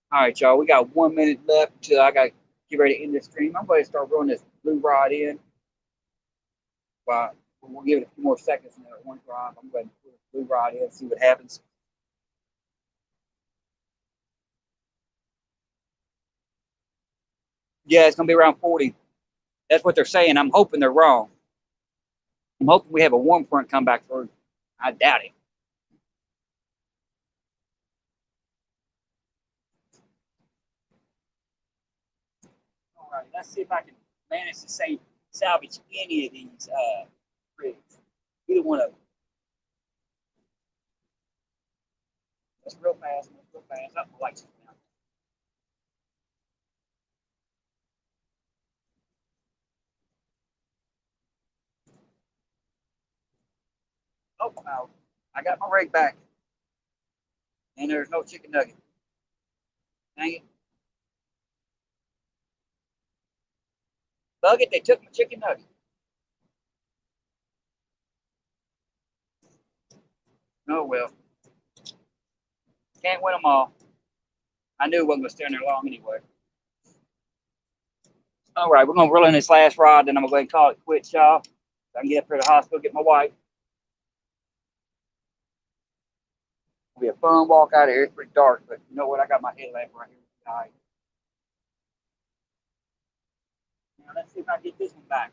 All right, y'all. We got 1 minute left until I got to get ready to end this stream. I'm going to start rolling this blue rod in. Well, we'll give it a few more seconds and then one drop. I'm going to put the blue rod in and see what happens. Yeah, it's gonna be around 40. That's what they're saying. I'm hoping they're wrong. I'm hoping we have a warm front come back through. I doubt it. All right, let's see if I can manage to salvage any of these rigs. Either one of them. That's real fast. Real fast. Up the lights now. Oh, wow. I got my rig back. And there's no chicken nugget. Dang it. Bug it, they took my chicken nugget. Oh, well. Can't win them all. I knew it wasn't going to stay in there long anyway. All right, we're going to roll in this last rod, then I'm going to go ahead and call it quits, y'all. So I can get up here to the hospital, get my wife. It'll be a fun walk out of here. It's pretty dark, but you know what? I got my headlamp right here. All right. Now, let's see if I can get this one back.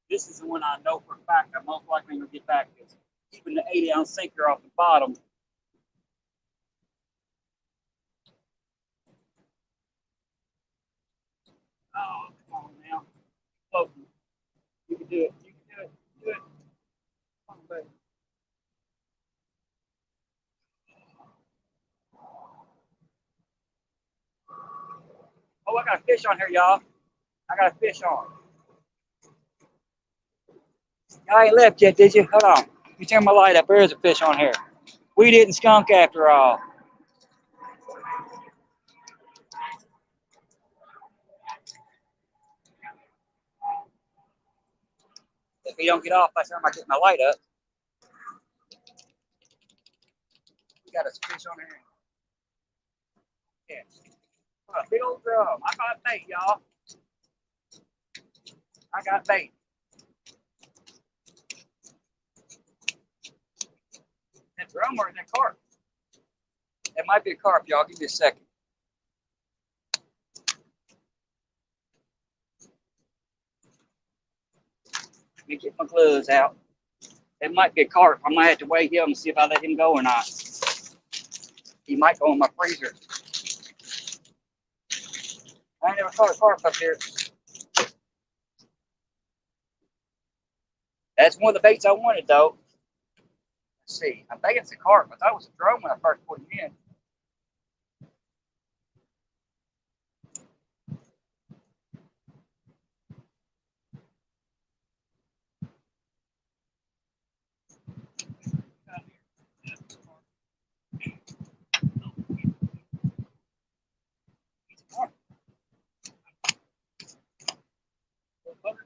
This is the one I know for a fact I'm most likely going to get back. Because keeping the 80-ounce sinker off the bottom. Oh, come on now. Close. You can do it. You can do it. Do it. Come on, baby. Oh, I got a fish on here, y'all. I got a fish on. Y'all ain't left yet, did you? Hold on. You turn my light up. There's a fish on here. We didn't skunk after all. If he don't get off by the time I get my light up, we got a fish on here. Yeah. A big old drum. I got bait, y'all. I got bait. That drum or that carp? It might be a carp, y'all. Give me a second. Let me get my gloves out. It might be a carp. I might have to weigh him and see if I let him go or not. He might go in my freezer. I ain't never caught a carp up here. That's one of the baits I wanted, though. Let's see. I think it's a carp. I thought it was a drum when I first put it in.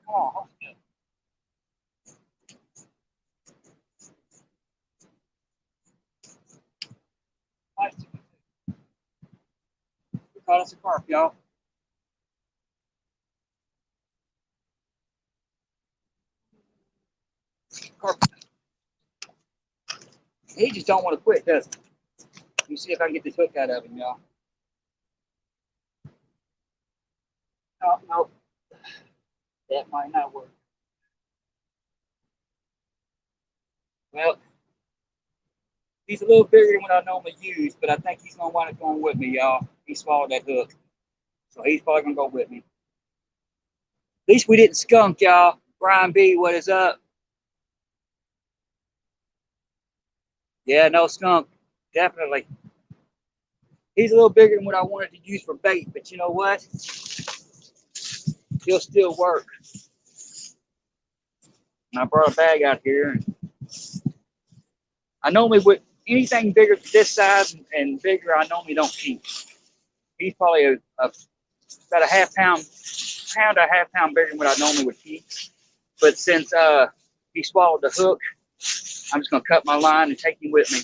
Come on, hold still. We caught us a carp, y'all. Carp. He just don't want to quit, does he? Let me see if I can get this hook out of him, y'all. Oh, no. That might not work. Well, he's a little bigger than what I normally use, but I think he's going to wind up going with me, y'all. He swallowed that hook. So he's probably going to go with me. At least we didn't skunk, y'all. Brian B, what is up? Yeah, no skunk. Definitely. He's a little bigger than what I wanted to use for bait, but you know what? He'll still work. And I brought a bag out here. And I normally would anything bigger this size and bigger, I normally don't keep. He's probably about a half-pound bigger than what I normally would keep. But since he swallowed the hook, I'm just gonna cut my line and take him with me.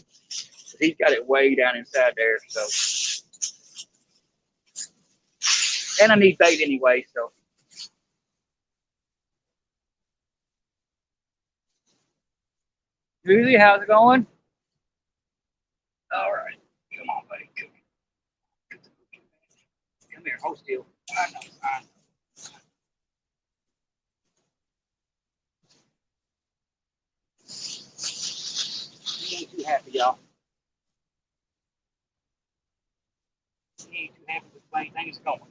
He's got it way down inside there. So, and I need bait anyway. So, Julie, how's it going? All right, come on, buddy. Come here. Hold still. I know. I know. He ain't too happy, y'all. He ain't too happy with the way things are going.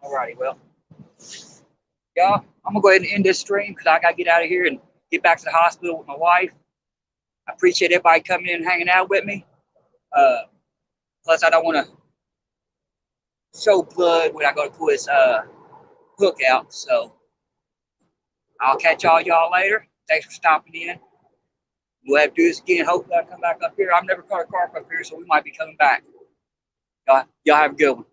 Alrighty, well, y'all, I'm gonna go ahead and end this stream because I gotta get out of here and get back to the hospital with my wife. I appreciate everybody coming in and hanging out with me. Plus, I don't want to show blood when I go to pull this hook out. So I'll catch all y'all later. Thanks for stopping in. We'll have to do this again. Hopefully, I come back up here. I've never caught a carp up here, so we might be coming back. Y'all have a good one.